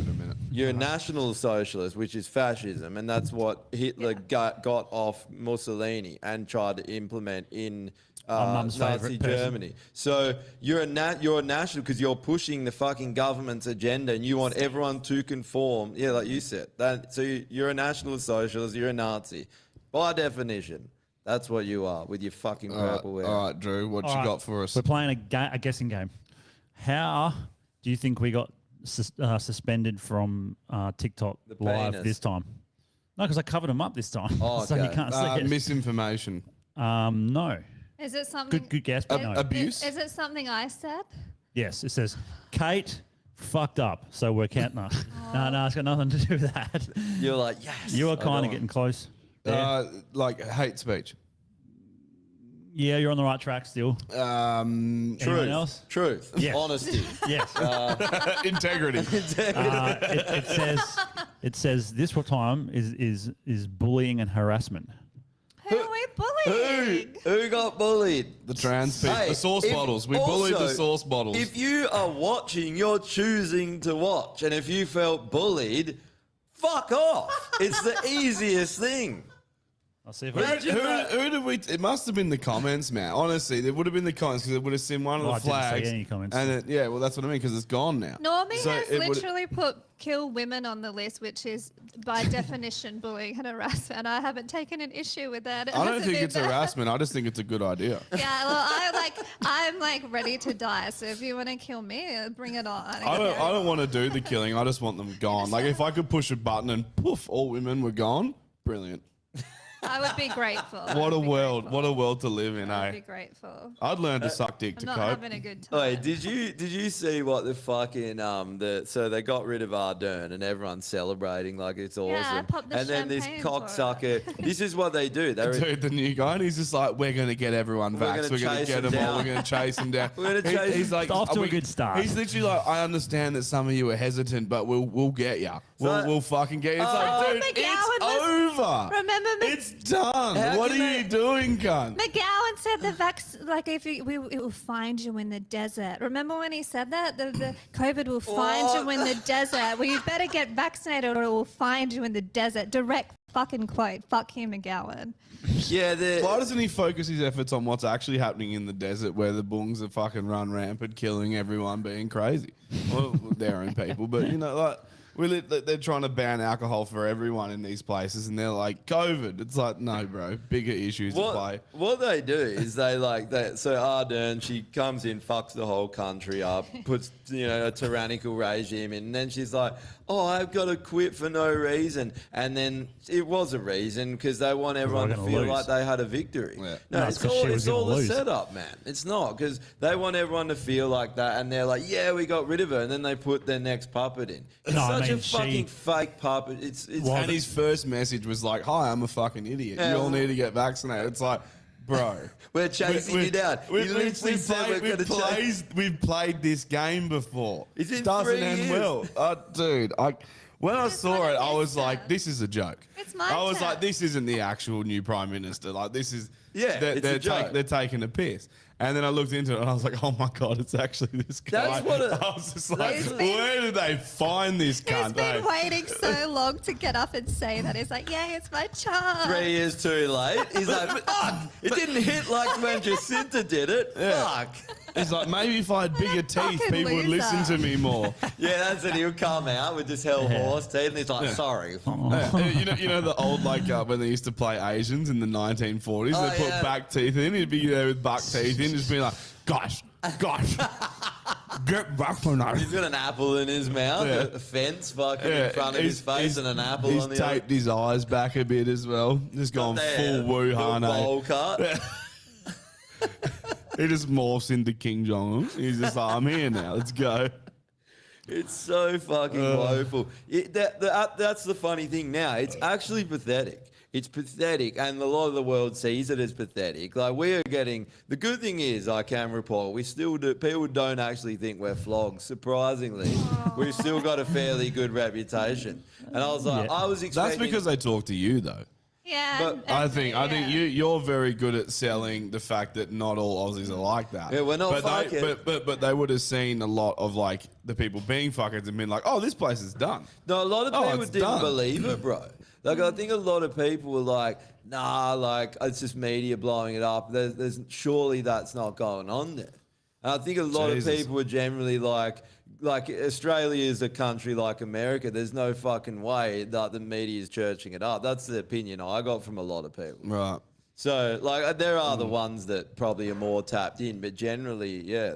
You're a national socialist, which is fascism, and that's what Hitler got off Mussolini and tried to implement in Mum's Nazi favourite person. Germany. So you're a national because you're pushing the fucking government's agenda, and you want everyone to conform. Yeah, like you said. So you're a national socialist. You're a Nazi, by definition. That's what you are with your fucking purple hair. All right, Drew, what you All right, got for us? We're playing a guessing game. How do you think we got suspended from TikTok The live penis. this time? No, because I covered them up this time, Oh, so you okay. can't see it. Misinformation. No. Is it something? Good guess, but no. Abuse? Is it something I said? Yes, it says Kate fucked up, so we're counting her. No, it's got nothing to do with that. You're like, yes. You are I kind know. of getting close. there. Like hate speech. Yeah, you're on the right track still. Truth. Anyone else? Truth. Yes. Honesty. Yes. Integrity. It says this time is bullying and harassment. Who are we bullying? Who got bullied? The trans people. Hey, the sauce if- bottles. We bullied the also, sauce bottles. If you are watching, you're choosing to watch. And if you felt bullied, fuck off. It's the easiest thing. I'll see if Who, I who did we? It must have been the comments, man. Honestly, there would have been the comments because it would have seen one of Oh, the I didn't see flags. any comments. And it, yeah, well, that's what I mean because it's gone now. Normie So has it would- literally put kill women on the list, which is by definition bullying and harassment. I haven't taken an issue with that. It I don't hasn't think been it's that- harassment. I just think it's a good idea. Yeah, well, I'm like ready to die. So if you want to kill me, bring it on. I don't want to do the killing. I just want them gone. Like if I could push a button and poof, all women were gone. Brilliant. I would be grateful. What a world! What a world to live in, I'd be eh? grateful. I'd learn to suck dick I'm to not cope. having a good time. Wait, did you see what the fucking so they got rid of Ardern and everyone's celebrating like it's awesome. I popped the and then this champagne for cocksucker. This is what they do. They Dude, the new guy, and he's just like, we're going to get everyone We're vaxxed. gonna We're going to chase get them them all. down. We're going to chase them down. We're gonna chase He's like, It's off to a we- good start. He's literally like, I understand that some of you are hesitant, but we'll get you. So- We'll fucking get you. It's Oh, like, dude, McGowan it's over. Remember It's done. How What can are they- you doing, cunt? McGowan said if it will find you in the desert. Remember when he said that? The COVID will find you in the desert. Well, you better get vaccinated or it will find you in the desert. Direct fucking quote. Fuck him, McGowan. Yeah, Why doesn't he focus his efforts on what's actually happening in the desert where the bungs are fucking run rampant, killing everyone, being crazy? Well, their own people, but you know, like, they're trying to ban alcohol for everyone in these places, and they're like, COVID. It's like, no, bro, bigger issues at play. What they do is they like that. So Ardern, she comes in, fucks the whole country up, puts a tyrannical regime in, and then she's like, "Oh, I've got to quit for no reason." And then it was a reason because they want everyone to gonna feel lose. like they had a victory. Yeah. No, it's it's 'cause she was it's all gonna a lose. setup, man. It's not because they want everyone to feel like that, and they're like, "Yeah, we got rid of her," and then they put their next puppet in. It's No, I such a mean, fucking fake puppet. It's Well, And his first message was like, "Hi, I'm a fucking idiot. Yeah. You all need to get vaccinated." It's like, bro, we're chasing you down. You literally said we're going to chase. we've played this game before. It's in It doesn't 3 end years. well, dude. When I just saw wanna it, I miss was like, her. "This is a joke." It's my I was turn. like, "This isn't the actual new prime minister. Like, this is Yeah, it's a joke. they're taking a piss." And then I looked into it and I was like, "Oh my god, it's actually this guy." That's what it- I was just like, that's- "Where did they find this He's cunt?" been eh? waiting so long to get up and say that. He's like, yeah, it's my chance. 3 years too late. He's like, "Fuck! It didn't hit like when Jacinta did it. Fuck!" He's like, maybe if I had bigger teeth, fucking people would listen loser. to me more. Yeah, that's it. He'll come out with this hell horse teeth, and he's like, "Sorry." Yeah, you know the old when they used to play Asians in the 1940s. Oh, They put yeah. back teeth in. He'd be there with buck teeth in, just being like, "Gosh, get vaccinated." He's got an apple in his mouth, Yeah. a fence fucking in front of his face, and an apple He's on the other. taped his eyes back a bit as well. Just gone full Wuhan. eh? bowl cut. He just morphs into King Jong-un. He's just like, "I'm here now. Let's go." It's so fucking woeful. That's the funny thing now. It's actually pathetic. It's pathetic, and a lot of the world sees it as pathetic. Like, we are getting. The good thing is, I can report, we still do. People don't actually think we're flogged. Surprisingly, we've still got a fairly good reputation. And I was like, Yeah. I was expecting. That's because they talk to you, though. Yeah. But and- I think yeah. you're very good at selling the fact that not all Aussies are like that. Yeah, we're not but they, fucking. but they would have seen a lot of like the people being fuckers and been like, "Oh, this place is done." No, a lot of Oh, people it's didn't done. believe it, bro. Like, I think a lot of people were like, "Nah, like it's just media blowing it up. There's surely that's not going on there." And I think a lot Jesus. of people were generally like Australia is a country like America. There's no fucking way that the media is churching it up. That's the opinion I got from a lot of people. Right. So, like, there are the ones that probably are more tapped in, but generally, yeah.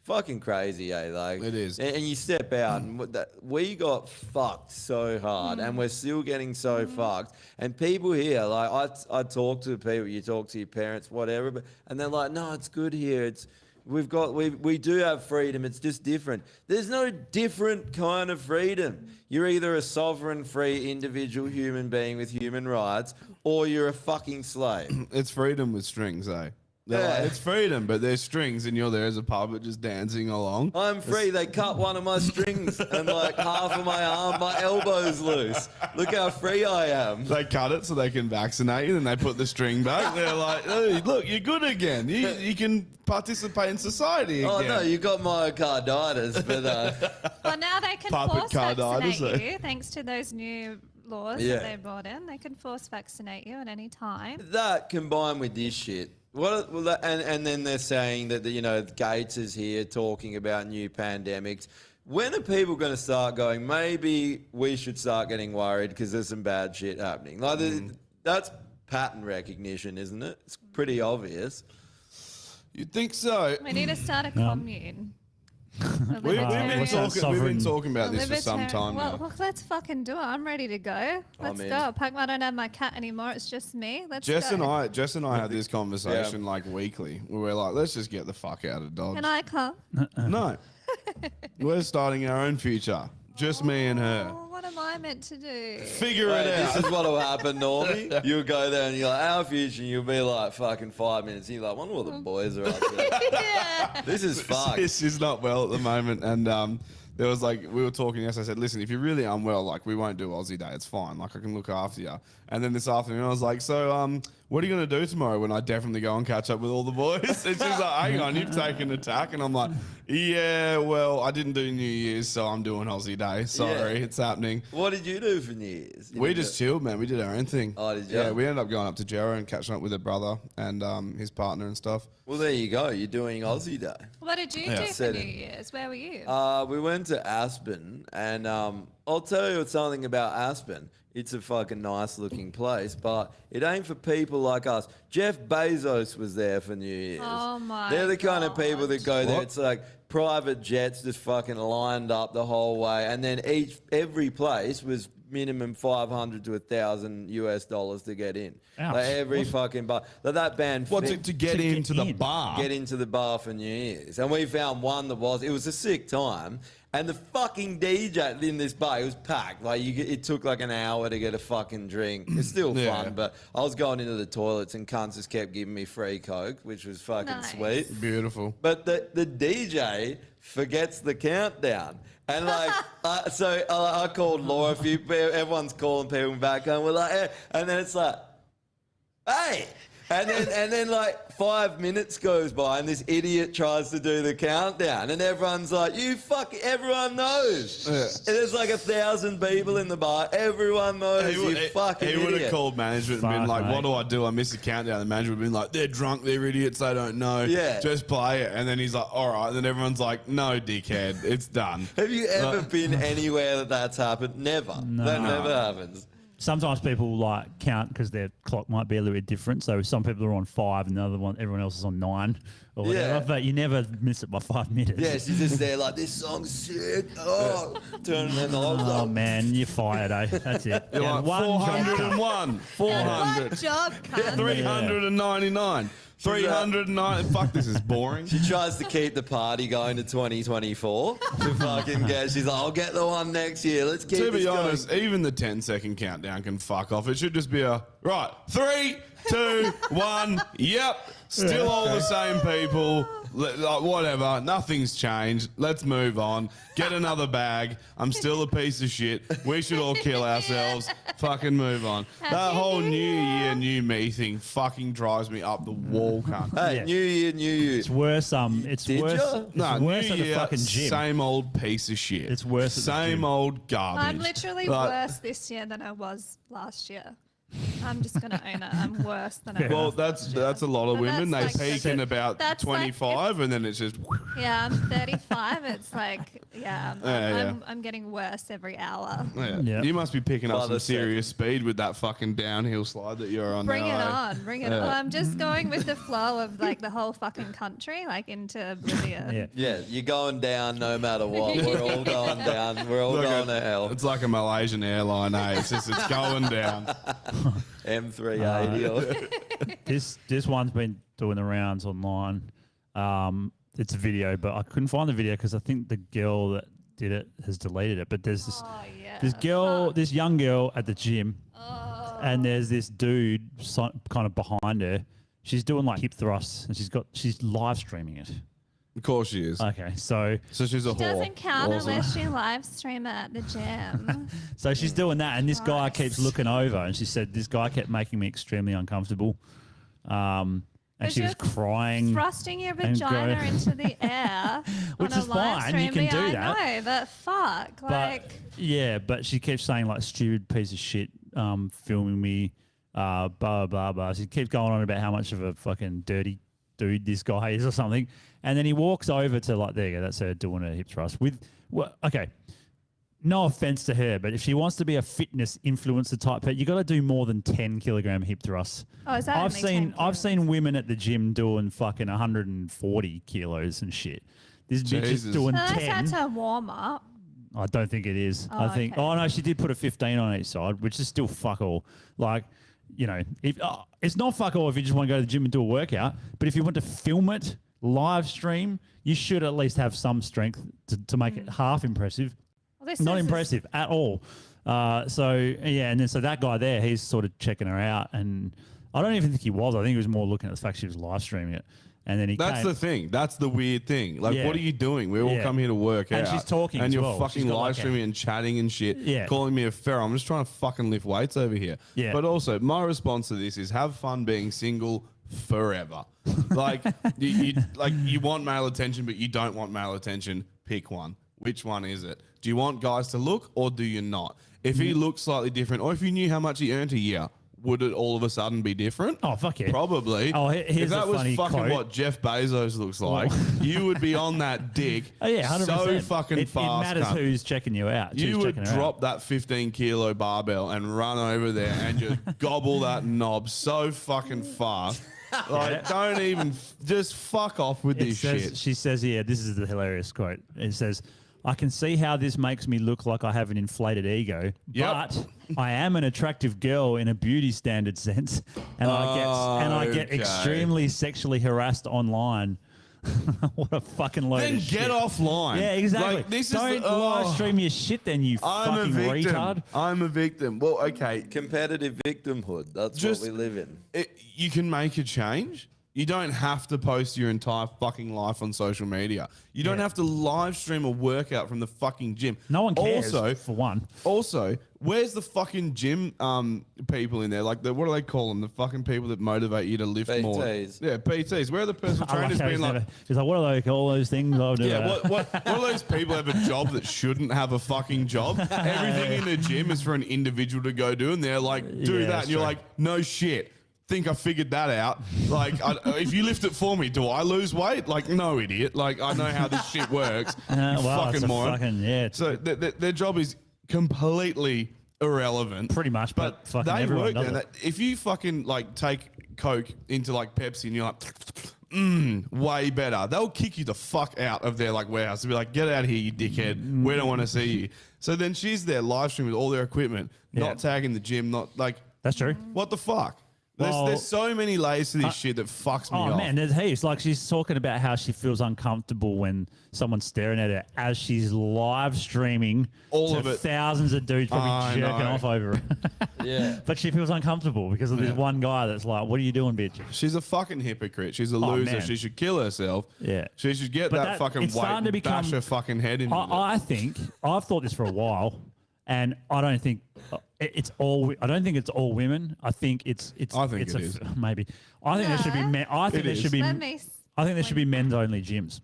Fucking crazy, eh? Like, It is. And you step out, and we got fucked so hard, and we're still getting so fucked. And people here, like, I talk to people, you talk to your parents, whatever, and they're like, "No, it's good here. We do have freedom. It's just different." There's no different kind of freedom. You're either a sovereign, free, individual human being with human rights, or you're a fucking slave. It's freedom with strings, eh? They're Yeah. like, it's freedom, but there's strings, and you're there as a puppet just dancing along. I'm free. They cut one of my strings, and like half of my arm, my elbow's loose. Look how free I am. They cut it so they can vaccinate you, and they put the string back. They're like, "Hey, look, you're good again. You can participate in society again." Oh no, you got myocarditis, but Well, now they can Puppet force carditis, vaccinate eh? you, thanks to those new laws Yeah. that they brought in. They can force vaccinate you at any time. that combined with this shit. And then they're saying that Gates is here talking about new pandemics. When are people going to start going, maybe we should start getting worried because there's some bad shit happening? Like that's pattern recognition, isn't it? It's pretty obvious. You'd think so. We need to start a commune. We've been talking about this for some Libertarian- time well, now. well, let's fucking do it. I'm ready to go. Let's in. go. I don't have my cat anymore. It's just me. Let's Jess go. and I have this conversation like weekly where we're like, let's just get the fuck out of Dodge. Can I come? No. We're starting our own future. Just me and her. Oh, what am I meant to do? Figure Hey, it this out. is what will happen, Normie. You'll go there and you're like, our future, and you'll be like fucking 5 minutes. And you're like, wonder what the boys are up to. Yeah. This is fucked. This is not well at the moment. And there was like, we were talking yesterday. I said, listen, if you're really unwell, like we won't do Aussie Day. It's fine. Like I can look after you. And then this afternoon I was like, so what are you going to do tomorrow when I definitely go and catch up with all the boys? And she's like, hang on, you've taken a tack. And I'm like, yeah, well, I didn't do New Year's, so I'm doing Aussie Day. Sorry, it's happening. What did you do for New Year's? We just chilled, man. We did our own thing. Oh, did you? Yeah, we ended up going up to Jarrow and catching up with her brother and his partner and stuff. Well, there you go. You're doing Aussie Day. What did you do for Said New it. Year's? Where were you? We went to Aspen, and I'll tell you something about Aspen. It's a fucking nice looking place, but it ain't for people like us. Jeff Bezos was there for New Year's. Oh my They're the kind of people God. that go there. What? It's like private jets just fucking lined up the whole way, and then every place was minimum $500 to $1,000 to get in. Ouch. Like every fucking bar. Like that band. What, fit- to get into the in. bar? get into the bar for New Year's. And we found one that it was a sick time. And the fucking DJ in this bar, it was packed. Like it took like an hour to get a fucking drink. It's still Yeah. fun, but I was going into the toilets and cunts just kept giving me free Coke, which was fucking Nice. sweet. Beautiful. But the DJ forgets the countdown. And like, so I called Laura. Everyone's calling people back, and we're like, eh. And then it's like, hey. And then like 5 minutes goes by, and this idiot tries to do the countdown, and everyone's like, everyone knows. And there's like 1,000 people in the bar. Everyone knows you fucking He would have idiot. called management and been Fuck, like, mate. what do I do? I missed the countdown. The management would have been like, they're drunk, they're idiots, they don't know. Yeah. Just play it. And then he's like, all right. And then everyone's like, no, dickhead, it's done. Have you ever been anywhere that's happened? Never. That never happens. Sometimes people like count because their clock might be a little bit different. So some people are on 5 and the other one, everyone else is on 9 or whatever. Yeah. But you never miss it by 5 minutes. Yeah, she's just there like, this song's sick. Oh, turning the knobs Oh up. man, you're fired, eh? That's it. You're Yeah, like, one job cut. 401, 400, What job, cunt? 399, 309. Fuck, this is boring. She tries to keep the party going to 2024 to fucking get. She's like, I'll get the one next year. Let's keep To this be going." honest, even the 10-second countdown can fuck off. It should just be a, right, 3, 2, 1, yep, still all the same people, like, whatever, nothing's changed. Let's move on. Get another bag. I'm still a piece of shit. We should all kill ourselves. Fucking move on. That whole New Year, New Me thing fucking drives me up the wall, cunt. Hey, Yeah. New Year, New You. It's worse. It's Did worse. ya? It's No, worse New at the Year, fucking gym. same old piece of shit. It's worse at the Same gym. old garbage. I'm literally Like, worse this year than I was last year. I'm just gonna own it. I'm worse than I was. Well, last year. that's a lot of But women. They that's like peak the- in about that's like if- 25, and then it's just. Yeah, I'm 35. It's like, yeah, Yeah. I'm getting worse every hour. Yeah. Yeah. You must be picking up By some the serious speed with that fucking downhill slide that you're on. Bring now, it eh? on, bring it on. I'm just going with the flow of like the whole fucking country, like into oblivion. Yeah. Yeah, you're going down no matter what. We're all going down. We're all Look, going to hell. It's like a Malaysian airline, eh? It's going down. M380. This one's been doing the rounds online. It's a video, but I couldn't find the video because I think the girl that did it has deleted it. But there's this Oh yeah. this girl, this young girl at the gym, and there's this dude kind of behind her. She's doing like hip thrusts, and she's live streaming it. Of course she is. Okay, so So she's a whore. Doesn't count Awesome. unless you live stream it at the gym. she's doing that, and this guy Christ. keeps looking over, and she said this guy kept making me extremely uncomfortable. And 'Cause she was you're crying. Thrusting your and vagina go- into the air Which on a is live fine, stream. you can Yeah, do I that. know, but fuck, But like. yeah, but she keeps saying like stupid piece of shit, filming me, blah blah blah. She keeps going on about how much of a fucking dirty dude this guy is or something, and then he walks over to like, there you go, that's her doing her hip thrust with. Well, okay, no offense to her, but if she wants to be a fitness influencer type, you got to do more than 10-kilogram hip thrusts. Oh, is that only 10 I've seen women at the gym doing fucking 140 kilos and shit. This bitch is Jesus. doing Unless 10. that's a warm up. I don't think it is. Oh, I think. okay. Oh no, she did put a 15 on each side, which is still fuck all. Like, you know, if it's not fuck all if you just want to go to the gym and do a workout. But if you want to film it, live stream, you should at least have some strength to make it half impressive. Well, this Not is- impressive at all. So yeah, and then so that guy there, he's sort of checking her out, and I don't even think he was. I think he was more looking at the fact she was live streaming it, and then he. That's came, the thing. That's the weird thing. Like, Yeah. what are you doing? We all Yeah. come here to work And out. she's talking and as you're well. She's fucking got like live a- streaming and chatting and shit. Yeah. Calling me a pharaoh. I'm just trying to fucking lift weights over here. Yeah. But also, my response to this is have fun being single forever. Like, you want male attention, but you don't want male attention. Pick one. Which one is it? Do you want guys to look or do you not? If he looks slightly different, or if you knew how much he earned a year, would it all of a sudden be different? Oh, fuck yeah. Probably. Oh, if here's that a was funny fucking quote. what Jeff Bezos looks like, you would be on that dick Oh yeah, 100%. so fucking it fast. It matters cunt. who's checking you out. You who's would checking her drop out. that 15-kilo barbell and run over there and just gobble that knob so fucking fast. Like, don't even, just fuck off with It this says, shit. She says here, this is the hilarious quote. It says, I can see how this makes me look like I have an inflated ego, Yep. but I am an attractive girl in a beauty standard sense, and I get Okay. extremely sexually harassed online. What a fucking load Then of get shit. offline. Yeah, exactly. Like, this Don't is the, live stream your shit then, you I'm a fucking victim. retard. I'm a victim. Well, okay. Competitive victimhood. That's Just- what we live in. You can make a change. You don't have to post your entire fucking life on social media. You don't Yeah. have to live stream a workout from the fucking gym. No one cares, Also, for one. Also, where's the fucking gym people in there? Like, what do they call them? The fucking people that motivate you to lift more. PTs. Yeah, PTs. Where are the personal I like trainers how being he's like, never- he's like, what are they, all those things? I'll do yeah, that. what do those people have a job that shouldn't have a fucking job? Everything in the gym is for an individual to go do, and they're like, do Yeah, that. that's And you're true. like, no shit. Think I figured that out. Like, if you lift it for me, do I lose weight? Like, no, idiot. Like, I know how this shit works. You well, it's fucking a moron. fucking- yeah, it's- So their job is completely irrelevant. Pretty much, but fucking they everyone work does there. it. If you fucking like take Coke into like Pepsi and you're like, way better. They'll kick you the fuck out of their like warehouse. They'll be like, get out of here, you dickhead. We don't want to see you. So then she's there live streaming with all their equipment, Yeah. not tagging the gym, not like, That's true. what the fuck? Well, There's so many layers to this shit that fucks me Oh off. man, there's heaps. Like she's talking about how she feels uncomfortable when someone's staring at her as she's live streaming All to of it. thousands of dudes probably I jerking know. off over her. Yeah. But she feels uncomfortable because of this Yeah. one guy that's like, "What are you doing, bitch?" She's a fucking hypocrite. She's a loser. man. She should kill herself. Yeah. She should get But that, that- fucking it's starting to weight and bash become- her fucking head into it. I think I've thought this for a while, and I don't think it's all. I don't think it's all women. I think it's. I think it's it is. maybe. I think there should be No. men. I think It there is. should be. Let me I think there should be men's only gyms.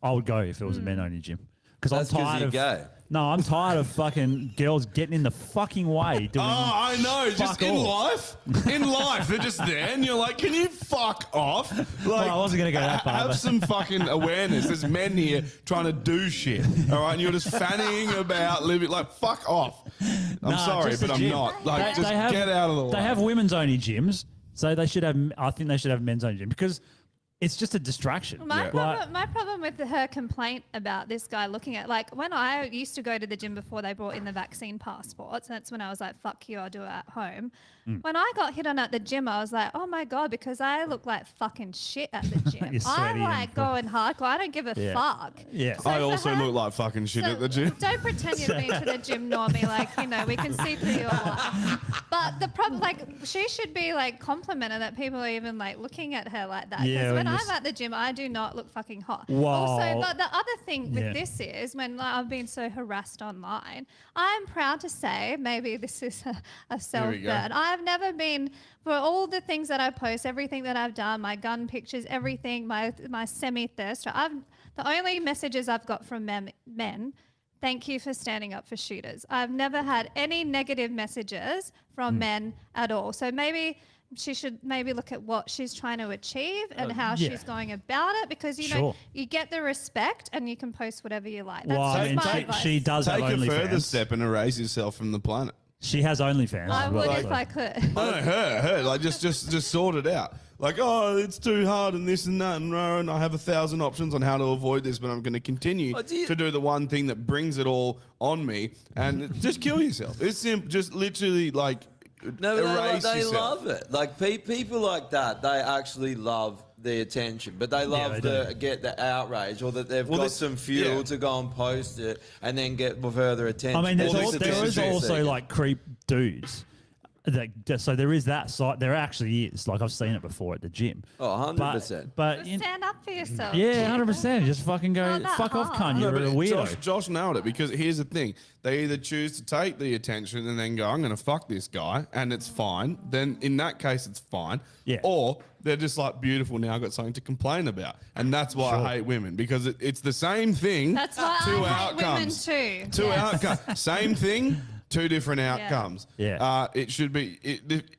I would go if it was a Hmm. men only gym because I'm That's 'cause tired you're of. gay. No, I'm tired of fucking girls getting in the fucking way doing. Oh, I know. Just fuck in all. life, they're just there, and you're like, "Can you fuck off?" Like, I wasn't gonna go that far, Have but- some fucking awareness. There's men here trying to do shit. All right, and you're just fannying about living. Like, fuck off. I'm Nah, sorry, just but a I'm gym. not. Like, just have, get out of the way. They have women's only gyms, so they should have. I think they should have men's only gym because it's just a distraction. My, Like- my problem with her complaint about this guy looking at, like, when I used to go to the gym before they brought in the vaccine passports, that's when I was like, fuck you, I'll do it at home. Mm. When I got hit on at the gym, I was like, oh my God, because I look like fucking shit at the gym. You're I sweaty like and- going hardcore. I don't give a Yeah. fuck. Yeah. So I for also her- look like fucking shit so at the gym. Don't pretend you've been to the gym, Normie. Like, you know, we can see through your life. But the problem, like, she should be, like, complimented that people are even, like, looking at her like that. Because Yeah, when when I'm you're at the gym, I do not look fucking hot. Wow. Also, but the other thing with Yeah. this is when like, I've been so harassed online, I'm proud to say, maybe this is a self-burn. I've never been, for all the things that I post, everything that I've done, my gun pictures, everything, my semi-thirst, the only messages I've got from men, thank you for standing up for shooters. I've never had any negative messages from men at all. So maybe she should maybe look at what she's trying to achieve and how yeah. she's going about it, because you know Sure. you get the respect and you can post whatever you like. That's Well, just I mean, my she, advice. she does Take have a further OnlyFans. step and erase yourself from the planet. She has OnlyFans. I as would well, if so- I could. No, her, like just sort it out. like, oh, it's too hard and this and that and I have 1,000 options on how to avoid this, but I'm going to continue to do the one thing that brings it all on me and just kill yourself. It's simple. Just literally like No, erase they yourself. love it. Like people like that, they actually love the attention, but they love get the outrage or that they've got some fuel to go and post it and then get further attention. I mean, there is also like creep dudes. So there is that side. There actually is. Like I've seen it before at the gym. Oh, 100%. But stand up for yourself. Yeah, 100%. Just fucking go, fuck off, cunt. You're a weirdo. Josh nailed it because here's the thing. They either choose to take the attention and then go, I'm going to fuck this guy, and it's fine. Then in that case, it's fine. Yeah. Or they're just like, beautiful, now I've got something to complain about. And that's why I hate women because it's the same thing. That's why two I hate outcomes. women too. Two outcomes. Same thing. Two different outcomes. Yeah. It should be.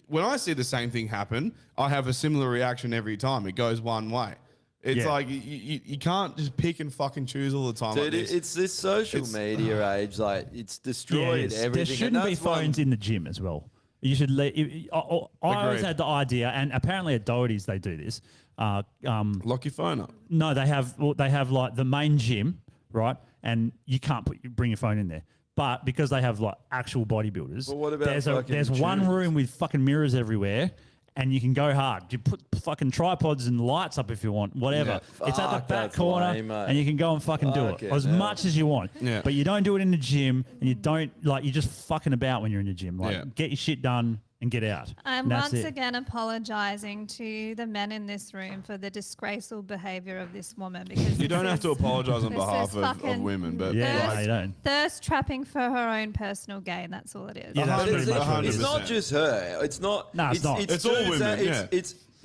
When I see the same thing happen, I have a similar reaction every time. It goes one way. It's like you can't just pick and fucking choose all the time. Dude, like this. it's this social media age. Like it's destroyed everything. There shouldn't be phones in the gym as well. You should let. I always had the idea, and apparently at Doherty's they do this. Lock your phone up. No, they have like the main gym, right? And you can't bring your phone in there. But because they have like actual bodybuilders, But what about there's one gyms? room with fucking mirrors everywhere, and you can go hard. You put fucking tripods and lights up if you want, whatever. Yeah. It's at the Fuck, back that's corner, lame, mate. and you can go and fucking do it Fucking as hell. much as you want. Yeah. But you don't do it in the gym, and you don't like you're just fucking about when you're in the gym. Like Yeah. get your shit done and get out. I'm And that's once it. again apologising to the men in this room for the disgraceful behaviour of this woman because You don't have to apologise on this behalf is of fucking women, but Yeah, thirst, no, you don't. thirst trapping for her own personal gain. That's all it is. Yeah, that's But pretty much what it it's is. not just her. It's not. No, it's not. It's all dudes women, that- yeah.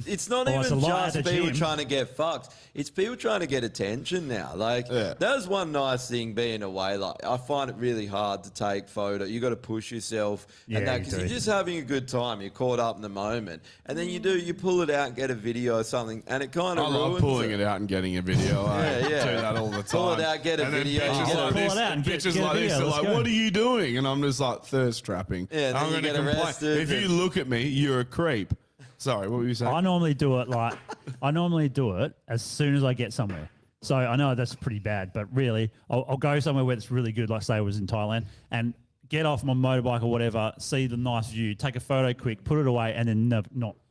It's not Oh, it's even a lot just at the people gym. trying to get fucked. It's people trying to get attention now. Like that's one nice thing being away. Like I find it really hard to take photo. You got to push yourself Yeah, and that you because do. you're just having a good time. You're caught up in the moment, and then you pull it out and get a video or something, and it kind I of love ruins pulling it out and getting a video. I Yeah, yeah. do that all the time. Pull it out, get a And then video, bitches get a- like Pull this, it out and get bitches a like this video, are let's like, go. what are you doing? And I'm just like thirst trapping. Yeah, then I'm you going to get complain. arrested If you and- look at me, you're a creep. Sorry, what were you saying? I normally do it as soon as I get somewhere. So I know that's pretty bad, but really, I'll go somewhere where it's really good, like say I was in Thailand, and get off my motorbike or whatever, see the nice view, take a photo quick, put it away, and then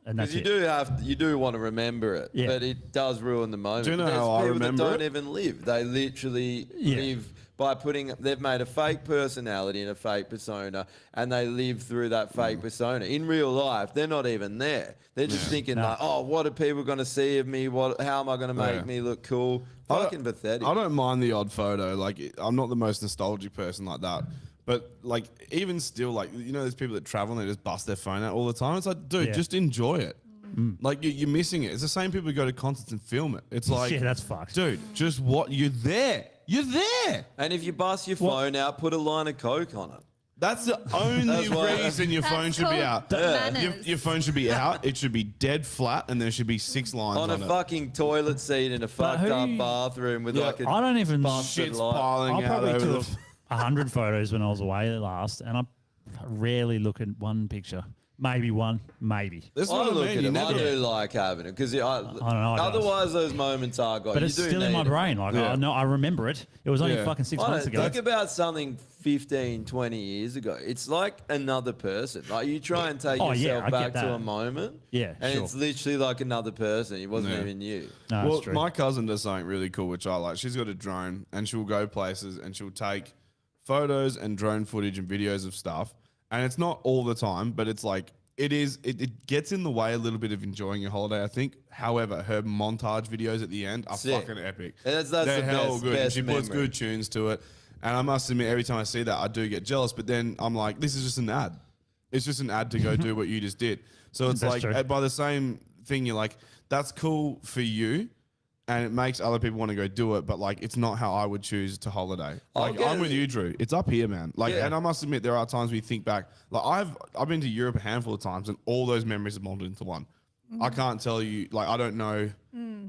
and that's Because it. you do want to remember it, Yeah. but it does ruin the moment. Do you know There's how I people remember that don't it? even live. They literally Yeah. live by they've made a fake personality and a fake persona, and they live through that fake persona. In real life, they're not even there. They're just thinking like, oh, what are people going to see of me? How am I going to make me look cool? Fucking pathetic. I don't mind the odd photo. Like, I'm not the most nostalgic person like that. But, like, even still, like, there's people that travel and they just bust their phone out all the time. It's like, dude, just enjoy it. Like, you're missing it. It's the same people who go to concerts and film it. It's like, Yeah, that's fucked. Dude, just you're there. You're there. And if you bust your phone out, put a line of coke on it. That's the only That's why- reason your phone That's should be called out. manners. Your phone should be out. It should be dead flat, and there should be 6 lines On on, a it. fucking toilet seat in a fucked who- up bathroom with like a I don't even busted Shit's light. piling I out probably over took 100 photos when I was away last, and I rarely look at one picture. Maybe one, maybe. That's I what I look mean. at you it. I never- do like having it because I don't know, I don't. otherwise those moments are gone. But You it's do still in need my it. brain. Like, I know, I remember it. It was only Yeah. fucking 6 I months don't ago. think about something 15, 20 years ago. It's like another person. Like you try and take Oh, yeah, yourself I get back to that. a moment. Yeah, And sure. it's literally like another person. It wasn't Yeah. even you. No, Well, it's true. my cousin does something really cool, which I like. She's got a drone, and she'll go places, and she'll take photos and drone footage and videos of stuff. And it's not all the time, but it's like it gets in the way a little bit of enjoying your holiday, I think. However, her montage videos at the end are Sick. fucking epic. And that's They're the hell best- good. And best she puts memory. good tunes to it. And I must admit, every time I see that, I do get jealous. But then I'm like, this is just an ad. It's just an ad to go do what you just did. So it's That's like, true. by the same thing, you're like, that's cool for you. And it makes other people want to go do it, but like it's not how I would choose to holiday. Like get I'm with it. you, Drew. It's up here, man. Like, Yeah. and I must admit, there are times we think back. Like I've been to Europe a handful of times, and all those memories are molded into one. I can't tell you, like I don't know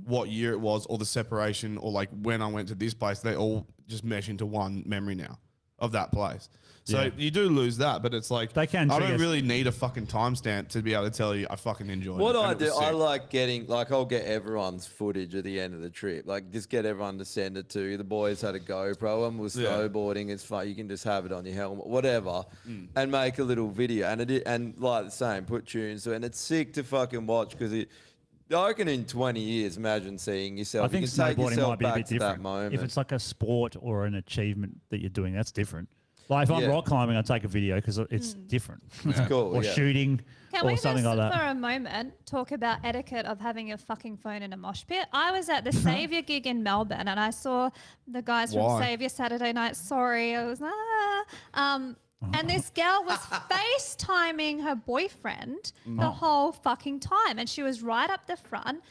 what year it was, or the separation, or like when I went to this place. They all just mesh into one memory now. of that place. So Yeah. you do lose that, but it's like They can I trigger- don't really need a fucking timestamp to be able to tell you I fucking enjoyed What it. I and it was do, I sick. like getting, like, I'll get everyone's footage at the end of the trip. Like, just get everyone to send it to you. The boys had a GoPro and was Yeah. snowboarding. It's fun. You can just have it on your helmet, whatever, and make a little video. And like the same, put tunes to it. And it's sick to fucking watch because I reckon in 20 years, imagine seeing yourself. I think you can take snowboarding yourself might be a back bit to that different. moment. If it's like a sport or an achievement that you're doing, that's different. Like if I'm Yeah. rock climbing, I take a video because it's different. It's cool, or yeah. shooting Can or we something just, like that. for a moment, talk about etiquette of having your fucking phone in a mosh pit? I was at the Saviour gig in Melbourne and I saw the guys Why? from Saviour Saturday Night. Sorry, I was and this girl was FaceTiming her boyfriend the whole fucking time, and she was right up the front,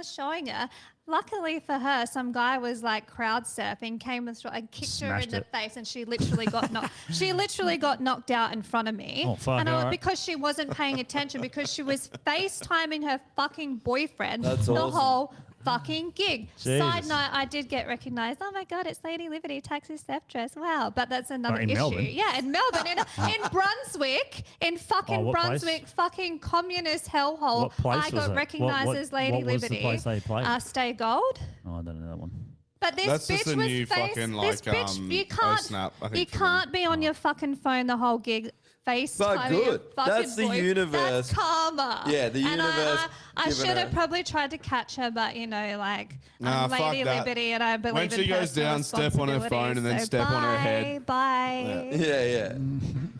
showing her. Luckily for her, some guy was like crowd surfing, came and kicked her in Smashed the it. face, and she literally got knocked. She literally got knocked out in front of me. Oh, fuck, and alright. because she wasn't paying attention, because she was FaceTiming her fucking boyfriend That's the awesome. whole fucking gig. Side Jesus. note, I did get recognised. Oh my God, it's Lady Liberty, Taxi Steph dress. Wow. But that's another in issue. Melbourne? Yeah, in Melbourne. In Brunswick. In fucking Oh, what place? Brunswick, fucking communist hellhole. What place I was got it? recognised What- as Lady what was the Liberty. place they played? Stay Gold. Oh, I don't know that one. But this That's bitch just a was new fucking, this like, bitch, you oh, can't, snap, I think you for can't be on your fucking phone the whole gig. FaceTime But your good. fucking That's the boy. universe. That's karma. Yeah, the And universe I giving should have her- probably tried to catch her, but like Nah, I'm fuck Lady that. Liberty, and I believe When in she goes personal down, step on her phone and then responsibility, step on her head. Bye. Yeah.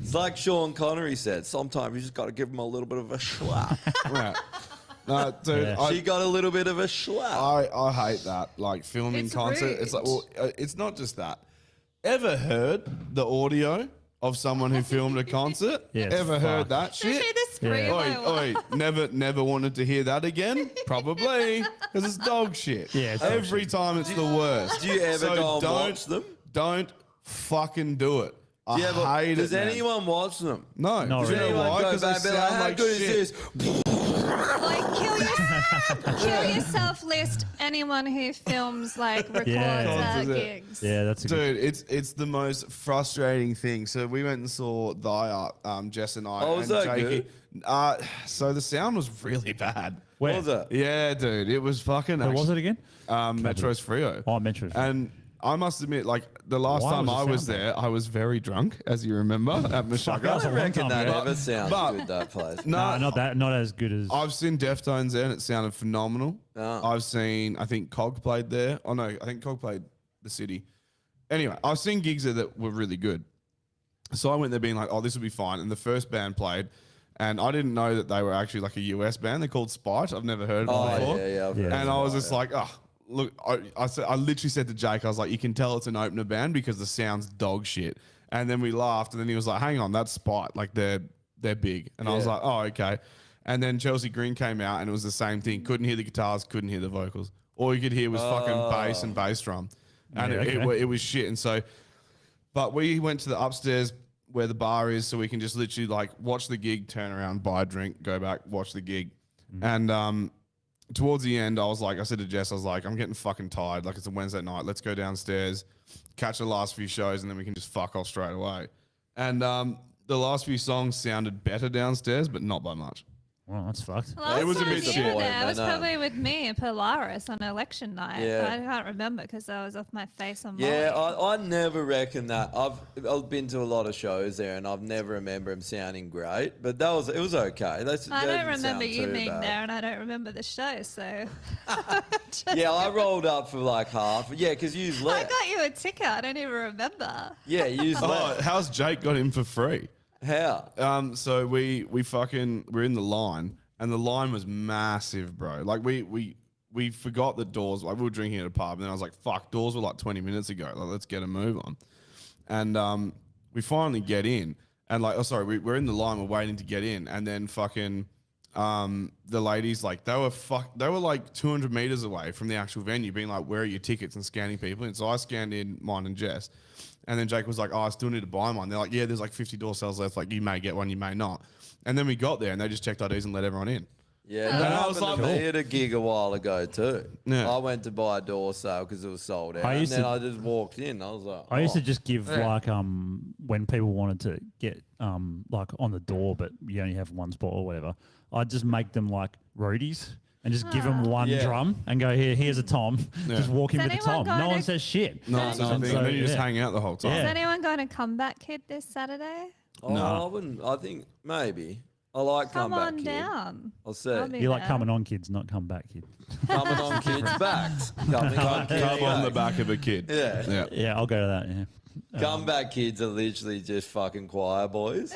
It's like Sean Connery said, sometimes you just got to give them a little bit of a schlap. Right. No, dude, Yeah. She got a little bit of a schlap. I hate that. Like filming It's concert. rude. It's like, well, it's not just that. Ever heard the audio of someone who filmed a concert? Yeah, it's Ever heard fucked. that Especially shit? the screamo. Oi, never wanted to hear that again? Probably. Because it's dog shit. Yeah, it's dog Every time it's the worst. Do you ever So go and don't- watch them? Don't fucking do it. I Yeah, but hate does it, man. anyone watch them? No. Not Do you really. know Anyone why? go Because they back and be like, sound how like good shit. is this? Like kill yourself list anyone who films like records Yeah. gigs. Yeah, that's a good. Dude, it's the most frustrating thing. So we went and saw Die Art, Jess and I. Oh, was and that Jakey. So the sound was really bad. Where What was it? Yeah, dude, it was fucking. Where was it again? Metro's Frio. Oh, Metro's Frio. And I must admit, like the last Why time was I the was sound there, I was very drunk, as you remember, at that was Meshuggah. a I long reckon time that ago. ever sounds But- good, that place. No, not that. Not as good as. I've seen Deftones there, and it sounded phenomenal. Oh. I've seen, I think Cog played there. Oh no, I think Cog played the City. Anyway, I've seen gigs there that were really good. So I went there being like, oh, this will be fine. And the first band played, and I didn't know that they were actually like a US band. They're called Spite. I've never heard of them Oh, before. yeah. I've Yeah. heard And I of was that, just yeah. like, oh, look, I literally said to Jake, I was like, you can tell it's an opener band because the sound's dog shit. And then we laughed, and then he was like, hang on, that's Spite. Like they're big. And I was Yeah. like, oh, okay. And then Chelsea Green came out, and it was the same thing. Couldn't hear the guitars, couldn't hear the vocals. All you could hear was fucking bass and bass drum. And Yeah, it okay. was shit. And so, but we went to the upstairs where the bar is, so we can just literally like watch the gig, turn around, buy a drink, go back, watch the gig. And towards the end, I said to Jess, I was like, I'm getting fucking tired. Like it's a Wednesday night. Let's go downstairs, catch the last few shows, and then we can just fuck off straight away. And the last few songs sounded better downstairs, but not by much. Well, that's fucked. Last It was a time bit you shit. were there, it was I know. probably with me in Polaris on election night. Yeah. I can't remember because I was off my face on Yeah, Molly. I never reckon that. I've been to a lot of shows there, and I've never remember him sounding great. But it was okay. I that don't didn't remember sound you too being bad. there, and I don't remember the show. So Yeah, I rolled up for like half. Yeah, because you I left. got you a ticket. I don't even remember. Yeah, you Oh, left. how's Jake got him for free? How? So we're in the line, and the line was massive, bro. Like we forgot the doors. Like we were drinking at a pub, and then I was like, "Fuck, doors were like 20 minutes ago. Like let's get a move on." And we finally get in, and like, we're in the line. We're waiting to get in, and then fucking the ladies like they were like 200 meters away from the actual venue, being like, "Where are your tickets?" and scanning people. And so I scanned in mine and Jess. And then Jake was like, "Oh, I still need to buy mine." They're like, "Yeah, there's like 50 door sales left. Like, you may get one, you may not." And then we got there, and they just checked IDs and let everyone in. Yeah, And that I was happened to like, me at a gig a while ago too. Yeah. I went to buy a door sale because it was sold out, I and used then to- I just walked in. I was like, I used to "Oh." just give Yeah. like when people wanted to get like on the door, but you only have one spot or whatever. I'd just make them like roadies and just give them one Yeah. drum and go here's a tom. Just walk in Has with a anyone tom. No got one a- says shit. No, it's nothing. So, And then you just yeah. hang out the whole time. Is Yeah. anyone going to Comeback Kid this Saturday? Oh, No. I wouldn't. I think maybe. I like Come Comeback on Kid. down. I'll say. I'll be You like there. coming on kids, not come back kid. Coming on kids' backs. Coming on kids' Come on the backs. back of a kid. Yeah. Yeah. Yeah, I'll go to that. Yeah. Comeback kids are literally just fucking choir boys.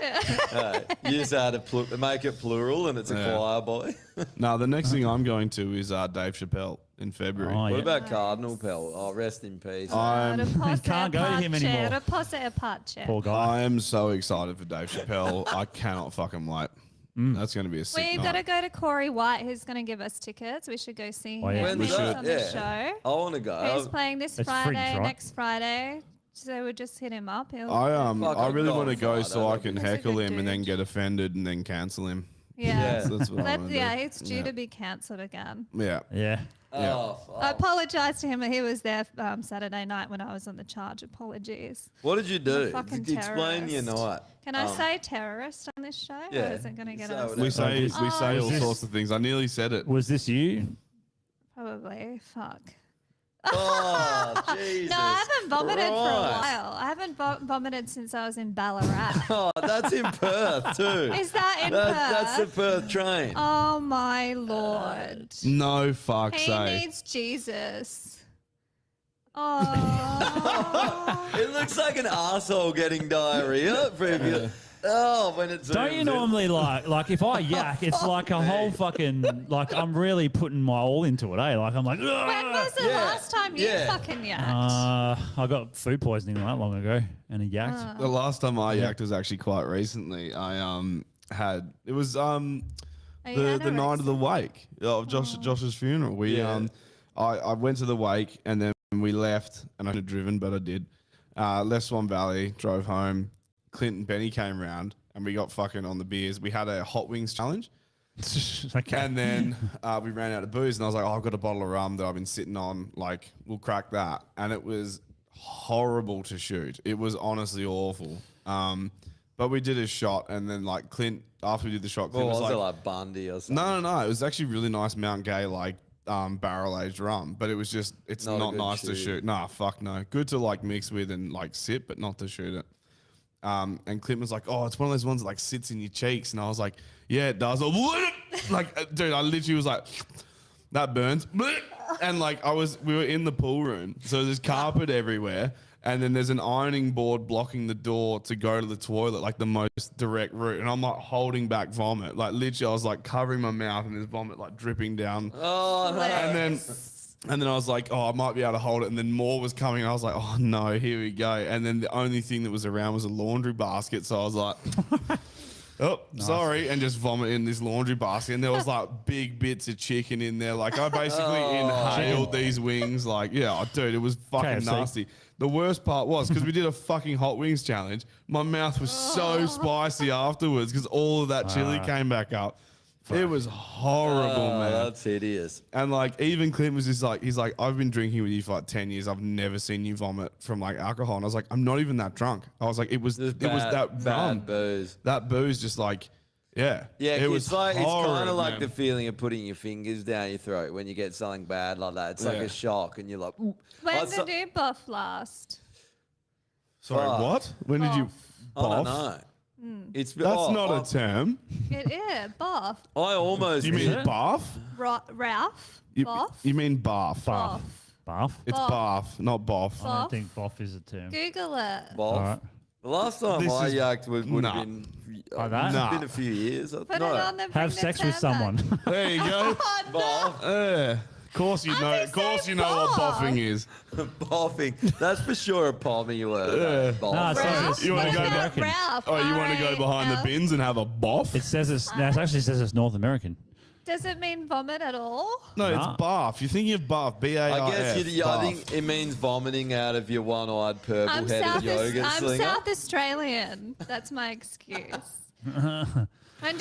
You just had to make it plural and it's a Yeah. choir boy. No, the next thing I'm going to is Dave Chappelle in February. Oh, What yeah. about Cardinal Pell? Oh, rest in peace. Can't go to him anymore. Poor guy. I am so excited for Dave Chappelle. I cannot fucking wait. That's going to be a sick We've night. got to go to Corey White, who's going to give us tickets. We should go see Oh, him. yeah. When's He's that? on Yeah. the show. I want to go. He's playing this It's Friday, fringe, right? next Friday. So we'll just hit him up. He'll, Fuck, I I'd really go want to on go Friday, so I that'd can be- He's a heckle good him and then dude. get offended and then cancel him. yeah. That's what I want to yeah, do. it's due to be cancelled again. Yeah. Yeah. Oh, I fuck. apologise to him. He was there Saturday night when I was on the charge. Apologies. What did you do? fucking Explain your terrorist. night. Can I say terrorist on this show? yeah. Or is it going to get Say us? whatever. We say Oh, all this- sorts of things. I nearly said it. Was this you? Probably. Fuck. Oh, Jesus. No, I haven't vomited for a Christ. while. I haven't vomited since I was in Ballarat. Oh, that's in Perth too. Is that in That's the Perth? Perth train. Oh my lord. No fuck's He sake. needs Jesus. Oh. It looks like an asshole getting diarrhea. When it's Don't you normally like if I yak, it's like a whole fucking like I'm really putting my all into it, eh? Like I'm like, When was the last time you yeah. fucking yacked? I got food poisoning not long ago and a yacked. The last time I yacked was actually quite recently. I had it was Are you the night of the anorexic? wake of Josh's funeral. We I went to the wake and then we left and I had driven, but I did. Left Swan Valley, drove home. Clint and Benny came round and we got fucking on the beers. We had a hot wings challenge. Okay. And then we ran out of booze and I was like, oh, I've got a bottle of rum that I've been sitting on. Like, we'll crack that. And it was horrible to shoot. It was honestly awful. But we did a shot and then like Clint, after we did the shot, Clint What was was it, like, like Bundy or something? no. It was actually really nice Mount Gay, like barrel aged rum. But it was just, it's Not a not good nice to shoot. shoot. Nah, fuck no. Good to like mix with and like sip, but not to shoot it. And Clint was like, oh, it's one of those ones that like sits in your cheeks. And I was like, yeah, it does. Like, dude, I literally was like, that burns. And like, we were in the pool room. So there's carpet everywhere. And then there's an ironing board blocking the door to go to the toilet, like the most direct route. And I'm like holding back vomit. Like literally, I was like covering my mouth and there's vomit like dripping down. Oh, no. And then I was like, oh, I might be able to hold it. And then more was coming. And I was like, oh, no, here we go. And then the only thing that was around was a laundry basket. So I was like, oh, sorry. And just vomit in this laundry basket. And there was like big bits of chicken in there. Like I basically inhaled these wings. Like, yeah, dude, it was fucking KFC. nasty. The worst part was because we did a fucking hot wings challenge. My mouth was so spicy afterwards because all of that chili came back up. It was horrible, man. That's hideous. And like even Clint was just like, he's like, I've been drinking with you for like 10 years. I've never seen you vomit from like alcohol. And I was like, I'm not even that drunk. I was like, it was that Bad rum. booze. That booze just like, yeah. Yeah, it was it's kind horrid, of like man. the feeling of putting your fingers down your throat when you get something bad like that. It's like Yeah. a shock, and you're like, "Ooh." When so- did you buff last? Sorry, Fuck. what? When did you I don't boff? know. It's That's not a term. It is buff. I almost. You mean it? bath? Ralph? You, Buff? you mean bath? Buff. Bath? It's Boff. bath, not boff. I Boff. don't think boff is a term. Google it. Boff. All right. The last time This I is- yacked would Nah. have been. Like that? It's Nah. been a few years. Put it on the Have bring the sex with term back. someone. There you go. Oh, no. Of course you know. I Of course say you know what boff. boffing is. Boffing. That's for sure a pommy word. No, Boff. it says Ralph? it's You wanna What go about back? Ralph? Oh, you want to go behind the R-A-L-F? bins and have a boff? It says it's. No, it actually says it's North American. Does it mean vomit at all? No, Nah. it's bath. You're thinking of bath. B-A-R-F. I guess I bath. think it means vomiting out of your one-eyed purple-headed yogurt I'm slinger. South Australian. That's my excuse. When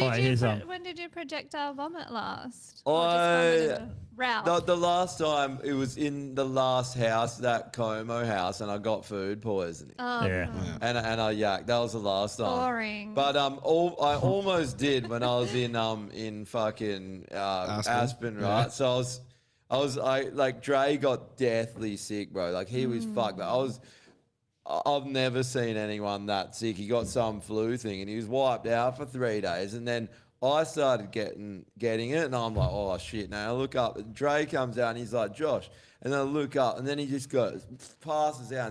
did you projectile vomit last? I- Row. The last time it was in the last house, that Como house, and I got food poisoning. Yeah. And I yacked. That was the last time. Boring. But I almost did when I was in fucking Aspen, right? Yeah. So like Dre got deathly sick, bro. Like he was fucked. I've never seen anyone that sick. He got some flu thing and he was wiped out for 3 days, and then I started getting it, and I'm like, oh shit. Now I look up, and Dre comes out and he's like, Josh. And then I look up, and then he just passes out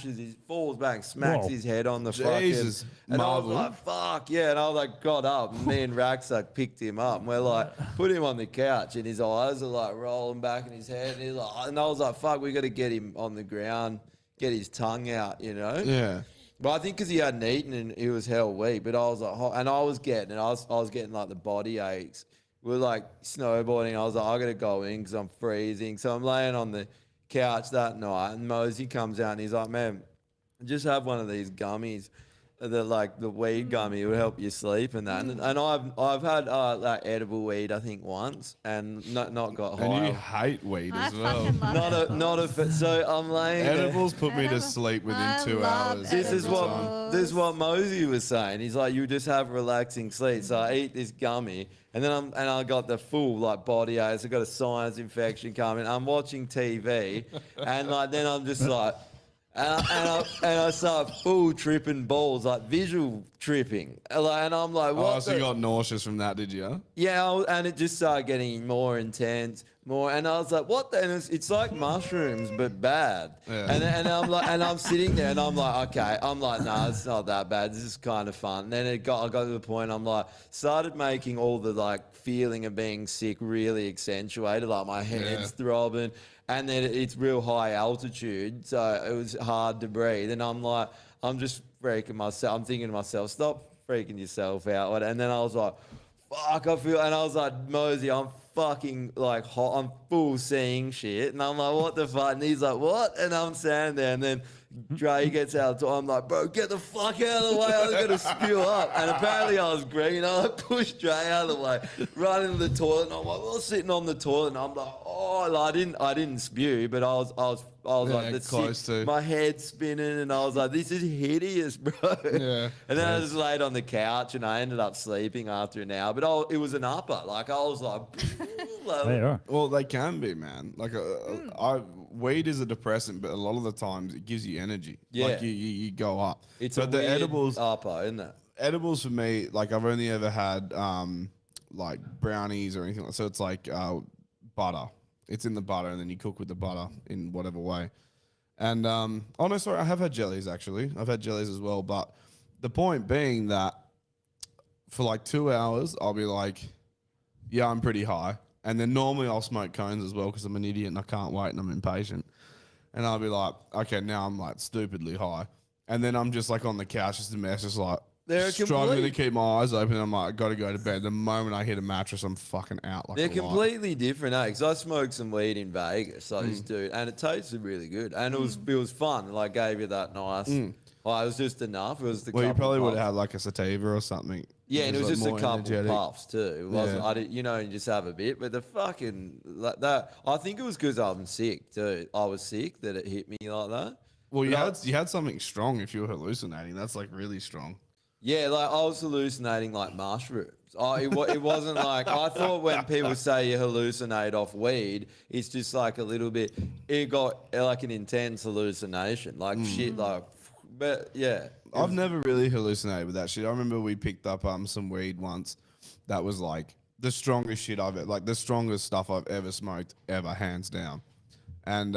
and falls back, smacks Whoa. his head on the Jesus, fucking. And Marvel. I was like, fuck, yeah. And I was like, got up, and me and Raxak picked him up, and we're like, put him on the couch, and his eyes are like rolling back in his head. And I was like, fuck, we got to get him on the ground, get his tongue out, you know? Yeah. But I think because he hadn't eaten and he was hell weak. But I was like, and I was getting like the body aches. We were like snowboarding. I was like, I got to go in because I'm freezing. So I'm laying on the couch that night, and Mosey comes out and he's like, man, just have one of these gummies. The weed gummy, it would help you sleep and that. And I've had like edible weed, I think once, and not got high. And you hate weed I as well. fucking love Not a so I'm laying there. Edibles put me to sleep within I 2 love hours. This is every what time. this is what Mosey was saying. He's like, you just have relaxing sleep. So I eat this gummy, and then I got the full like body aches. I got a sinus infection coming. I'm watching TV, and like then I'm just like. And I start full tripping balls, like visual tripping. And I'm like, what? Oh, so you got nauseous from that, did you? Yeah, and it just started getting more intense, and I was like, what the? And it's like mushrooms, but bad. Yeah. And I'm like, and I'm sitting there, and I'm like, okay, I'm like, nah, it's not that bad. This is kind of fun. And then I got to the point, I'm like, started making all the like feeling of being sick really accentuated, like my head's throbbing. And then it's real high altitude, so it was hard to breathe. And I'm like, I'm just freaking myself. I'm thinking to myself, stop freaking yourself out. And then I was like, fuck, I feel. And I was like, Mosey, I'm fucking like hot. I'm full seeing shit. And I'm like, what the fuck? And he's like, what? And I'm standing there, and then Dre gets out. I'm like, bro, get the fuck out of the way. I was going to spew up. And apparently I was green. I pushed Dre out of the way, run into the toilet. And I'm like, well, sitting on the toilet. And I'm like, oh, like, I didn't spew, but I was like, that's close to. my head spinning. And I was like, this is hideous, bro. Yeah. And then I just laid on the couch, and I ended up sleeping after an hour. But it was an upper. Like, I was like, They are. Well, they can be, man. Like, weed is a depressant, but a lot of the times it gives you energy. Yeah. Like, you go up. It's but a the weird edibles, upper, isn't it? edibles for me, like, I've only ever had, like, brownies or anything. So it's like butter. It's in the butter, and then you cook with the butter in whatever way. And, oh, no, sorry, I have had jellies, actually. I've had jellies as well. But the point being that for, like, 2 hours, I'll be like, yeah, I'm pretty high. And then normally I'll smoke cones as well because I'm an idiot and I can't wait and I'm impatient. And I'll be like, okay, now I'm like stupidly high. And then I'm just like on the couch, just a mess, just like They're struggling to complete- keep my eyes open. I'm like, I got to go to bed. The moment I hit a mattress, I'm fucking out. Like They're a light. completely different, eh? Because I smoked some weed in Vegas, I just do, and it tasted really good, and it was fun. Like, gave you that nice. Oh, it was just enough. It was the. Well, you couple probably would puffs. have had like a sativa or something. Yeah, and it was like just a more couple energetic. puffs too. It wasn't. Yeah. I did, you just have a bit, but the fucking like that. I think it was because I'm sick too. I was sick that it hit me like that. Well, But you had something strong if you were hallucinating. That's like really strong. Yeah, like I was hallucinating like mushrooms. It wasn't like I thought when people say you hallucinate off weed, it's just like a little bit. It got like an intense hallucination, like shit, like. But yeah, I've never really hallucinated with that shit. I remember we picked up some weed once that was like the strongest shit the strongest stuff I've ever smoked ever, hands down. And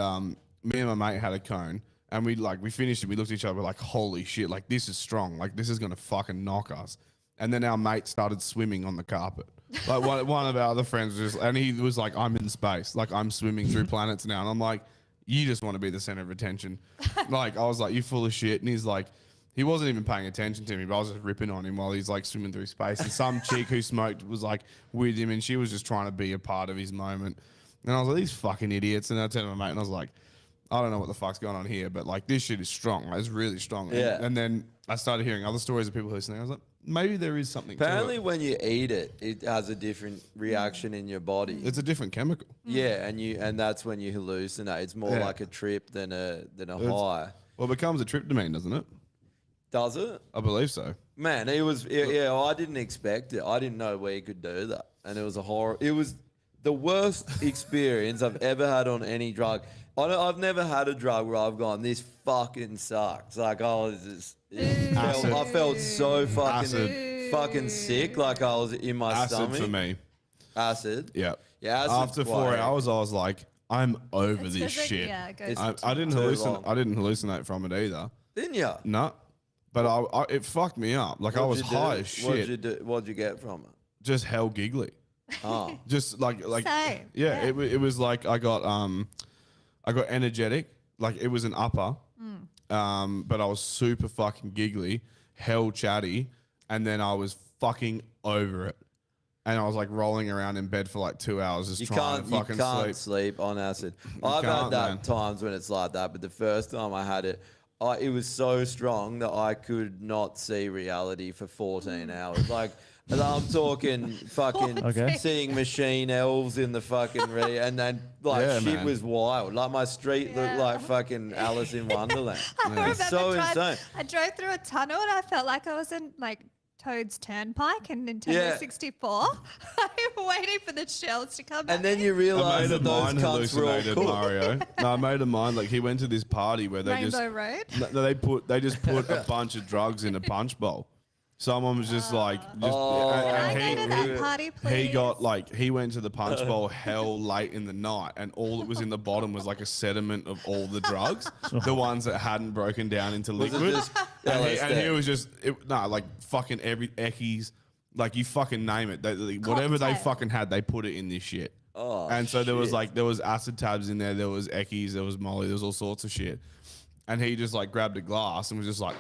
me and my mate had a cone, and we finished it. We looked at each other like, holy shit, like this is strong. Like this is gonna fucking knock us. And then our mate started swimming on the carpet. Like one of our other friends and he was like, I'm in space. Like I'm swimming through planets now. And I'm like, you just want to be the center of attention. Like, I was like, you full of shit. And he's like, he wasn't even paying attention to me, but I was just ripping on him while he's like swimming through space. And some chick who smoked was like with him, and she was just trying to be a part of his moment. And I was like, these fucking idiots. And I turned to my mate and I was like, I don't know what the fuck's going on here, but like this shit is strong. Like, it's really strong. Yeah. And then I started hearing other stories of people hallucinating. I was like, maybe there is something. Apparently, to it. when you eat it, it has a different reaction in your body. It's a different chemical. Yeah, and that's when you hallucinate. It's more Yeah. like a trip than a It's- high. Well, it becomes a tryptamine, doesn't it? Does it? I believe so. Man, it was yeah. I didn't expect it. I didn't know we could do that, and it was a horror. It was the worst experience I've ever had on any drug. I've never had a drug where I've gone, this fucking sucks. Like I was just, I felt so fucking sick. Like I was in my Acid stomach. for me. Acid. Yeah. Yeah. Acid's After 4 quite- hours, I was like, I'm over It's this 'cause it- shit. yeah, it goes I didn't too hallucinate. long. I didn't hallucinate from it either. Didn't you? No, but it fucked me up. Like I was What'd you high do? as What'd shit. you do? What'd you get from it? Just hell giggly. Oh. Just like Same, yeah. yeah. It was like I got energetic. Like it was an upper. But I was super fucking giggly, hell chatty, and then I was fucking over it. And I was like rolling around in bed for like 2 hours just trying to fucking sleep. sleep on acid. I've had can't, that man. times when it's like that, but the first time I had it, it was so strong that I could not see reality for 14 hours. Like, and I'm talking fucking Okay. seeing machine elves in the fucking and then like Yeah, shit man. was wild. Like my street looked Yeah. like fucking Alice in Wonderland. I remember It's so insane. I drove through a tunnel and I felt like I was in like Toad's Turnpike in Nintendo Yeah. 64. I'm waiting for the shells to come back. And then you A realise mate that of those mine cunts were all hallucinated cool. Mario. No, a mate of mine, like he went to this party where they Rainbow Road. they just put a bunch of drugs in a punch bowl. Someone was just like, Can I go to that party, please? he got like he went to the punch bowl hell late in the night, and all that was in the bottom was like a sediment of all the drugs, the ones that hadn't broken down into liquid. just and he LSD? was just like fucking every eckies, like you fucking name it. Whatever they Cocktail. fucking had, they put it in this shit. Oh, And so there was shit. there was acid tabs in there was eckies, there was Molly, there was all sorts of shit. And he just like grabbed a glass and was just like,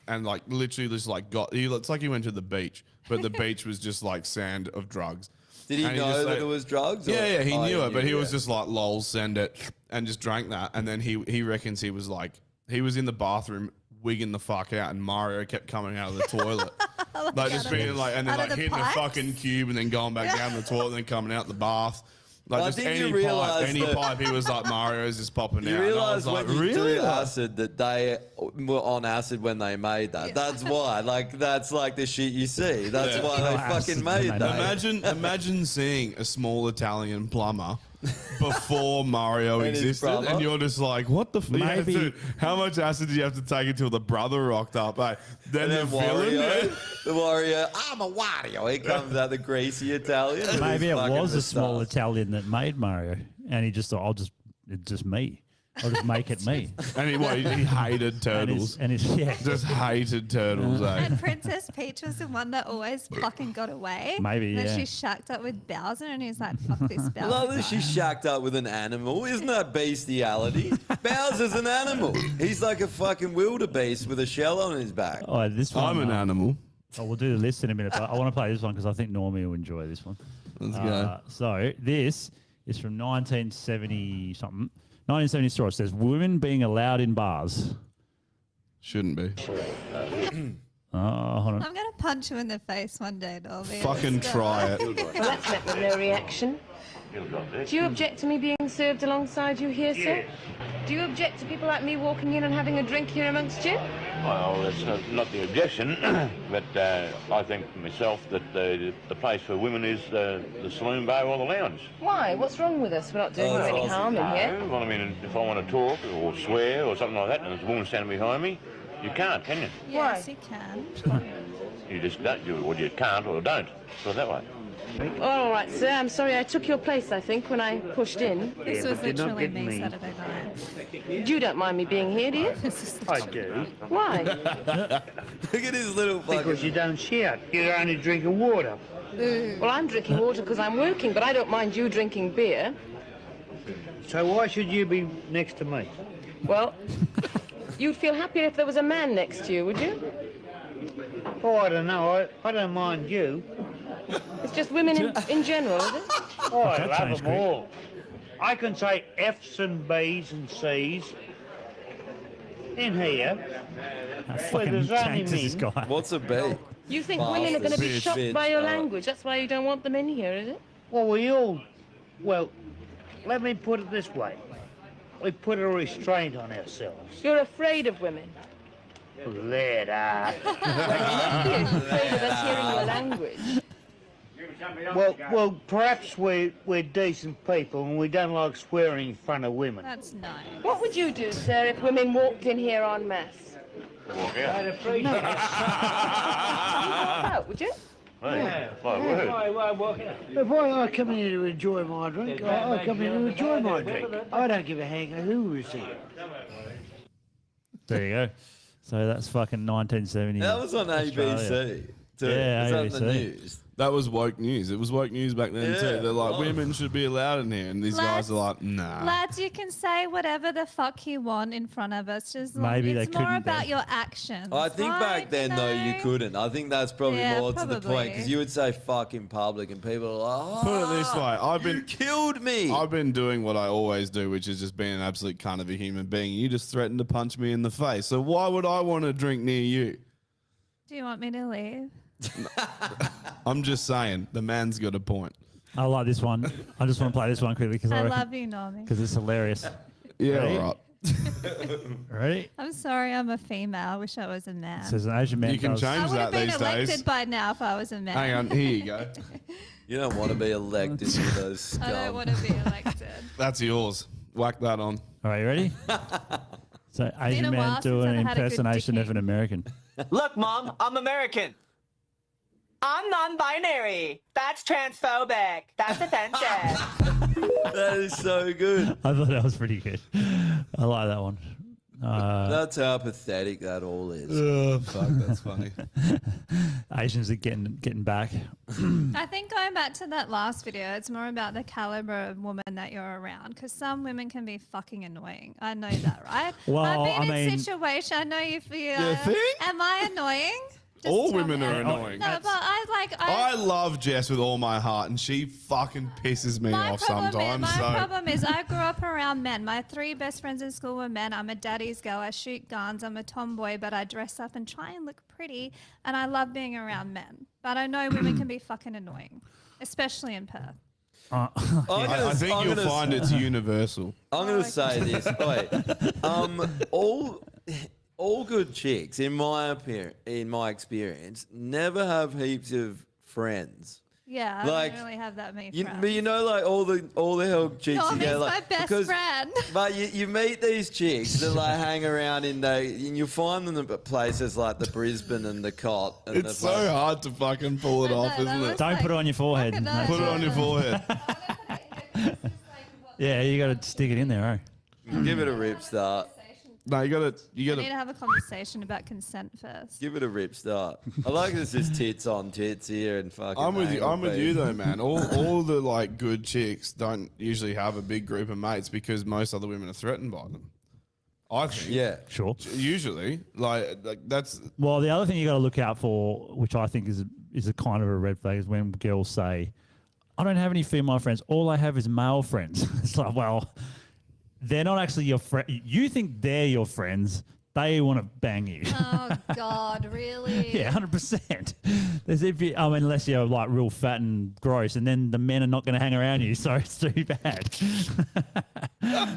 and like literally just like it's like he went to the beach, but the beach was just like sand of drugs. Did he And know just, that like- it was drugs? or- Yeah, he Oh, knew it, but he was yeah. just like, lol, send it, and just drank that. And then he reckons he was like, he was in the bathroom wigging the fuck out, and Mario kept coming out of the toilet. Like just out of being the- like, and then out of like the hitting pipes? a fucking cube and then going back down the toilet and then coming out the bath. Like I just think you any realise any that- pipe, he was like, Mario's just popping You out. And I realise was when like, you really? do acid that they were on acid when they made that. That's why. Like that's like the shit you see. That's Yeah. why they Acid fucking when made they that. Imagine seeing a small Italian plumber before Mario And his existed, brother. and you're just like, what the fuck? Maybe- How much acid did you have to take until the brother rocked up? Then And the then villain. Wario, the Wario, I'm a Wario. He comes out the greasy Italian. with Maybe his it fucking was a small moustache. Italian that made Mario, and he just thought, it's just me. I'll just make it me. And he hated And turtles. his yeah. Just hated turtles, eh? And Princess Peach was the one that always fucking got away. Maybe, and then yeah. she shacked up with Bowser, and he's like, "Fuck this I love Bowser." that she's shacked up with an animal. Isn't that bestiality? Bowser's an animal. He's like a fucking wildebeest with a shell on his back. Oh, this one. I'm an animal. Oh, we'll do the list in a minute, but I want to play this one because I think Normie will enjoy this one. Let's go. So this is from 1970 something. 1970 story. It says women being allowed in bars. Shouldn't be. Oh, hold on. I'm gonna punch you in the face one day, Dolby. Fucking try it. Well, that's met with no reaction. Do you object to me being served alongside you here, sir? Do you object to people like me walking in and having a drink here amongst you? Well, that's not the objection, but I think myself that the place for women is the saloon bar or the lounge. Why? What's wrong with us? We're not doing you any harm in here. Well, I mean, if I want to talk or swear or something like that, and there's a woman standing behind me, you can't, can you? Yes, you can. You just don't. You can't or don't. Put it that way. All right, sir. I'm sorry I took your place, I think, when I pushed in. This was literally me Saturday night. You don't mind me being here, do you? I do. Why? Look at his little fucking... Because you don't shout. You're only drinking water. Well, I'm drinking water because I'm working, but I don't mind you drinking beer. So why should you be next to me? Well, you'd feel happier if there was a man next to you, would you? Oh, I don't know. I don't mind you. It's just women in general, is it? Oh, I That love changed them quick. all. I can say F's and B's and C's. in here, How where fucking there's only tanked is this men. guy? What's a B? You think women are going to be Bitch, shocked bitch, by your oh. language? That's why you don't want them in here, is it? Well, well, let me put it this way. We put a restraint on ourselves. You're afraid of women. Let up. You must be afraid of us hearing your language. Well, perhaps we're decent people and we don't like swearing in front of women. That's nice. What would you do, sir, if women walked in here en masse? Walk out. Walk out, would you? Hey, my word. If I come in here to enjoy my drink, I come in to enjoy my drink. I don't give a hang who is here. There you go. So that's fucking 1970. That was on Australia. ABC too. Yeah, Was that the ABC. news? That was woke news. It was woke news back then Yeah, too. They're like, it was. women should be allowed in here, and these guys are like, nah. Lads, you can say whatever the fuck you want in front of us. Just Maybe they it's more couldn't about then. your actions. I think right? back then though you couldn't. I think that's probably Yeah, more to the point probably. because you would say "fuck" in public and people are like, Put it this way, I've been killed me. I've been doing what I always do, which is just being an absolute cunt of a human being. You just threatened to punch me in the face, so why would I want to drink near you? Do you want me to leave? I'm just saying, the man's got a point. I like this one. I just want to play this one quickly because I love you, Normie. because it's hilarious. Yeah, Ready? all right. Ready? I'm sorry, I'm a female. I wish I was a man. It says an Asian man You can does- I change would have that been these elected days. by now if I was a man. Hang on, here you go. You don't want to be elected to those scum. I don't want to be elected. That's yours. Whack that on. All right, you ready? So Asian a man while do since an I've had a good impersonation of dicking. an American. Look, Mom, I'm American. I'm non-binary. That's transphobic. That's offensive. That is so good. I thought that was pretty good. I like that one. That's how pathetic that all is. Oh, fuck, that's funny. Asians are getting back. I think going back to that last video, it's more about the caliber of woman that you're around. Because some women can be fucking annoying. I know that, right? Well, I've been I in mean- situations. I know you feel. You think? Am I annoying? Just All tell women me. are annoying. No, but I love Jess with all my heart, and she fucking pisses me off sometimes. My So problem is I grew up around men. My 3 best friends in school were men. I'm a daddy's girl. I shoot guns. I'm a tomboy, but I dress up and try and look pretty. And I love being around men. But I know women can be fucking annoying, especially in Perth. I think you'll find it's universal. I'm going to say this. Wait, all good chicks, in my experience, never have heaps of friends. Yeah, I Like, don't really have that many You, friends. but you know, like all the hell chicks Normie's you get, my like best friend. But you meet these chicks that like hang around and you find them at places like the Brisbane and the Cot. And It's so hard to fucking pull it off, isn't it? Don't put it on your forehead. Put it on your forehead. Yeah, you got to stick it in there, eh? Give it a rip start. No, you We need to have a conversation about consent first. Give it a rip start. I like this just tits on tits here and fucking. I'm with you. anal I'm with bead. you though, man. All the like good chicks don't usually have a big group of mates because most other women are threatened by them. I think. Yeah. Sure. Usually, like that's Well, the other thing you got to look out for, which I think is a kind of a red flag, is when girls say, "I don't have any female friends. All I have is male friends." It's like, well, they're not actually your friend. You think they're your friends. They want to bang you. Oh God, really? Yeah, 100%. There's unless you're like real fat and gross, and then the men are not going to hang around you, so it's too bad.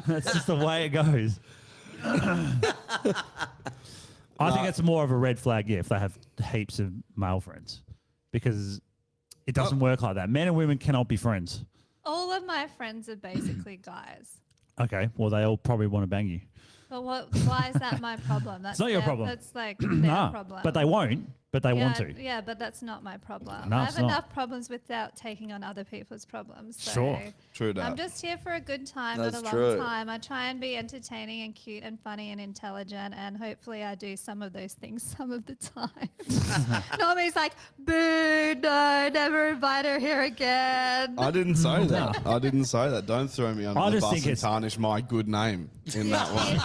That's just the way it goes. I think it's more of a red flag, yeah, if they have heaps of male friends, because it doesn't work like that. Men and women cannot be friends. All of my friends are basically guys. Okay, well, they all probably want to bang you. But why is that my problem? That's It's not your their- problem. That's like their Nah, problem. but they won't, but they want to. Yeah, but that's not my problem. No, I it's have not. enough problems without taking on other people's problems. So Sure. True that. I'm just here for a good time, That's not a long true. time. I try and be entertaining and cute and funny and intelligent, and hopefully I do some of those things some of the time. Normie's like, boo, no, never invite her here again. I didn't say that. I didn't say that. Don't throw me under I the just bus think and it's- tarnish my good name in that one.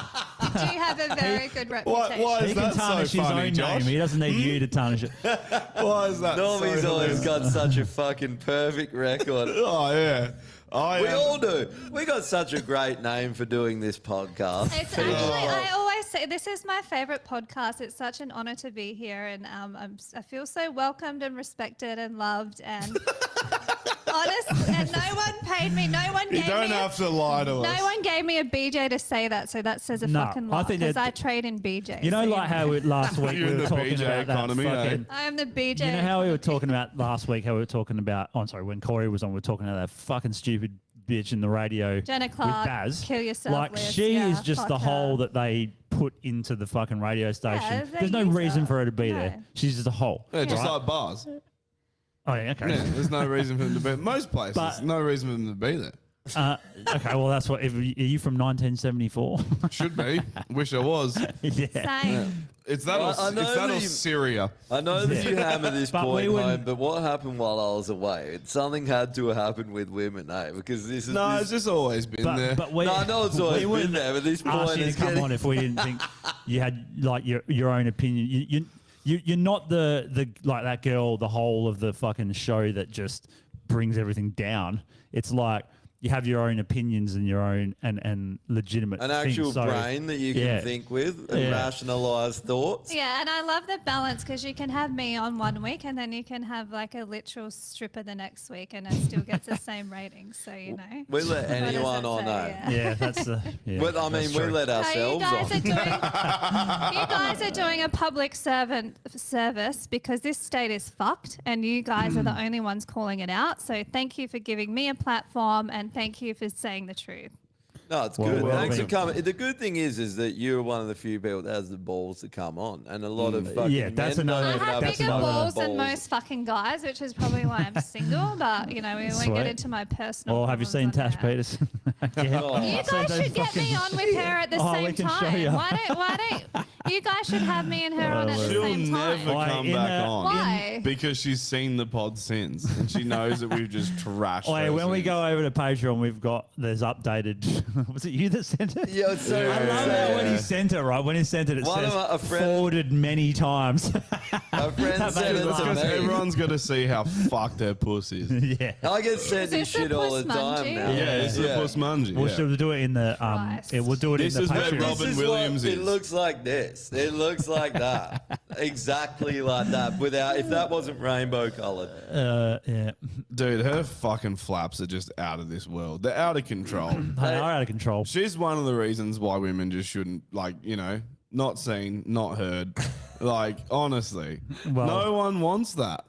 Do you have a very good reputation? Why is He can that so tarnish his funny, own Josh? name. He doesn't need you to tarnish it. Why is that? Normie's so always hilarious? got such a fucking perfect record. Oh yeah. We all do. We got such a great name for doing this podcast. It's actually, I always say this is my favorite podcast. It's such an honor to be here, and I feel so welcomed and respected and loved and honest. And no one paid me. No one You gave don't me. have to lie to No us. one gave me a BJ to say that, so that says a No, fucking I lot. think Because that- I trade in BJs. You know, so like how last week You're we in were the talking BJ about economy, that eh? fucking. I am the BJ. You know how we were talking about last week? How we were talking about? Oh, I'm sorry. When Corey was on, we were talking about that fucking stupid bitch in the radio. Jenna with Clark, Baz. kill yourself Like list. she Yeah, is just fuck the her. hole that they put into the fucking radio station. they There's no use reason her. for her to be No. there. She's just a hole. Yeah, just right? like bars. Oh yeah, okay. Yeah, there's no reason for them to be. Most places, But- no reason for them to be there. Okay, well that's what. Are you from 1974? Should be. Wish I was. Yeah. Same. It's that. I Or, know it's that that or you- Syria. I know that you hammer this But we point home, wouldn't- but what happened while I was away? Something had to happen with women, eh? Because this is No, this, it's just always been there. But we, No, I know it's we always been wouldn't there, but this ask point you to is come getting- on if we didn't think you had like your own opinion. You're not the like that girl, the whole of the fucking show that just brings everything down. It's like you have your own opinions and your own and legitimate an things. actual So, brain that you can yeah. think with and Yeah. rationalize thoughts. Yeah, and I love the balance because you can have me on one week and then you can have like a literal stripper the next week and it still gets the same rating. So, you know. We let What does anyone that on, say? eh? Yeah. Yeah, that's the. Yeah, But I mean, that's we true. let No, you ourselves guys on. are doing you guys are doing a public service because this state is fucked and you guys are the only ones calling it out. So thank you for giving me a platform and thank you for saying the truth. No, it's Well, good. well, Thanks for thank- coming. The good thing is that you're one of the few people that has the balls to come on, and a lot of fucking Yeah, that's men don't another- I even have have bigger the balls than most fucking guys, which is probably why I'm single. But you know, we won't Sweet. get into my personal. Or have you seen problems Tash on air. Peterson? Yeah. Oh. You guys should get me on with her at the Oh, we same can show time. you. Why don't you guys should have me and her on at the She'll same never time? Why, come in back the- on. Why? Because she's seen the pod since and she knows that we've just trashed. Oh, yeah, her when we since. go over to Patreon, there's updated. Was it you that sent it? Yeah, it's so I love that when he sent it, right? When he sent it, it One of says a friend- forwarded many times. A friend That said made it me to laugh. me. Everyone's got to see how fucked her puss is. Yeah. I get sent Is this this a shit all the puss time mungie? now. Yeah, it's the puss mungie. We'll yeah. should do it in the Christ. we'll do it This in is the where Patreon. Robin This is Williams what, is. It looks like this. It looks like that. Exactly like that. Without, if that wasn't rainbow coloured. Yeah. Dude, her fucking flaps are just out of this world. They're out of control. They are out of control. She's one of the reasons why women just shouldn't, like, you know, not seen, not heard. Like, honestly, Well- no one wants that.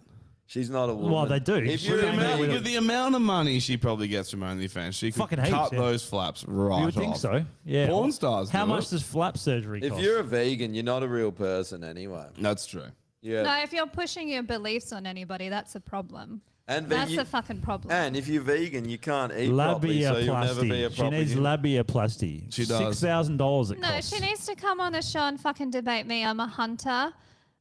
She's not a woman. Well, they do. If you're With a the, amount, vegan, with the amount of money she probably gets from OnlyFans, she could Fucking heaps, cut yeah. those flaps right You would think off. so. Yeah. Porn stars How do much it. does flap surgery if cost? you're a vegan, you're not a real person anyway. That's true. Yeah. No, if you're pushing your beliefs on anybody, that's a problem. And That's you- the fucking problem. And if you're vegan, you can't eat properly, so you'll never be a Labiaplasty. She proper needs human. labiaplasty. She does. $6,000 it No, costs. she needs to come on the show and fucking debate me. I'm a hunter.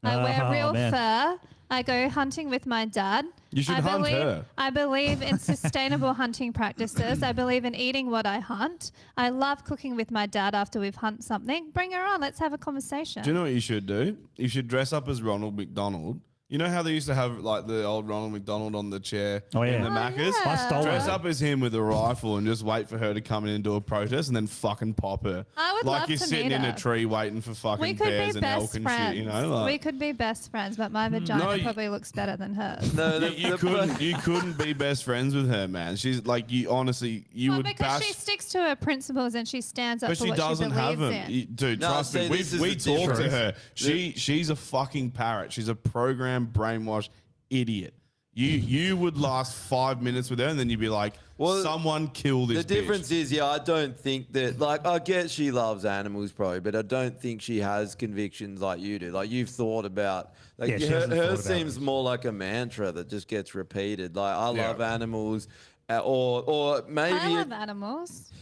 I wear Oh, real man. fur. I go hunting with my dad. You should I hunt believe, her. I believe in sustainable hunting practices. I believe in eating what I hunt. I love cooking with my dad after we've hunted something. Bring her on. Let's have a conversation. Do you know what you should do? You should dress up as Ronald McDonald. You know how they used to have like the old Ronald McDonald on the chair Oh, yeah. in the Oh, Maccas? yeah. I stole Dress that. up as him with a rifle and just wait for her to come in and do a protest and then fucking pop her. I would like love you're to sitting meet in a her. tree waiting for we fucking could bears be and elk best and friends. shit, you know? Like, we could be best friends, but my vagina No, you- probably looks better than hers. No, you couldn't be best friends with her, man. She's like, you honestly, you Well, would because bash. she sticks to her principles and she stands up But for she what doesn't she have believes them. in. Dude, No, trust see, me. this is We the talked to difference. her. She's a fucking parrot. She's a programmed, brainwashed idiot. You would last 5 minutes with her and then you'd be like, Well, someone kill this The bitch. difference is, yeah, I don't think that, like, I get she loves animals probably, but I don't think she has convictions like you do. Like, you've thought about, like, Yeah, she her, hasn't thought about seems it. more like a mantra that just gets repeated. Like, I Yeah. love animals, or maybe, I love animals.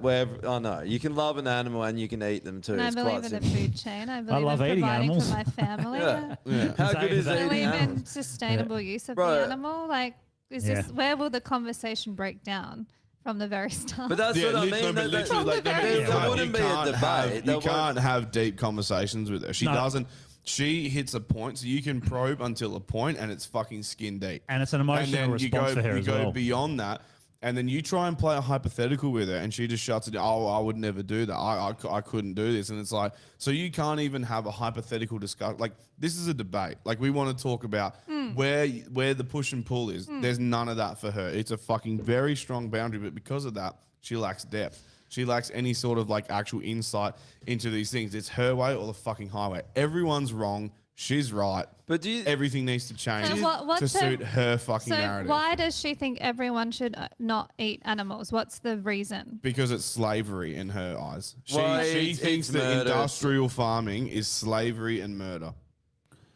wherever, I know. You can love an animal and you can eat them too. And I It's believe quite in the simple. food chain. I believe love in eating providing animals. for my family. Yeah. Yeah. How Is good that- is I I eating believe in animals? sustainable use of Right. the animal. Like, is Yeah. this where will the conversation break down from the very start? But that's what I lit- mean. no, but that- literally, like, there, no, there you can't- wouldn't you be a can't debate. have- There You won't- can't have deep conversations with her. She No. doesn't. She hits a point, so you can probe until a point, and it's fucking skin deep. And it's an emotional and then response you for go, her you as go well. beyond that, and then you try and play a hypothetical with her, and she just shuts it down. Oh, I would never do that. I couldn't do this. And it's like, so you can't even have a hypothetical discussion. Like, this is a debate. Like, we want to talk about where the push and pull is. There's none of that for her. It's a fucking very strong boundary, but because of that, she lacks depth. She lacks any sort of like actual insight into these things. It's her way or the fucking highway. Everyone's wrong. She's right. But everything needs to change And to what's suit her fucking So narrative. why does she think everyone should not eat animals? What's the reason? Because it's slavery in her eyes. She Well, thinks it's that murder. industrial farming is slavery and murder.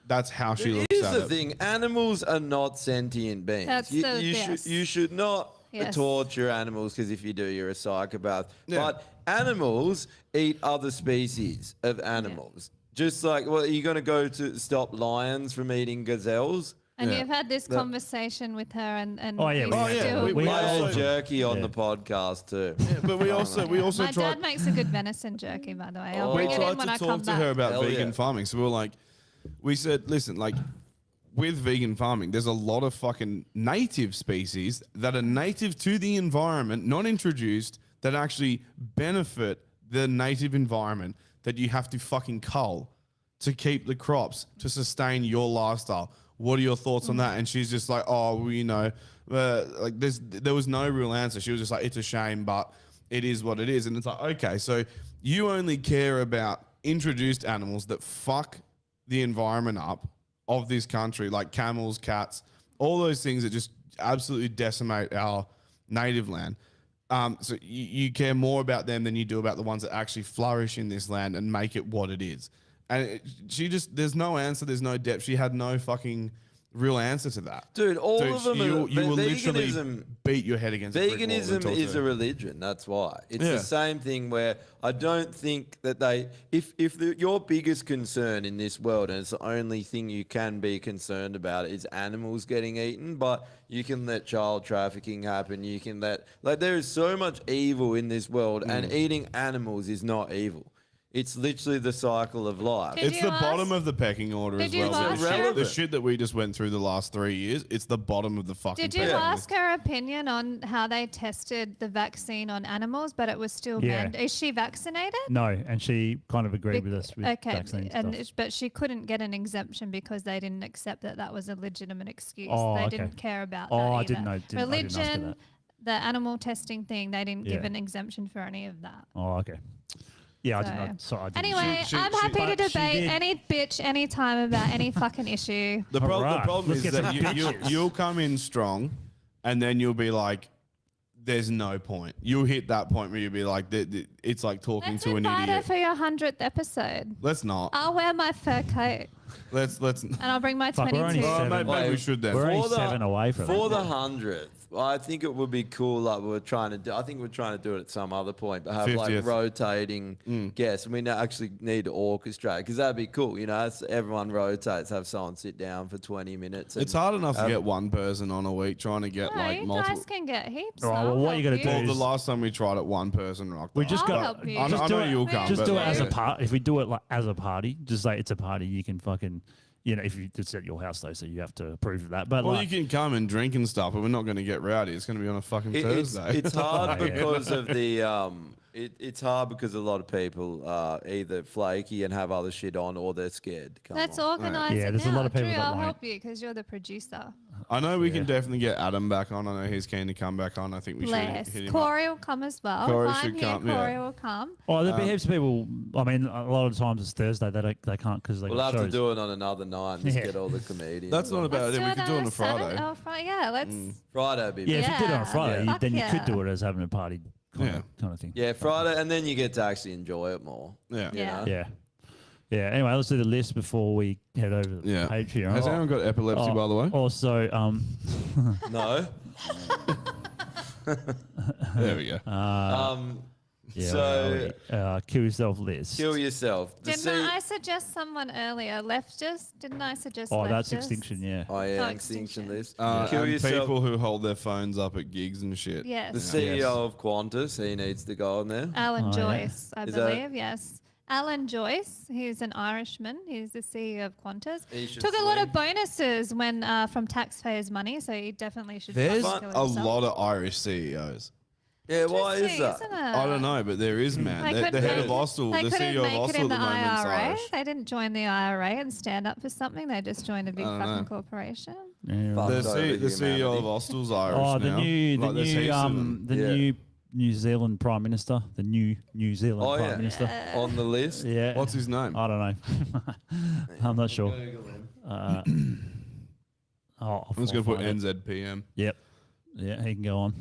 That's how she looks Here's at the it. thing: animals are not sentient beings. That's the- yes. You should not Yes. torture animals, because if you do, you're a psychopath. Yeah. But animals eat other species of animals. Just like, well, are you going to go to stop lions from eating gazelles? And you've had this conversation with her, and Oh, yeah, you we have. still. We I also- had jerky on the podcast too. But we also My tried. dad makes a good venison jerky, by the way. I'll We bring it in tried when to I come talk to back. her about Hell vegan yeah. farming. So we were like, we said, listen, like with vegan farming, there's a lot of fucking native species that are native to the environment, not introduced, that actually benefit the native environment that you have to fucking cull to keep the crops to sustain your lifestyle. What are your thoughts on that? And she's just like, oh, well, you know, like there was no real answer. She was just like, it's a shame, but it is what it is. And it's like, okay, so you only care about introduced animals that fuck the environment up of this country, like camels, cats, all those things that just absolutely decimate our native land. So you care more about them than you do about the ones that actually flourish in this land and make it what it is. And there's no answer, there's no depth. She had no fucking real answer to that. Dude, all of them you are, will literally veganism, beat your head against a brick wall and veganism talk to is her. a religion. That's why. It's Yeah. the same thing where I don't think that if your biggest concern in this world, and it's the only thing you can be concerned about, is animals getting eaten, but you can let child trafficking happen. You can there is so much evil in this world, and eating animals is not evil. It's literally the cycle of life. Did It's you the ask- bottom of the pecking order Did as you well. ask The her- shit that we just went through the last 3 years, it's the bottom of the fucking Did you pecking order. ask her opinion on how they tested the vaccine on animals, but it was still Yeah. Is she vaccinated? No, and she kind of agreed with us with Okay, vaccine and stuff. but she couldn't get an exemption because they didn't accept that was a legitimate excuse. Oh, they okay. didn't care about Oh, that I either. didn't know- I didn't ask her Religion, that. the animal testing thing, they didn't give Yeah. an exemption for any of that. Oh, okay. Yeah, I So- did not. Sorry, I didn't. Anyway, I'm happy to but she debate did- any bitch anytime about any fucking issue. The Alright, problem let's is get that some bitches. you'll come in strong, and then you'll be like, "There's no point." You'll hit that point where you'll be like, "It's like talking Let's to an invite her idiot." for your 100th episode. Let's not. I'll wear my fur coat Let's. and I'll bring my Fuck, we're 22. only seven. Maybe we should then. We're only For the- 7 away from For it. the 100th, I think it would be cool. Like we're trying to do. I think we're trying to do it at some other point, but have 50th. like rotating guests. And we actually need to orchestrate, because that'd be cool. You know, everyone rotates. Have someone sit down for 20 minutes. It's hard enough to get one person on a week. Trying to get No, like you multiple. guys can get heaps. All right, I'll well, what you help gotta do Well, the is- last time we tried it, one person rocked. We up. just I'll got. help you. I know, Just I do know it. you'll come. Just but do it as a like- part. If we do it like as a party, just say it's a party. You can fucking, if you it's at your house though, so you have to approve of that. But Well, like, you can come and drink and stuff, but we're not going to get rowdy. It's going to be on a fucking Thursday. It's hard Yeah. because of the. It's hard because a lot of people are either flaky and have other shit on, or they're scared. to come Let's on. organise Yeah, it there's a now. lot of people Drew, that I'll won't. help you because you're the producer. I know we can definitely get Adam back on. I know he's keen to come back on. I think we Bless. should hit him up. Corey will come as well. Corey if I'm should here, come, yeah. Corey will come. oh, there'll be heaps of people. I mean, a lot of times it's Thursday. They can't because they We'll got have to shows. do it on another night. Just Yeah. get all the comedians. That's not a bad idea. We could do it on a Friday. Yeah, let's. Friday. Would be Yeah, if you did it on a Yeah. Friday, Fuck then you yeah. could do it as having a party kind, Yeah. of, kind of thing. Yeah, Friday, and then you get to actually enjoy it more. Yeah. you Yeah. know? Yeah. Yeah. Anyway, let's do the list before we head over to the Yeah. Patreon. Has anyone got epilepsy, by the way? Also, No. There we go. yeah, So kill yourself list. kill yourself. The Didn't I suggest someone earlier? Leftist? Didn't I suggest Oh, leftist? that's extinction. Yeah. Oh yeah, Oh, extinction extinction. list. And Kill yourself. people who hold their phones up at gigs and shit. Yes. The CEO of Qantas, he needs to go on there. Alan Oh, yeah. Joyce, I Is that- believe. Yes. Alan Joyce, he's an Irishman. He's the CEO of Qantas. He should Took a lot swing. of bonuses when from taxpayers' money, so he definitely should. There's fucking a kill himself. lot of Irish CEOs. Yeah, why is Interesting, that? isn't it? I don't know, but there is, man. They The couldn't head make- of Hostel, they the couldn't CEO of make it Hostel in at the the moment's IRA. Irish. They didn't join the IRA and stand up for something. They just joined a big I don't fucking know. corporation. Yeah, Fuck. right. The CEO of Hostel's Irish Oh, the now. new, Like, there's heaps of them. the Yeah. new New Zealand Prime Minister, the new New Zealand Oh, Prime yeah. Minister. On the list. Yeah. What's his name? I don't know. I'm not sure. I'll I'm just going to put find it. NZPM. Yep. Yeah, he can go on.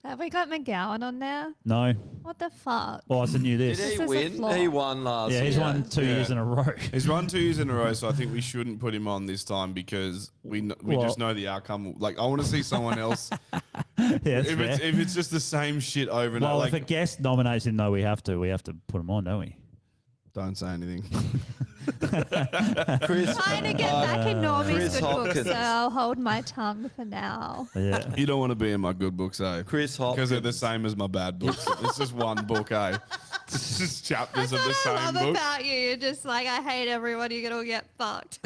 Have we got McGowan on there? No. What the fuck? Well, it's a new Did this. he This is a win? flaw. He won last Yeah, year. he's won 2 years in a row. He's run 2 years in a row, so I think we shouldn't put him on this time because we Well- just know the outcome. Like, I want to see someone else. Yeah, that's if it's fair. if it's just the same shit over and Well, over, if a like, guest nominates him, though, we have to put him on, don't we? don't say anything. Chris, Trying to get back in Normie's Chris good books, Hopkins. so I'll hold my tongue for now. Yeah. You don't want to be in my good books, eh? Chris Because Hopkins. they're the same as my bad books. It's just one book, eh? It's just chapters of the That's what I same love book. about you. You're just like, I hate everyone. You're going to get fucked.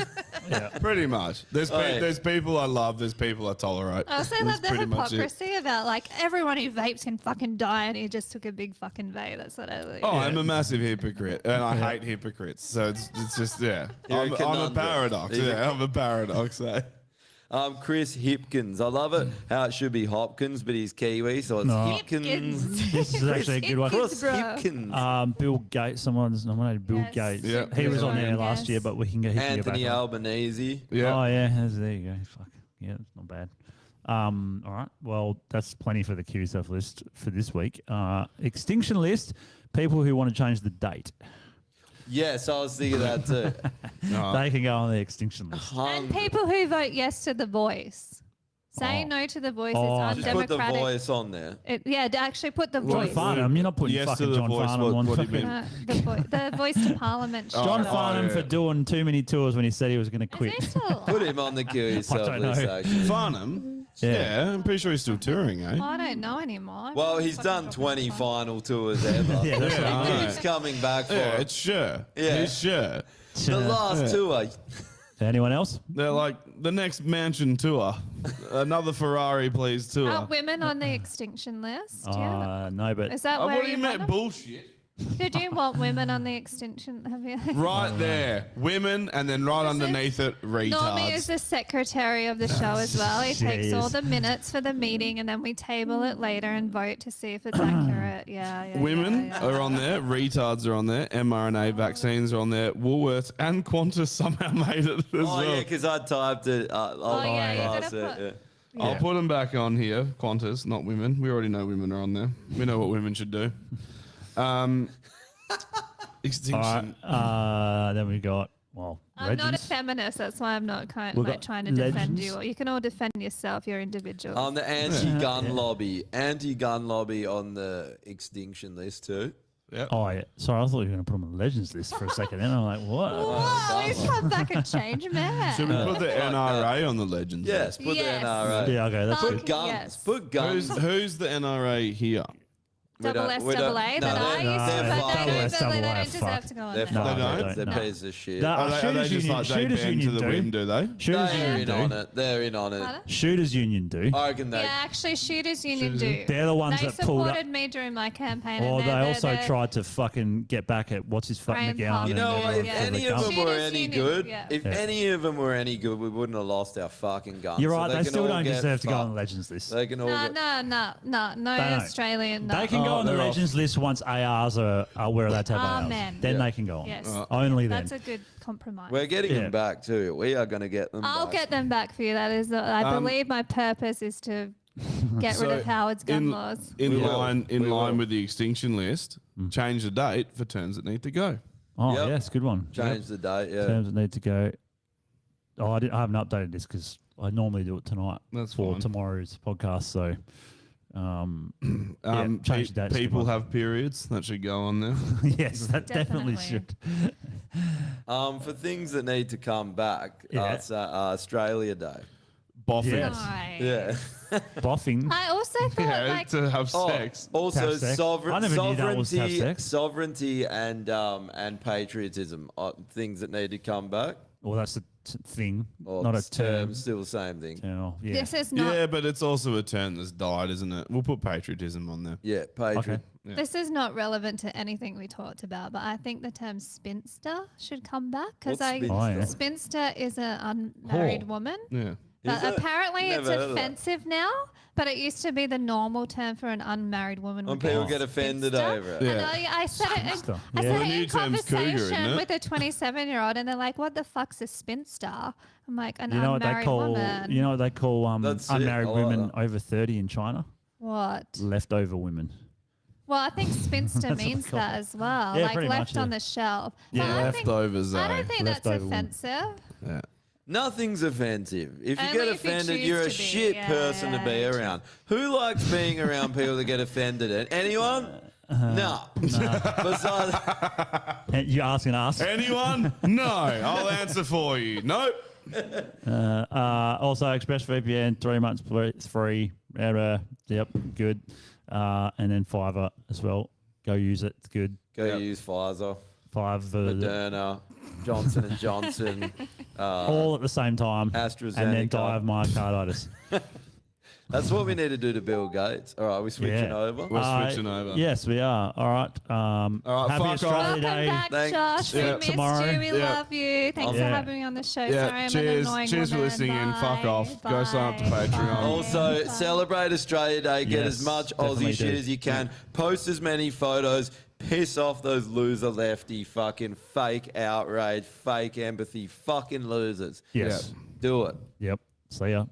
Pretty much. There's people I love. There's people I tolerate. I also That's love the pretty much it. hypocrisy about like everyone who vapes can fucking die and he just took a big fucking vape. That's what I like. Oh, I'm a massive hypocrite, and I hate hypocrites. So it's just yeah. You're a I'm a conundrum. paradox. He's a- Yeah, I'm a paradox. Eh? Chris Hipkins. I love it how it should be Hopkins, but he's Kiwi, so it's No. Hipkins. This is actually a good one. Chris bro. Hipkins. Bill Gates, someone's nominated Bill Yes. Gates. Yeah. He was on Yes. there last year, but he can go Anthony back on. Albanese. Yeah. Oh, yeah. There you go. Fuck. Yeah, it's not bad. All right. Well, that's plenty for the QSF list for this week. Extinction list, people who want to change the date. Yes, I was thinking that too. They can go on the extinction list. And people who vote yes to The Voice. Saying no to The Voice is Just put the undemocratic. voice on there. To actually put the John voice. Farnham. You're not putting Yes to fucking the John voice, Farnham what- on what do you fucking... mean? The voice to Parliament. John Oh, Farnham yeah. for doing too many tours when he said he was going to quit. Is he still? Put him on the queue yourself, don't know. list, actually. Farnham. Yeah. Yeah. I'm pretty sure he's still touring, eh? I don't know anymore. Well, he's done 20 final tours ever. Yeah, that's Yeah, He I keeps know. coming back for Yeah, it. it's sure. Yeah. He's sure. The last tour. Anyone else? They're like the next mansion tour, another Ferrari, please tour. Are women on the extinction list? Yeah. No, but... Is that Oh, where what do you you want meant? them? Bullshit. Did you want women on the extinction? Have you? Right there, women, and then right underneath it, retards. Normie is the secretary of the show as well. He takes all Jeez. the minutes for the meeting and then we table it later and vote to see if it's accurate. Yeah. Women yeah. are on there, retards are on there, mRNA vaccines are on there, Woolworths and Qantas somehow made it as Oh, well. yeah, because I typed it. yeah, you last gotta it, put- I'll put them back on here, Qantas, not women. We already know women are on there. We know what women should do. Extinction. Then we got, well, I'm not a Regents. feminist. That's why I'm not We've got trying to defend legends. you. You can all defend yourself. You're individuals. On the anti-gun lobby. Anti-gun lobby on the extinction list too. Yeah. Oh, yeah. Sorry, I thought you were going to put him on the Legends list for a second. Then I'm like, what? Whoa, he's come back and changed, man. Should we put the NRA on the legends? Yes, put Yes. the NRA. Yeah, okay, that's Fuck good. Put guns. yes. Put guns. Who's the NRA here? Double SAA that I used to, they're but fine. they don't SAA, deserve fuck. to go on They're there. No, fine. they don't. They're No. pieces of shit. No. Are they Shooters just Union- like they Shooters bend to Union the do. wind, do they? Shooters They're Union in do. on it. They're in on it. Pardon? Shooters Union do. I reckon they. Yeah, actually, Shooters Union do. They're the ones they that pulled up. supported me during my campaign. Or and they they're- also they're- tried to fucking get back at what's his fucking Graham McGowan. Park. You and know what? everything If for the any of gun. them were Shooters any Union, good, yeah. if any of them were any good, we wouldn't have lost our fucking guns. You're So right. They can still all don't get deserve to go on the fucked. Legends list. They can all. No, get- no They don't. Australian. No. They can go on the they're off. Legends list once ARs are we're allowed to have ARs. Amen. Then Yeah. they can go on. Yes. Only then. That's a good compromise. We're getting Yeah. them back too. We are going to get them. I'll back. get them back for you. That is, I believe my purpose is to get rid of Howard's gun laws. In We will. line We will. with the extinction list, change the date for terms that need to go. Oh, Yep. yes, good one. Change the date. Yeah. Terms that need to go. Oh, I haven't updated this because I normally do it tonight That's for fine. tomorrow's podcast. So, change the dates. People have periods that should go on there. yes, that definitely Definitely. should. For things that need to come back, Yeah. it's Australia Day. Boffing. Yes. Yeah. Boffing. I also thought Yeah, like to have Oh, sex. also, To have sex. I never knew that was to have sex. sovereignty, and patriotism are things that need to come back. Well, that's a thing, Or not a term. Still the same thing. Oh, yeah. this is not Yeah, but it's also a term that's died, isn't it? We'll put patriotism on there. Yeah, patriot. Okay. Yeah. this is not relevant to anything we talked about, but I think the term spinster should come back because What's spinster? Oh, yeah. spinster is an unmarried Whore. woman. Yeah. But Is it? apparently it's Never heard of that. offensive now. But it used to be the normal term for an unmarried woman. When would be people a get offended spinster. over it. And Yeah. I said it. Spinster. I Yeah. said The it new in term's cougar, conversation isn't it? with a 27-year-old, and they're like, "What the fuck's a spinster?" I'm like, "An You know what they unmarried call? woman." You know what they call That's it. unmarried I like women that. over 30 in China? What? Leftover women. Well, I think spinster what means they call that it. as well, Yeah, like pretty much, left yeah. on the shelf. Yeah, But I think- Leftovers, I eh? don't think that's Leftover women. offensive. Yeah. Nothing's offensive. If you Only get if you offended, choose you're a to be. shit Yeah, person to be yeah. around. Who likes being around people that get offended at? Anyone? No. Besides, And you asking us? Anyone? No. I'll answer for you. Nope. Also, ExpressVPN, 3 months free. Yep, good. And then Fiverr as well. Go use it. It's good. go use Pfizer, Fiverr. Moderna, Johnson and Johnson. All at the same time. And then AstraZeneca. die of myocarditis. That's what we need to do to Bill Gates. All right, we're switching Yeah. over. We're switching over. Yes, we are. All right. right, Happy fuck Australia off. Welcome Day. back, Thanks. Josh. Yeah. We missed Tomorrow. you. We Yeah. love you. Thanks Yeah. for having me on the show. Yeah, Sorry, I'm an cheers. annoying Cheers for woman. listening in. Fuck Bye. off. Go sign up to Bye. Patreon. Bye. Also, Bye. celebrate Australia Day. Get Yes, as much definitely Aussie shit do. as you can. Post as many photos. Piss off those loser lefty fucking fake outrage, fake empathy, fucking losers. Yes. Do it. Yep. See ya.